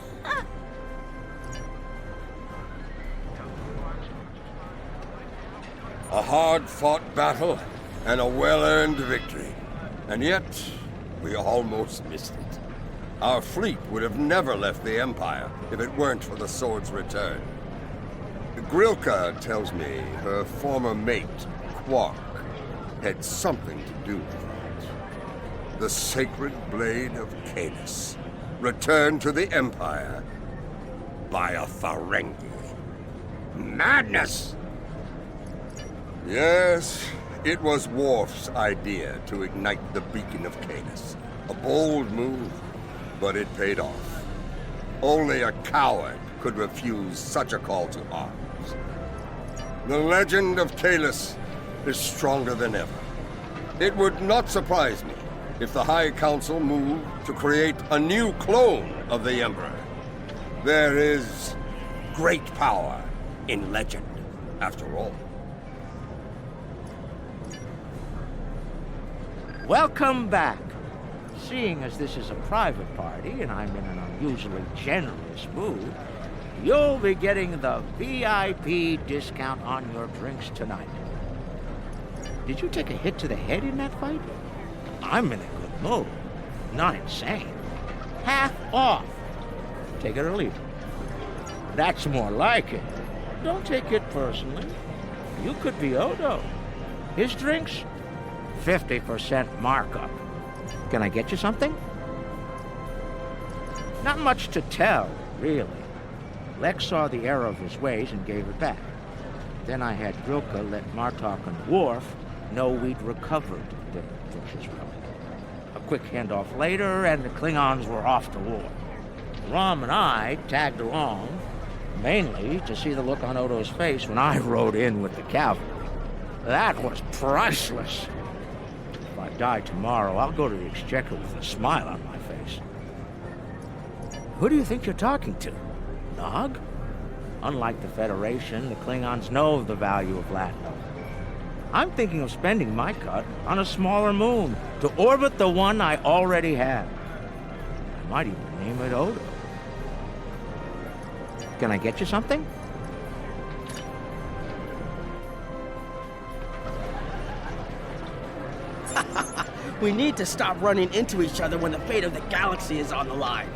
S21: A hard-fought battle and a well-earned victory. And yet, we almost missed it. Our fleet would have never left the Empire if it weren't for the sword's return. Grilka tells me her former mate, Quark, had something to do with it. The sacred blade of Canis, returned to the Empire by a Ferengi. Madness! Yes, it was Worf's idea to ignite the beacon of Canis. A bold move, but it paid off. Only a coward could refuse such a call to arms. The legend of Kahless is stronger than ever. It would not surprise me if the High Council moved to create a new clone of the Emperor. There is great power in legend, after all.
S1: Welcome back. Seeing as this is a private party and I'm in an unusually generous mood, you'll be getting the VIP discount on your drinks tonight. Did you take a hit to the head in that fight? I'm in a good mood. Not insane. Half off. Take it or leave it. That's more like it. Don't take it personally. You could be Odo. His drinks, 50% markup. Can I get you something? Not much to tell, really. Lex saw the error of his ways and gave it back. Then I had Grilka let Martok and Worf know we'd recovered the Butcher's relic. A quick handoff later, and the Klingons were off to war. Rom and I tagged along, mainly to see the look on Odo's face when I rode in with the cavalry. That was priceless. If I die tomorrow, I'll go to the Exchequer with a smile on my face. Who do you think you're talking to? Nog? Unlike the Federation, the Klingons know the value of Latinum. I'm thinking of spending my cut on a smaller moon to orbit the one I already have. I might even name it Odo. Can I get you something?
S15: We need to stop running into each other when the fate of the galaxy is on the line.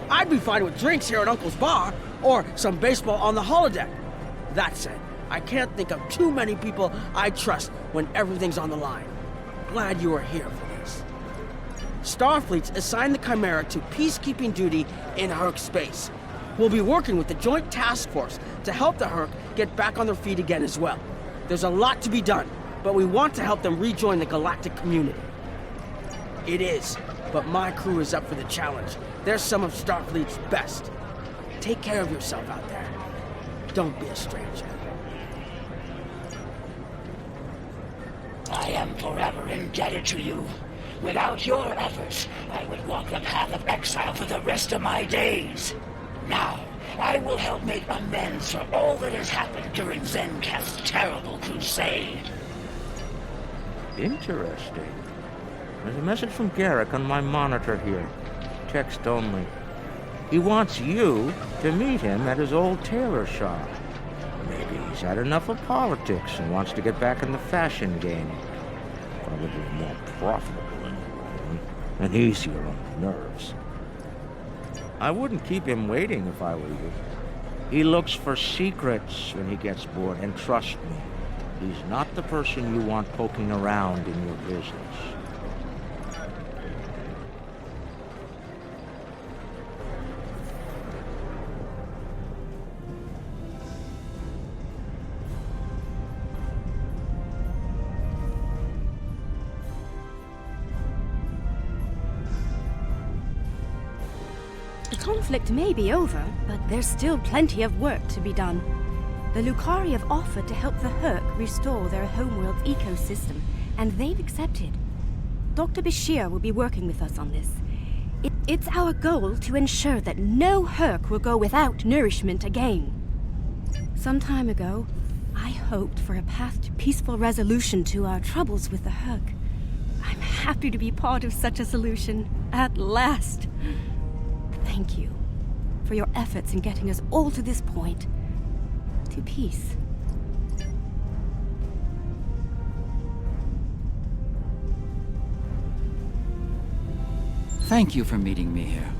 S15: I'd be fine with drinks here at Uncle's bar, or some baseball on the holodeck. That said, I can't think of too many people I trust when everything's on the line. Glad you are here for this. Starfleet's assigned the Chimera to peacekeeping duty in Herc space. We'll be working with the Joint Task Force to help the Herc get back on their feet again as well. There's a lot to be done, but we want to help them rejoin the galactic community. It is, but my crew is up for the challenge. They're some of Starfleet's best. Take care of yourself out there. Don't be a stranger.
S10: I am forever indebted to you. Without your efforts, I would walk the path of exile for the rest of my days. Now, I will help make amends for all that has happened during Zencast's terrible crusade.
S1: Interesting. There's a message from Garrick on my monitor here. Text only. He wants you to meet him at his old tailor shop. Maybe he's had enough of politics and wants to get back in the fashion game. Probably more profitable and easier on the nerves. I wouldn't keep him waiting if I were you. He looks for secrets when he gets bored, and trust me, he's not the person you want poking around in your business.
S5: The conflict may be over, but there's still plenty of work to be done. The Lucari have offered to help the Herc restore their homeworld's ecosystem, and they've accepted. Dr. Bashir will be working with us on this. It's our goal to ensure that no Herc will go without nourishment again. Some time ago, I hoped for a path to peaceful resolution to our troubles with the Herc. I'm happy to be part of such a solution, at last. Thank you for your efforts in getting us all to this point, to peace.
S12: Thank you for meeting me here.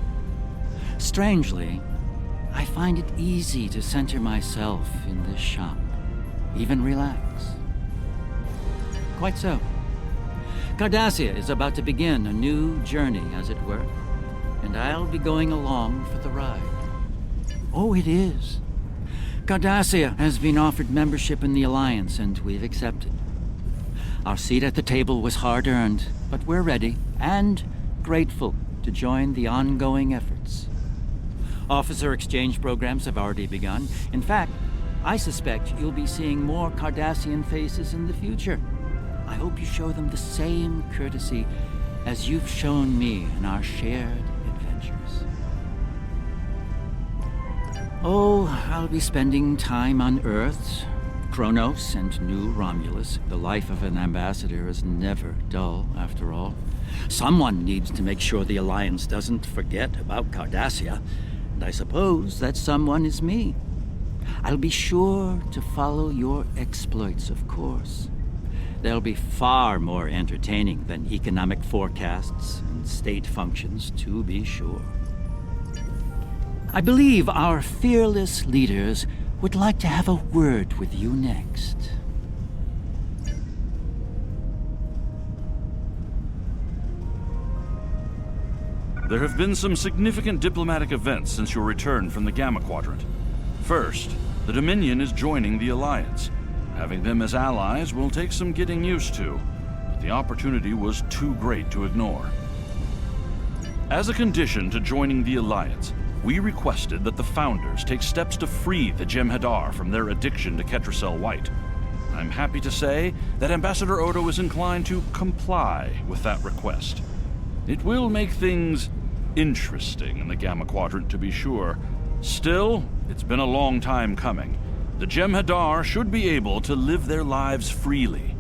S12: Strangely, I find it easy to center myself in this shop, even relax. Quite so. Cardassia is about to begin a new journey, as it were, and I'll be going along for the ride. Oh, it is. Cardassia has been offered membership in the Alliance, and we've accepted. Our seat at the table was hard-earned, but we're ready and grateful to join the ongoing efforts. Officer exchange programs have already begun. In fact, I suspect you'll be seeing more Cardassian faces in the future. I hope you show them the same courtesy as you've shown me in our shared adventures. Oh, I'll be spending time on Earth, Kronos, and New Romulus. The life of an ambassador is never dull, after all. Someone needs to make sure the Alliance doesn't forget about Cardassia, and I suppose that someone is me. I'll be sure to follow your exploits, of course. They'll be far more entertaining than economic forecasts and state functions, to be sure. I believe our fearless leaders would like to have a word with you next.
S22: There have been some significant diplomatic events since your return from the Gamma Quadrant. First, the Dominion is joining the Alliance. Having them as allies will take some getting used to, but the opportunity was too great to ignore. As a condition to joining the Alliance, we requested that the Founders take steps to free the Jem'Hadar from their addiction to Ketracel White. I'm happy to say that Ambassador Odo is inclined to comply with that request. It will make things interesting in the Gamma Quadrant, to be sure. Still, it's been a long time coming. The Jem'Hadar should be able to live their lives freely.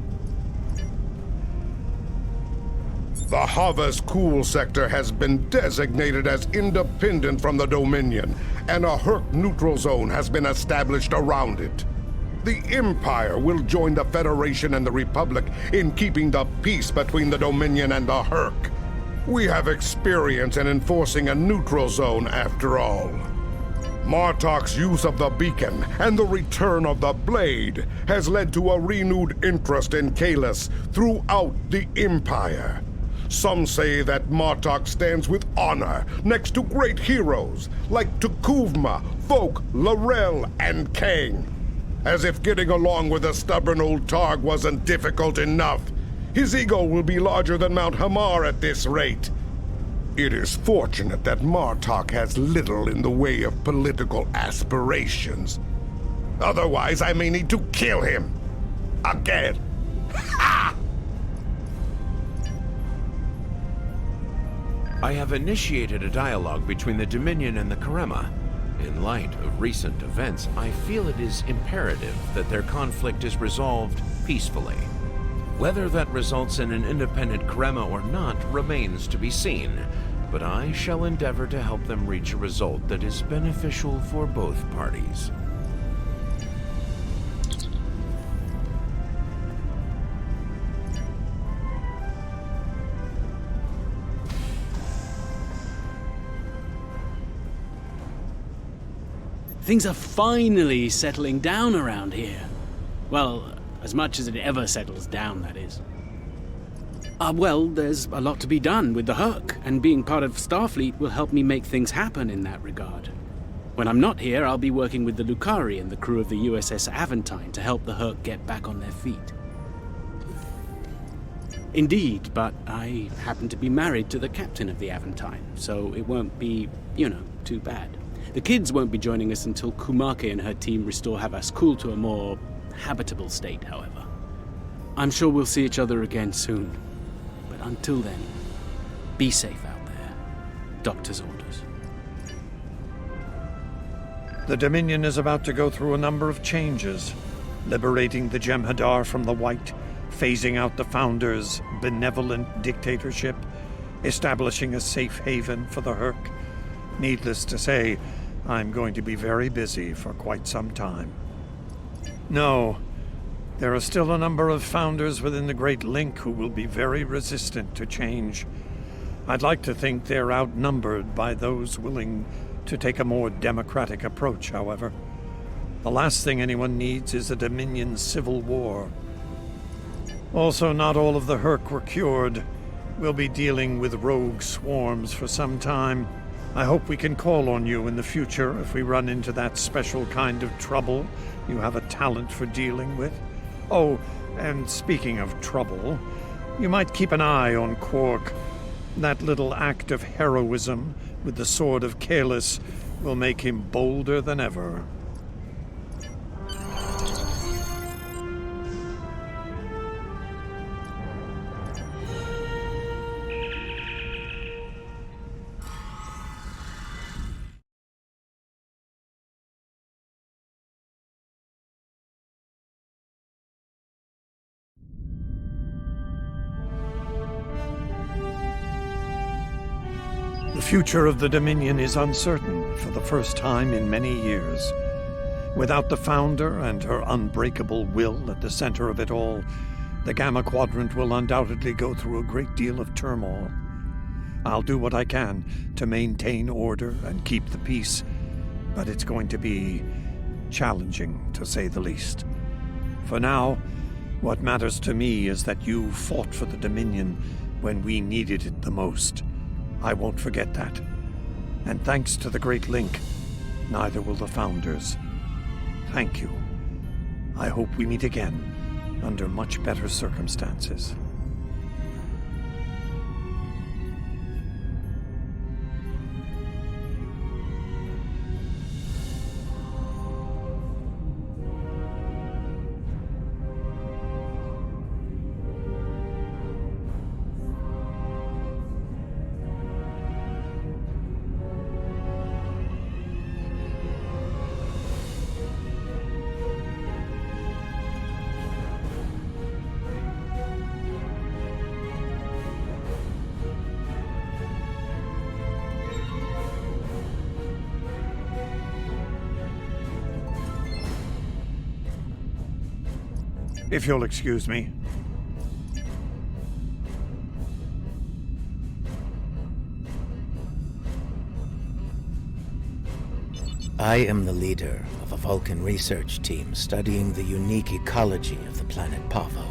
S23: The Hava's Cool sector has been designated as independent from the Dominion, and a Herc neutral zone has been established around it. The Empire will join the Federation and the Republic in keeping the peace between the Dominion and the Herc. We have experience in enforcing a neutral zone, after all. Martok's use of the beacon and the return of the blade has led to a renewed interest in Kahless throughout the Empire. Some say that Martok stands with honor next to great heroes like Tukuvma, Folk, Laurel, and Kang. As if getting along with a stubborn old Targ wasn't difficult enough. His ego will be larger than Mount Hamar at this rate. It is fortunate that Martok has little in the way of political aspirations. Otherwise, I may need to kill him. Again. Ha!
S7: I have initiated a dialogue between the Dominion and the Karema. In light of recent events, I feel it is imperative that their conflict is resolved peacefully. Whether that results in an independent Karema or not remains to be seen, but I shall endeavor to help them reach a result that is beneficial for both parties.
S11: Things are finally settling down around here. Well, as much as it ever settles down, that is. Well, there's a lot to be done with the Herc, and being part of Starfleet will help me make things happen in that regard. When I'm not here, I'll be working with the Lucari and the crew of the USS Aventine to help the Herc get back on their feet. Indeed, but I happen to be married to the captain of the Aventine, so it won't be, too bad. The kids won't be joining us until Kumake and her team restore Havas-Kul to a more habitable state, however. I'm sure we'll see each other again soon. But until then, be safe out there. Doctor's orders.
S17: The Dominion is about to go through a number of changes, liberating the Jem'Hadar from the White, phasing out the Founder's benevolent dictatorship, establishing a safe haven for the Herc. Needless to say, I'm going to be very busy for quite some time. No, there are still a number of Founders within the Great Link who will be very resistant to change. I'd like to think they're outnumbered by those willing to take a more democratic approach, however. The last thing anyone needs is a Dominion civil war. Also, not all of the Herc were cured. We'll be dealing with rogue swarms for some time. I hope we can call on you in the future if we run into that special kind of trouble you have a talent for dealing with. Oh, and speaking of trouble, you might keep an eye on Quark. That little act of heroism with the Sword of Kahless will make him bolder than ever. The future of the Dominion is uncertain for the first time in many years. Without the Founder and her unbreakable will at the center of it all, the Gamma Quadrant will undoubtedly go through a great deal of turmoil. I'll do what I can to maintain order and keep the peace, but it's going to be challenging, to say the least. For now, what matters to me is that you fought for the Dominion when we needed it the most. I won't forget that. And thanks to the Great Link, neither will the Founders. Thank you. I hope we meet again, under much better circumstances. If you'll excuse me.
S1: I am the leader of a Vulcan research team studying the unique ecology of the planet Pavo.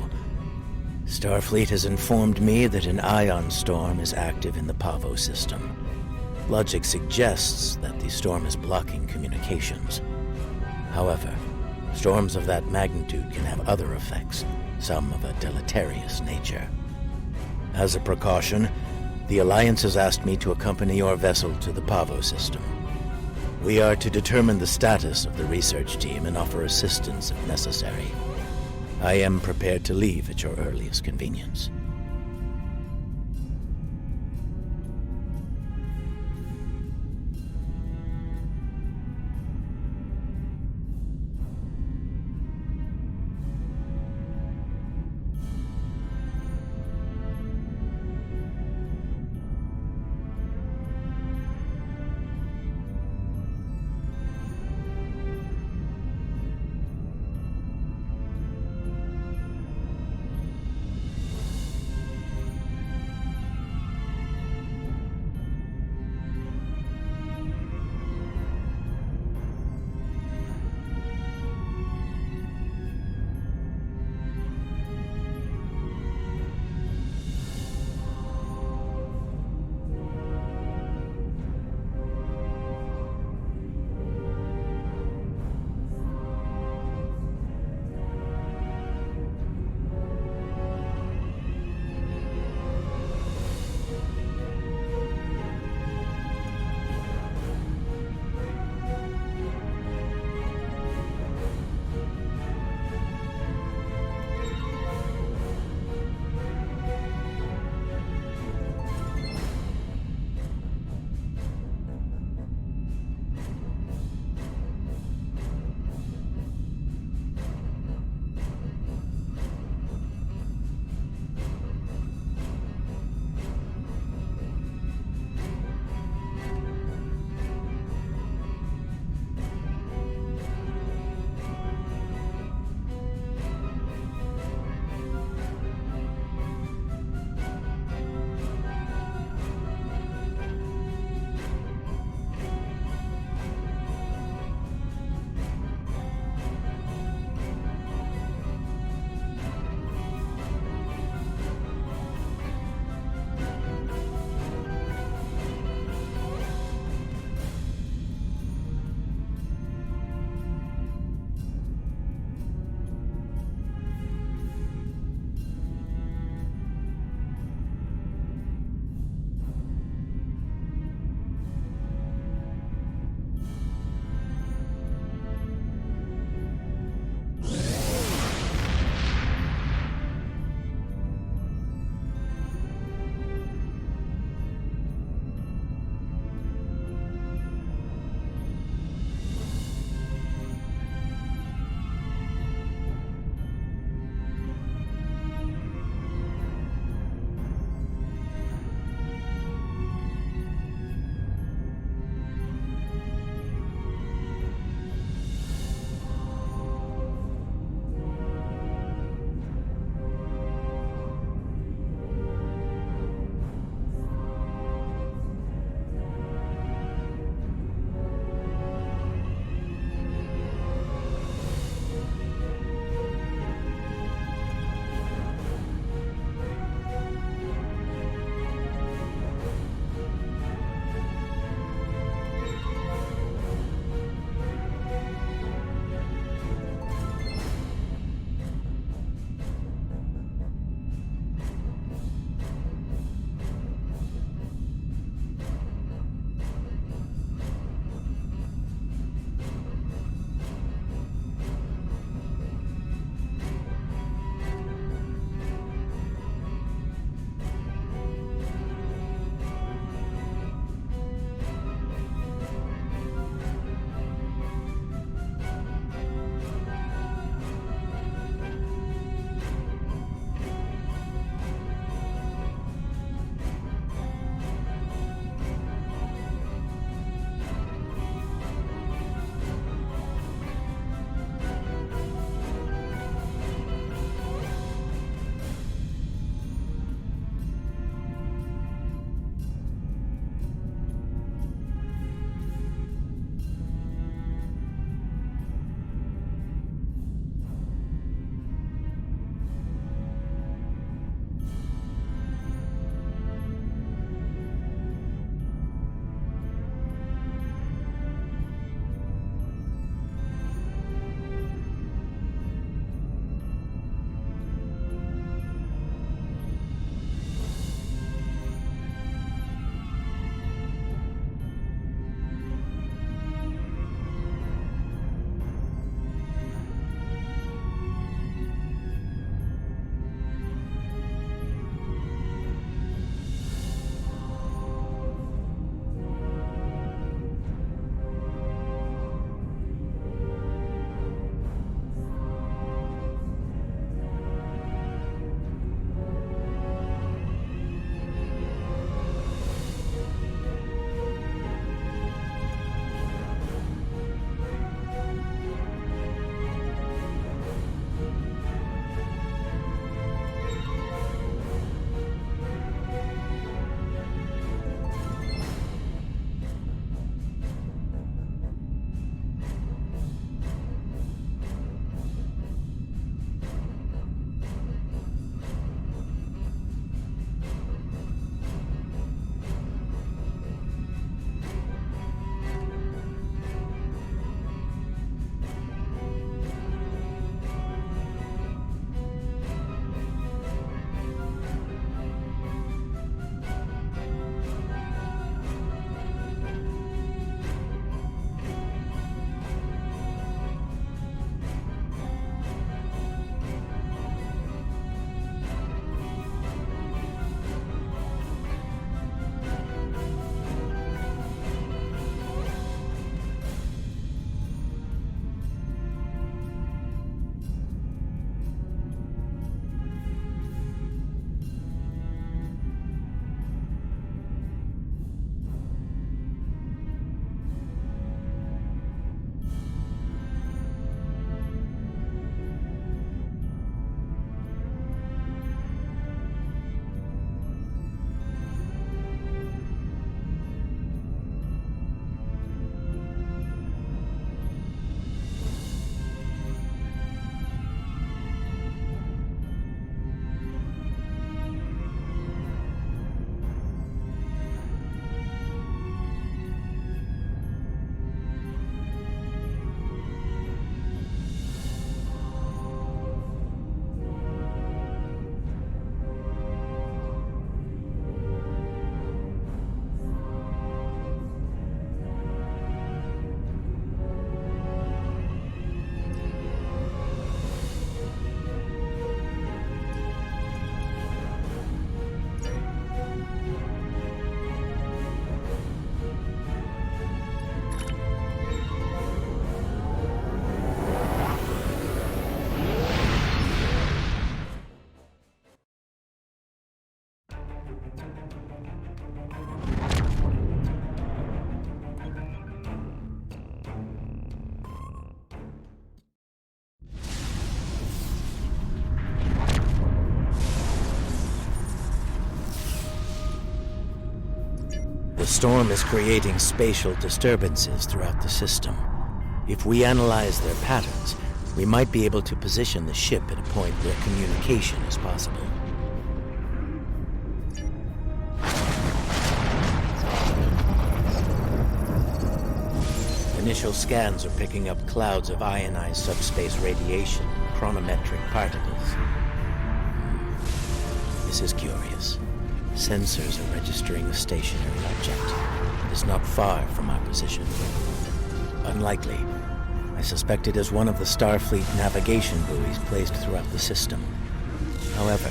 S14: Starfleet has informed me that an ion storm is active in the Pavo system. Logic suggests that the storm is blocking communications. However, storms of that magnitude can have other effects, some of a deleterious nature. As a precaution, the Alliance has asked me to accompany your vessel to the Pavo system. We are to determine the status of the research team and offer assistance if necessary. I am prepared to leave at your earliest convenience. The storm is creating spatial disturbances throughout the system. If we analyze their patterns, we might be able to position the ship at a point where communication is possible. Initial scans are picking up clouds of ionized subspace radiation, chronometric particles. This is curious. Sensors are registering a stationary object. It is not far from our position. Unlikely. I suspect it is one of the Starfleet navigation buoys placed throughout the system. However,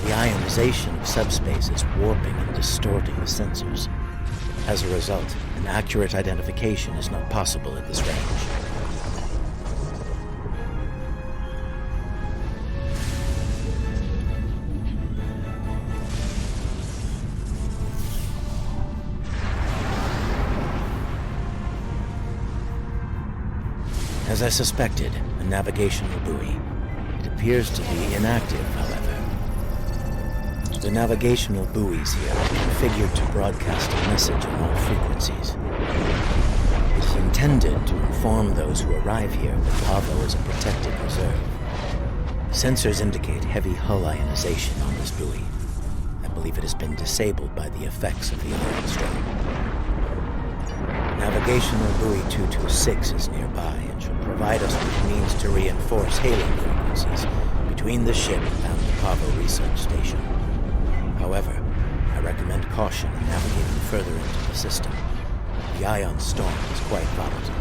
S14: the ionization of subspace is warping and distorting the sensors. As a result, an accurate identification is not possible at this range. As I suspected, a navigational buoy. It appears to be inactive, however. The navigational buoys here are configured to broadcast a message on all frequencies. It is intended to inform those who arrive here that Pavo is a protected reserve. Sensors indicate heavy hull ionization on this buoy. I believe it has been disabled by the effects of the ion storm. Navigational buoy 226 is nearby and should provide us with means to reinforce hailing frequencies between the ship and the Pavo research station. However, I recommend caution in navigating further into the system. The ion storm is quite volatile.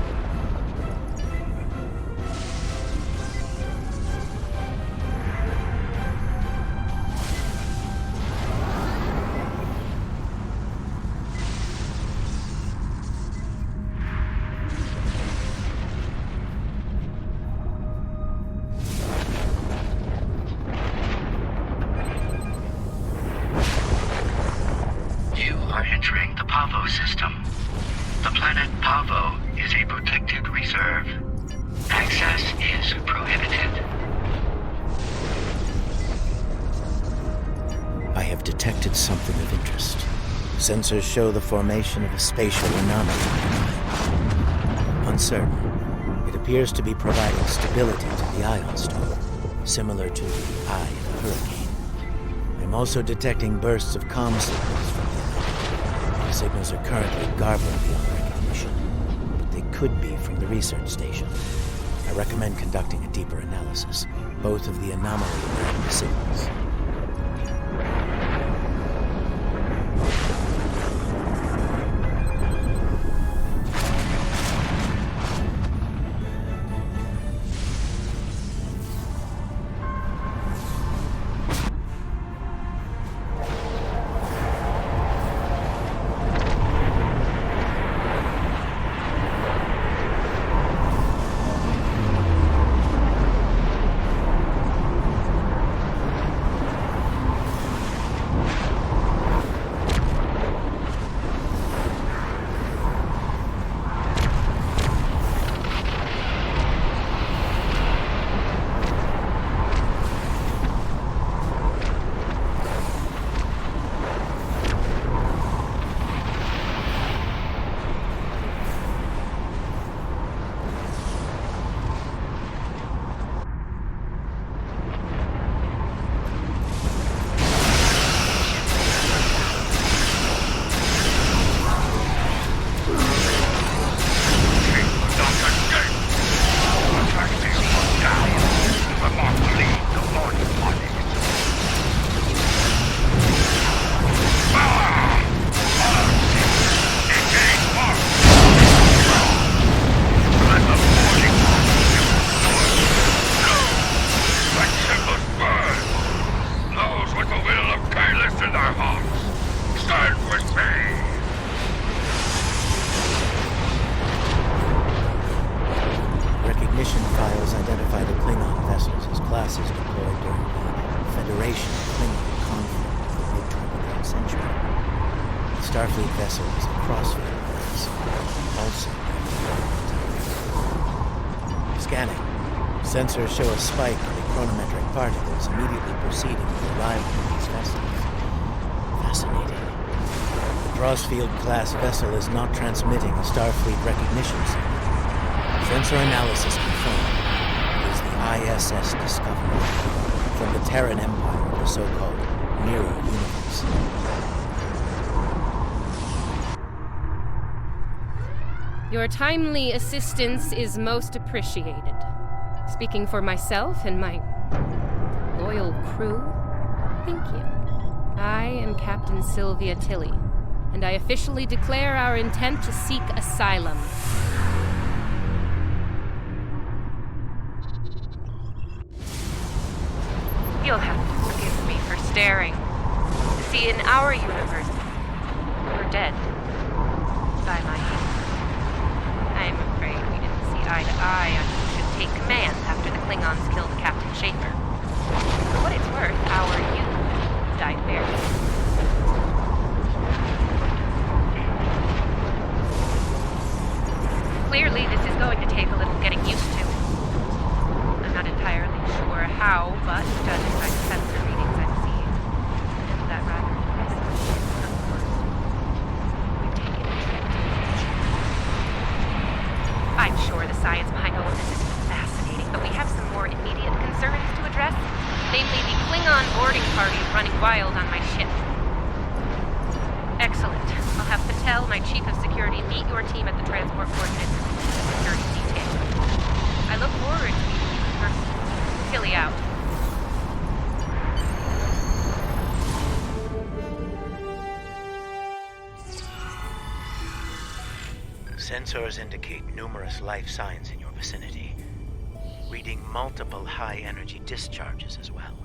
S10: Entering the Pavo system. The planet Pavo is a protected reserve. Access is prohibited.
S14: I have detected something of interest. Sensors show the formation of a spatial anomaly. Uncertain, it appears to be providing stability to the ion storm, similar to the eye of a hurricane. I'm also detecting bursts of comm signals from the The signals are currently garbled beyond recognition, but they could be from the research station. I recommend conducting a deeper analysis, both of the anomaly and the signals. Mission files identify the Klingon vessels as classes deployed during the Federation Klingon conflict of the mid-23rd century. The Starfleet vessel is a crossfire class, also scanning. Sensors show a spike in the chronometric particles immediately preceding the arrival of these vessels. Fascinating. Crossfield-class vessel is not transmitting a Starfleet recognition signal. Sensor analysis confirmed it is the ISS Discovery from the Terran Empire of the so-called Mirror Universe.
S9: Your timely assistance is most appreciated. Speaking for myself and my loyal crew, thank you. I am Captain Sylvia Tilly, and I officially declare our intent to seek asylum. You'll have to forgive me for staring. See, in our universe, we're dead. By my hand. I'm afraid we didn't see eye to eye on who should take command after the Klingons killed Captain Schaefer. For what it's worth, our youth died buried. Clearly, this is going to take a little getting used to. I'm not entirely sure how, but judging by the sensor readings I'm seeing, isn't that rather impressive? We've taken a trip to the future. I'm sure the science behind all of this is fascinating, but we have some more immediate concerns to address, namely the Klingon boarding party running wild on my ship. Excellent. I'll have Patel, my chief of security, meet your team at the transport coordinates security detail. I look forward to meeting you in person. Tilly out.
S14: Sensors indicate numerous life signs in your vicinity, reading multiple high-energy discharges as well.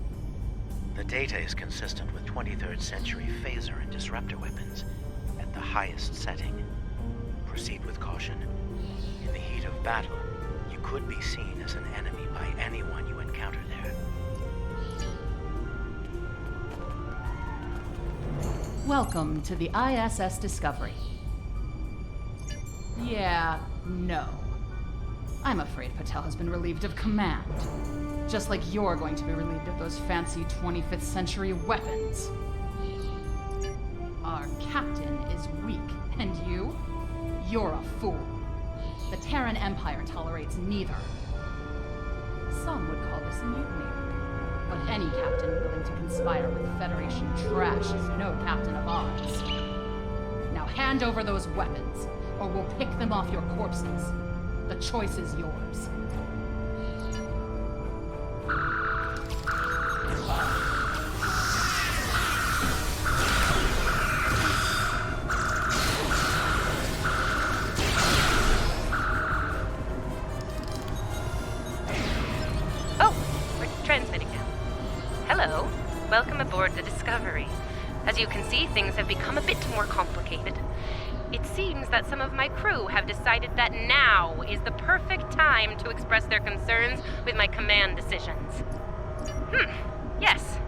S14: The data is consistent with 23rd century phaser and disruptor weapons at the highest setting. Proceed with caution. In the heat of battle, you could be seen as an enemy by anyone you encounter there.
S16: Welcome to the ISS Discovery. Yeah, no. I'm afraid Patel has been relieved of command. Just like you're going to be relieved of those fancy 25th century weapons. Our captain is weak, and you? You're a fool. The Terran Empire tolerates neither. Some would call this mutiny. But any captain willing to conspire with Federation trash is no captain of ours. Now hand over those weapons, or we'll pick them off your corpses. The choice is yours.
S9: Hello. Welcome aboard the Discovery. As you can see, things have become a bit more complicated. It seems that some of my crew have decided that now is the perfect time to express their concerns with my command decisions. Yes.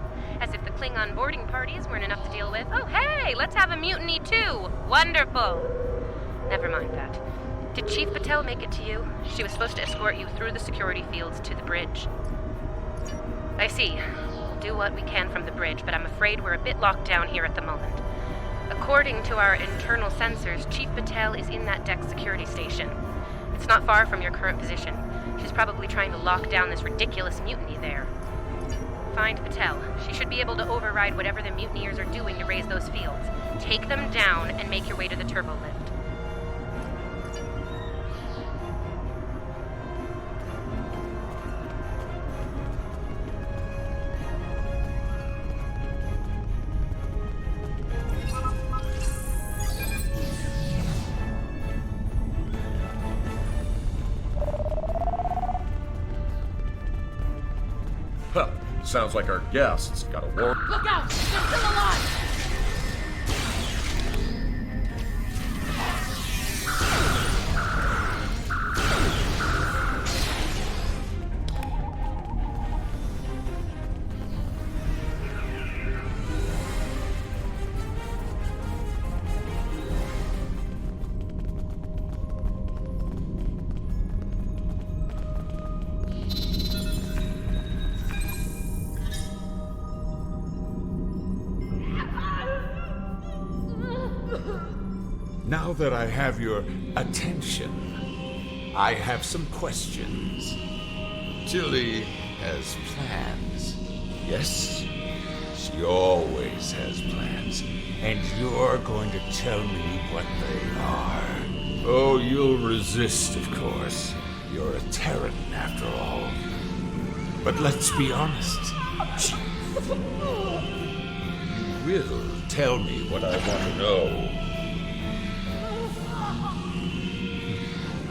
S9: As if the Klingon boarding parties weren't enough to deal with. Oh, hey, let's have a mutiny too. Wonderful. Never mind that. Did Chief Patel make it to you? She was supposed to escort you through the security fields to the bridge. I see. We'll do what we can from the bridge, but I'm afraid we're a bit locked down here at the moment. According to our internal sensors, Chief Patel is in that deck security station. It's not far from your current position. She's probably trying to lock down this ridiculous mutiny there. Find Patel. She should be able to override whatever the mutineers are doing to raise those fields. Take them down and make your way to the turbo lift.
S18: Huh. Sounds like our guests got a war.
S16: Look out! They're still alive!
S6: Now that I have your attention, I have some questions. Tilly has plans, yes? She always has plans, and you're going to tell me what they are. Oh, you'll resist, of course. You're a Terran, after all. But let's be honest, Chief. You will tell me what I want to know.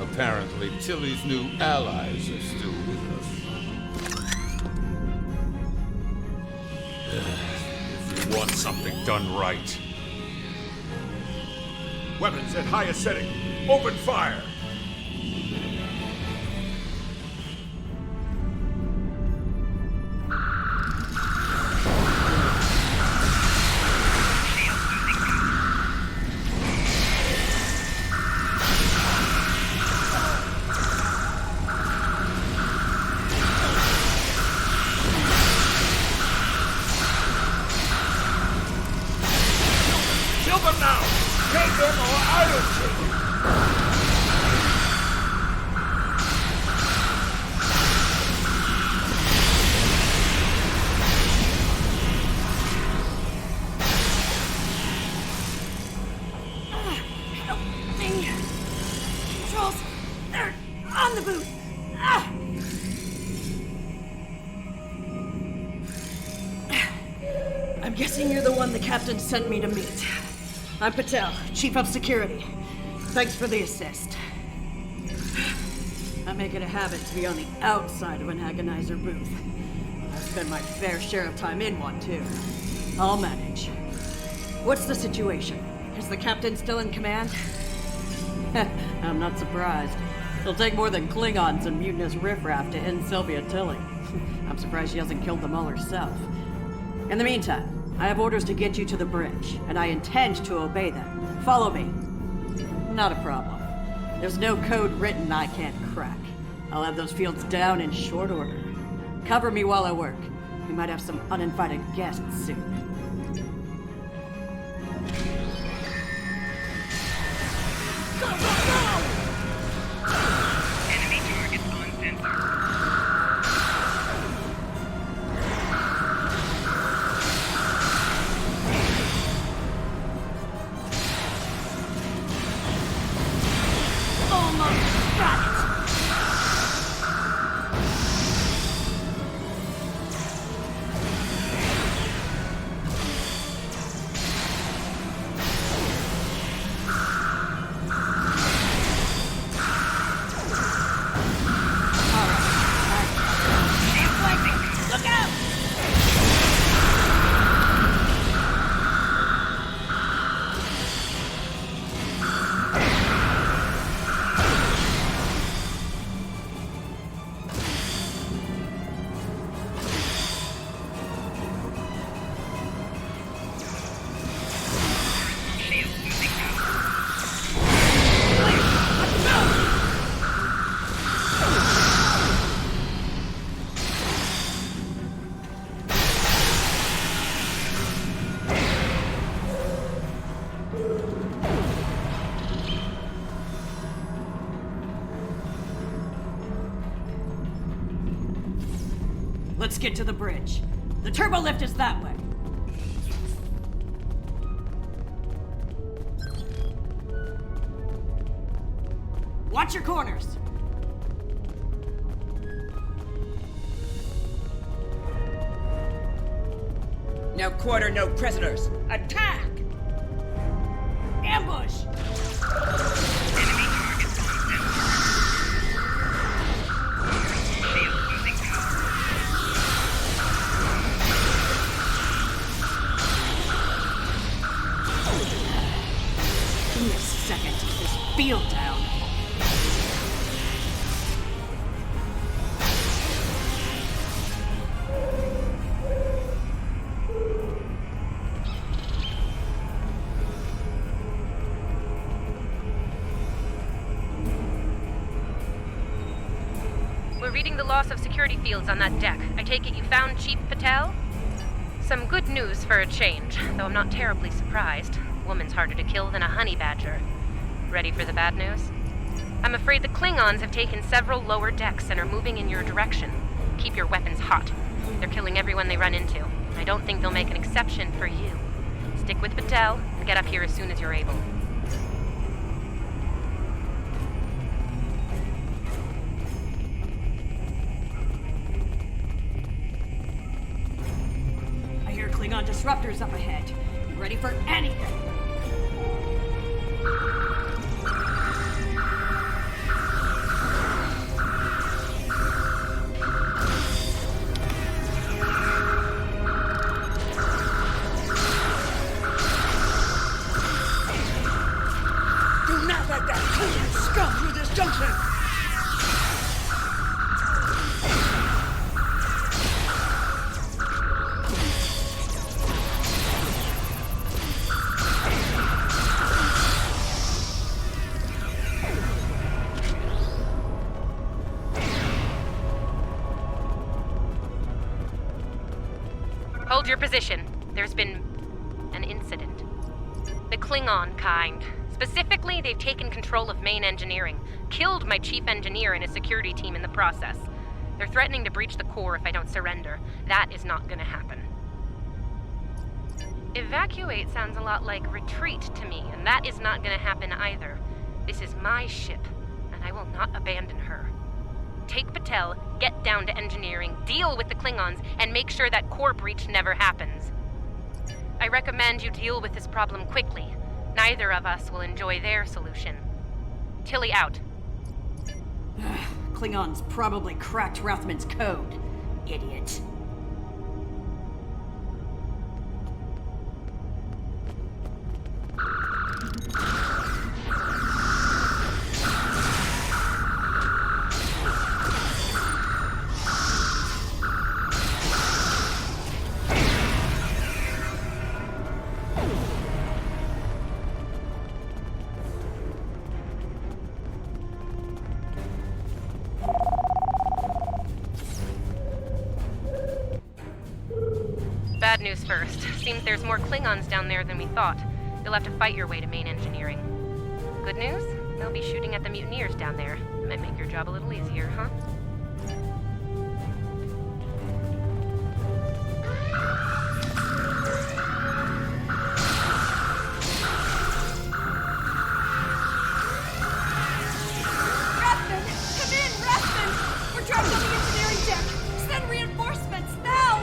S6: Apparently, Tilly's new allies are still with us. If you want something done right. Weapons at highest setting. Open fire!
S3: I'm guessing you're the one the captain sent me to meet. I'm Patel, Chief of Security. Thanks for the assist. I make it a habit to be on the outside of an agonizer booth. I spend my fair share of time in one, too. I'll manage. What's the situation? Is the captain still in command? I'm not surprised. It'll take more than Klingons and mutinous riffraff to end Sylvia Tilly. I'm surprised she hasn't killed them all herself. In the meantime, I have orders to get you to the bridge, and I intend to obey them. Follow me. Not a problem. There's no code written I can't crack. I'll have those fields down in short order. Cover me while I work. We might have some uninvited guests soon.
S8: Enemy targets on sensor.
S3: Almost got it!
S8: Look out!
S3: Let's get to the bridge. The turbo lift is that way. Watch your corners.
S20: No quarter, no prisoners. Attack!
S3: Ambush!
S8: Enemy targets on sensor. Shield losing power.
S3: Give me a second to get this field down.
S9: We're reading the loss of security fields on that deck. I take it you found Chief Patel? Some good news for a change, though I'm not terribly surprised. Woman's harder to kill than a honey badger. Ready for the bad news? I'm afraid the Klingons have taken several lower decks and are moving in your direction. Keep your weapons hot. They're killing everyone they run into. I don't think they'll make an exception for you. Stick with Patel and get up here as soon as you're able.
S3: I hear Klingon disruptors up ahead. You ready for anything?
S15: Do not let that Klingon scum through this junction!
S9: Hold your position. There's been an incident. The Klingon kind. Specifically, they've taken control of main engineering, killed my chief engineer and his security team in the process. They're threatening to breach the core if I don't surrender. That is not gonna happen. Evacuate sounds a lot like retreat to me, and that is not gonna happen either. This is my ship, and I will not abandon her. Take Patel, get down to engineering, deal with the Klingons, and make sure that core breach never happens. I recommend you deal with this problem quickly. Neither of us will enjoy their solution. Tilly out.
S3: Klingons probably cracked Rathman's code. Idiot.
S9: Bad news first. Seems there's more Klingons down there than we thought. You'll have to fight your way to main engineering. Good news? They'll be shooting at the mutineers down there. Might make your job a little easier, huh?
S3: Rathman! Come in, Rathman! We're trapped on the engineering deck! Send reinforcements, now!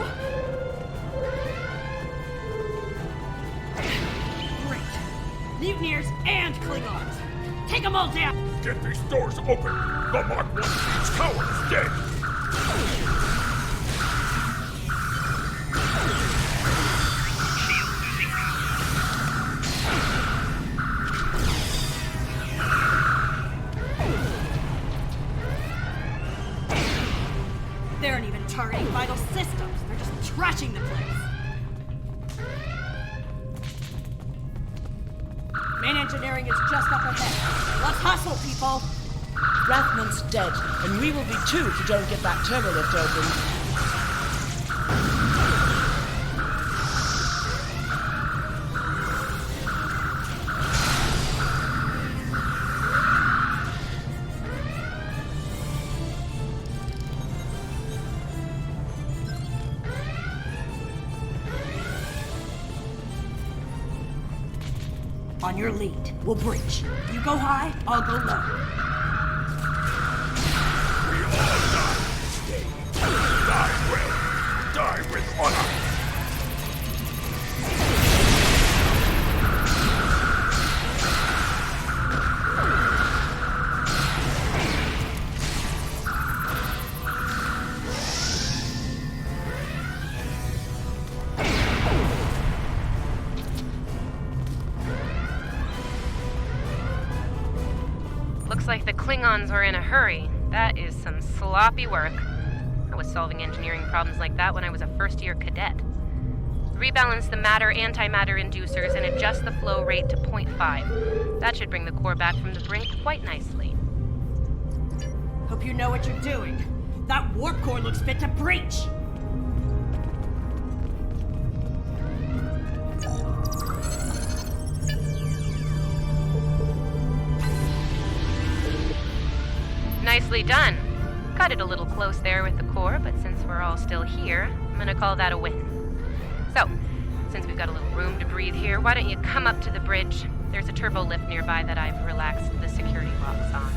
S3: Great. Mutineers and Klingons! Take them all down!
S10: Get these doors open! The Mark 1 Siege Tower is dead!
S3: They aren't even targeting vital systems. They're just trashing the place. Main engineering is just up ahead. Let's hustle, people!
S15: Rathman's dead, and we will be too if you don't get that turbo lift open.
S3: On your lead, we'll breach. You go high, I'll go low.
S10: We all die today. Die well. Die with honor.
S9: Looks like the Klingons were in a hurry. That is some sloppy work. I was solving engineering problems like that when I was a first-year cadet. Rebalance the matter-antimatter inducers and adjust the flow rate to 0.5. That should bring the core back from the brink quite nicely.
S3: Hope you know what you're doing. That warp core looks fit to breach.
S9: Nicely done. Cut it a little close there with the core, but since we're all still here, I'm gonna call that a win. So, since we've got a little room to breathe here, why don't you come up to the bridge? There's a turbo lift nearby that I've relaxed the security locks on.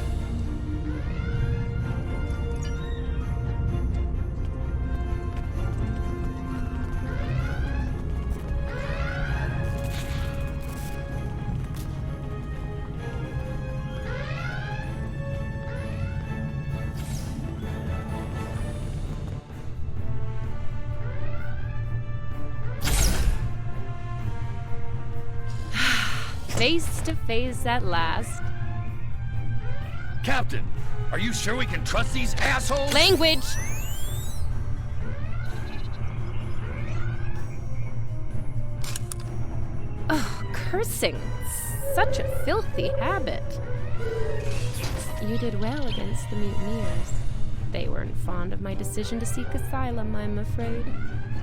S9: Face to face at last.
S6: Captain, are you sure we can trust these assholes?
S9: Language! Oh, cursing. Such a filthy habit. You did well against the mutineers. They weren't fond of my decision to seek asylum, I'm afraid.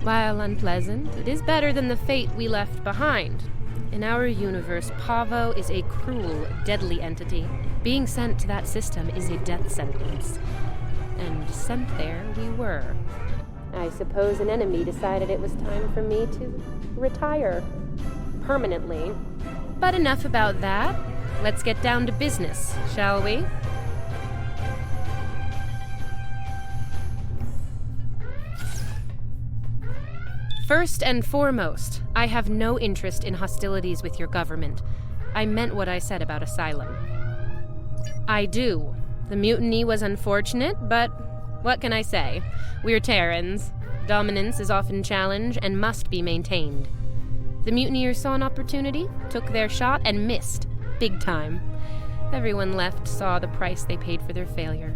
S9: While unpleasant, it is better than the fate we left behind. In our universe, Pavo is a cruel, deadly entity. Being sent to that system is a death sentence. And sent there we were. I suppose an enemy decided it was time for me to retire. Permanently. But enough about that. Let's get down to business, shall we? First and foremost, I have no interest in hostilities with your government. I meant what I said about asylum. I do. The mutiny was unfortunate, but what can I say? We're Terrans. Dominance is often challenged and must be maintained. The mutineers saw an opportunity, took their shot, and missed. Big time. Everyone left saw the price they paid for their failure.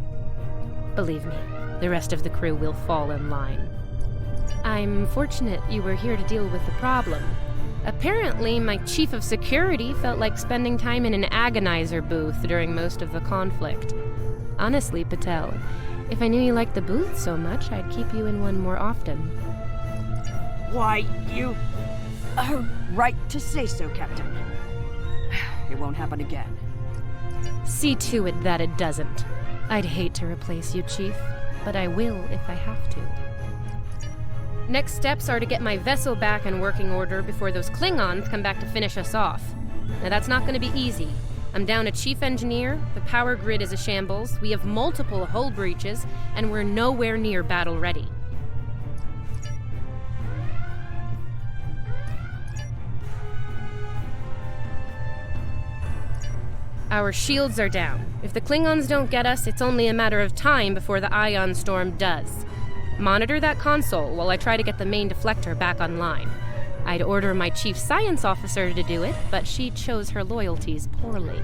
S9: Believe me, the rest of the crew will fall in line. I'm fortunate you were here to deal with the problem. Apparently, my chief of security felt like spending time in an agonizer booth during most of the conflict. Honestly, Patel, if I knew you liked the booth so much, I'd keep you in one more often.
S4: Why, you are right to say so, Captain. It won't happen again.
S9: See to it that it doesn't. I'd hate to replace you, Chief, but I will if I have to. Next steps are to get my vessel back in working order before those Klingons come back to finish us off. Now that's not going to be easy. I'm down a chief engineer, the power grid is a shambles, we have multiple hull breaches, and we're nowhere near battle ready. Our shields are down. If the Klingons don't get us, it's only a matter of time before the ion storm does. Monitor that console while I try to get the main deflector back online. I'd order my chief science officer to do it, but she chose her loyalties poorly.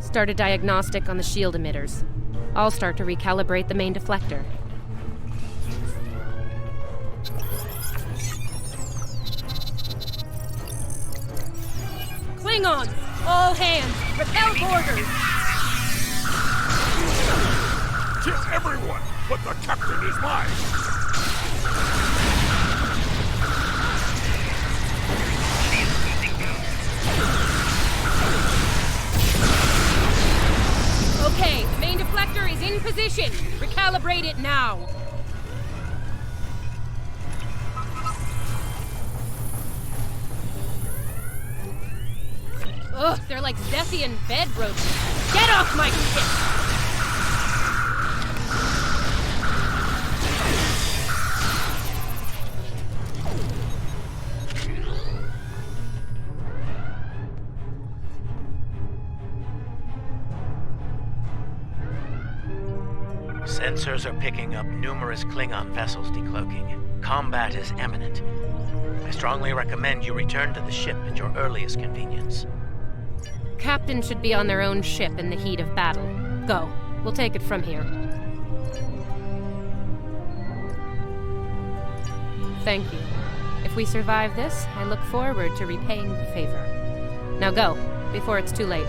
S9: Start a diagnostic on the shield emitters. I'll start to recalibrate the main deflector. Klingons! All hands! Repel boarders!
S10: Kill everyone, but the captain is mine!
S9: Okay, main deflector is in position. Recalibrate it now. Ugh, they're like Zephian bed roaches. Get off my ship!
S14: Sensors are picking up numerous Klingon vessels decloaking. Combat is imminent. I strongly recommend you return to the ship at your earliest convenience.
S9: Captain should be on their own ship in the heat of battle. Go. We'll take it from here. Thank you. If we survive this, I look forward to repaying the favor. Now go, before it's too late.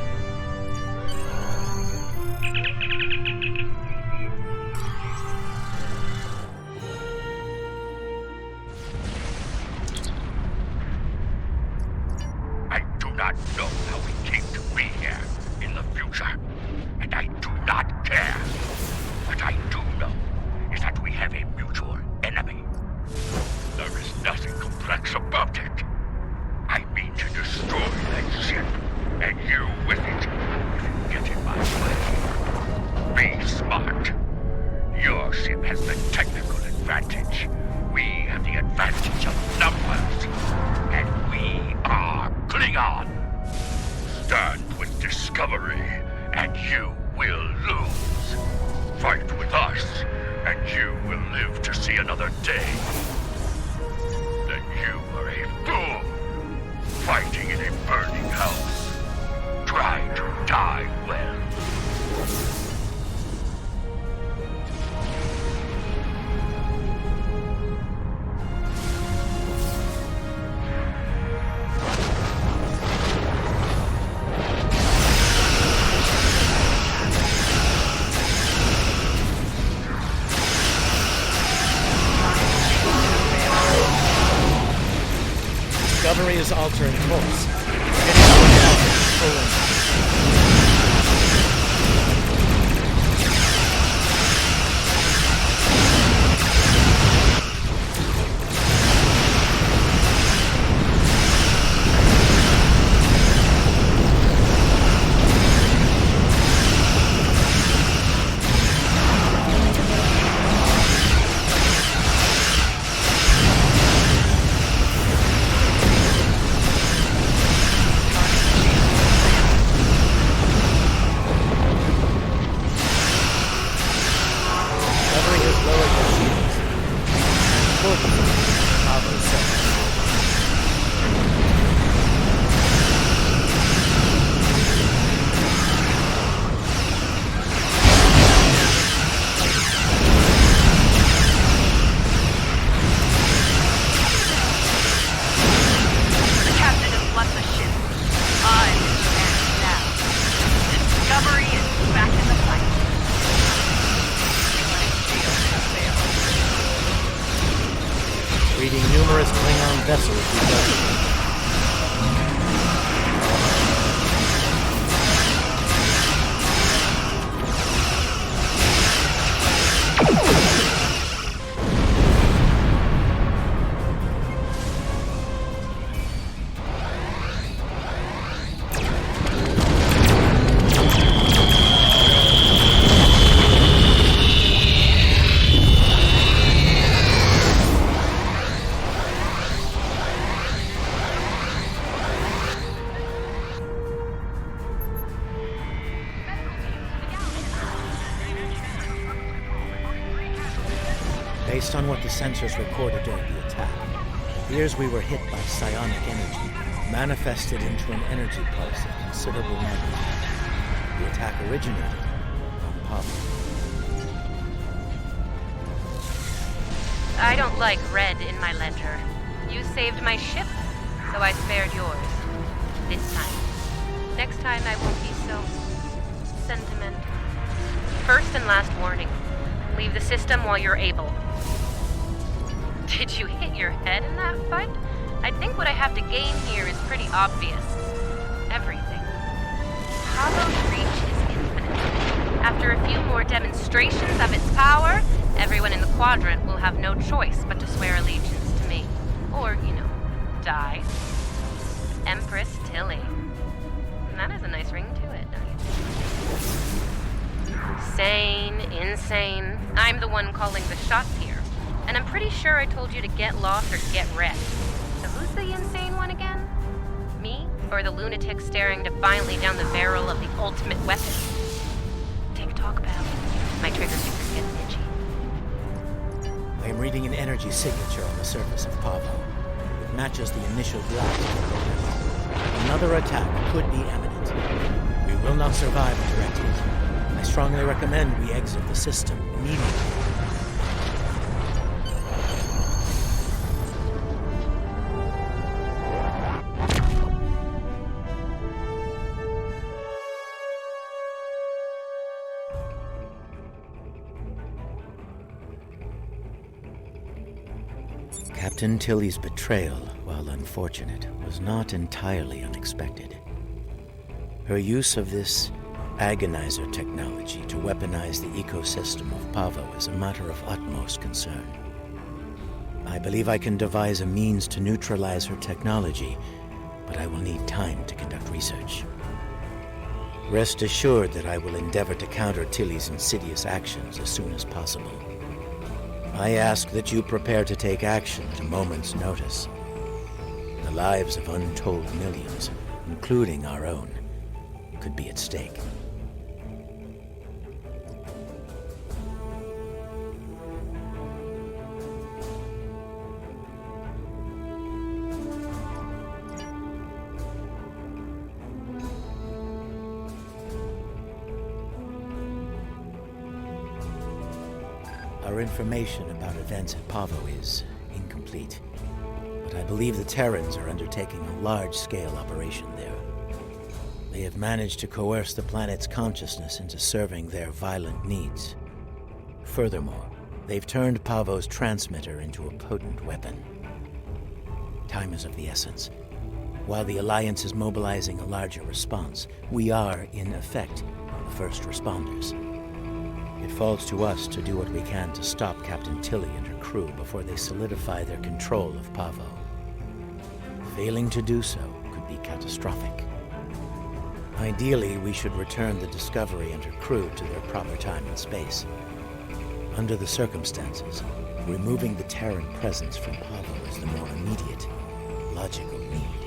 S10: I do not know how we came to be here in the future, and I do not care. has the technical advantage. We have the advantage of numbers. And we are Klingon. Stand with Discovery, and you will lose. Fight with us, and you will live to see another day. Then you are a fool, fighting in a burning house. Try to die well.
S14: Discovery is altering course. Reading numerous Klingon vessels because based on what the sensors recorded during the attack, it appears we were hit by psionic energy, manifested into an energy pulse of considerable magnitude. The attack originated on Papa.
S9: I don't like red in my ledger. You saved my ship, so I spared yours. This time. Next time I won't be so sentimental. First and last warning. Leave the system while you're able. Did you hit your head in that fight? I think what I have to gain here is pretty obvious. Everything. Pavo's reach is infinite. After a few more demonstrations of its power, everyone in the quadrant will have no choice but to swear allegiance to me. Or, die. Empress Tilly. That has a nice ring to it, don't you? Sane, insane. I'm the one calling the shots here. And I'm pretty sure I told you to get lost or get wrecked. So who's the insane one again? Me? Or the lunatic staring defiantly down the barrel of the ultimate weapon? Tick-tock bell. My trigger fingers get itchy.
S14: I am reading an energy signature on the surface of Pavo. It matches the initial blast. Another attack could be imminent. We will not survive a direct hit. I strongly recommend we exit the system immediately. Captain Tilly's betrayal, while unfortunate, was not entirely unexpected. Her use of this agonizer technology to weaponize the ecosystem of Pavo is a matter of utmost concern. I believe I can devise a means to neutralize her technology, but I will need time to conduct research. Rest assured that I will endeavor to counter Tilly's insidious actions as soon as possible. I ask that you prepare to take action at a moment's notice. The lives of untold millions, including our own, could be at stake. Our information about events at Pavo is incomplete, but I believe the Terrans are undertaking a large-scale operation there. They have managed to coerce the planet's consciousness into serving their violent needs. Furthermore, they've turned Pavo's transmitter into a potent weapon. Time is of the essence. While the Alliance is mobilizing a larger response, we are, in effect, the first responders. It falls to us to do what we can to stop Captain Tilly and her crew before they solidify their control of Pavo. Failing to do so could be catastrophic. Ideally, we should return the Discovery and her crew to their proper time and space. Under the circumstances, removing the Terran presence from Pavo is the more immediate, logical need.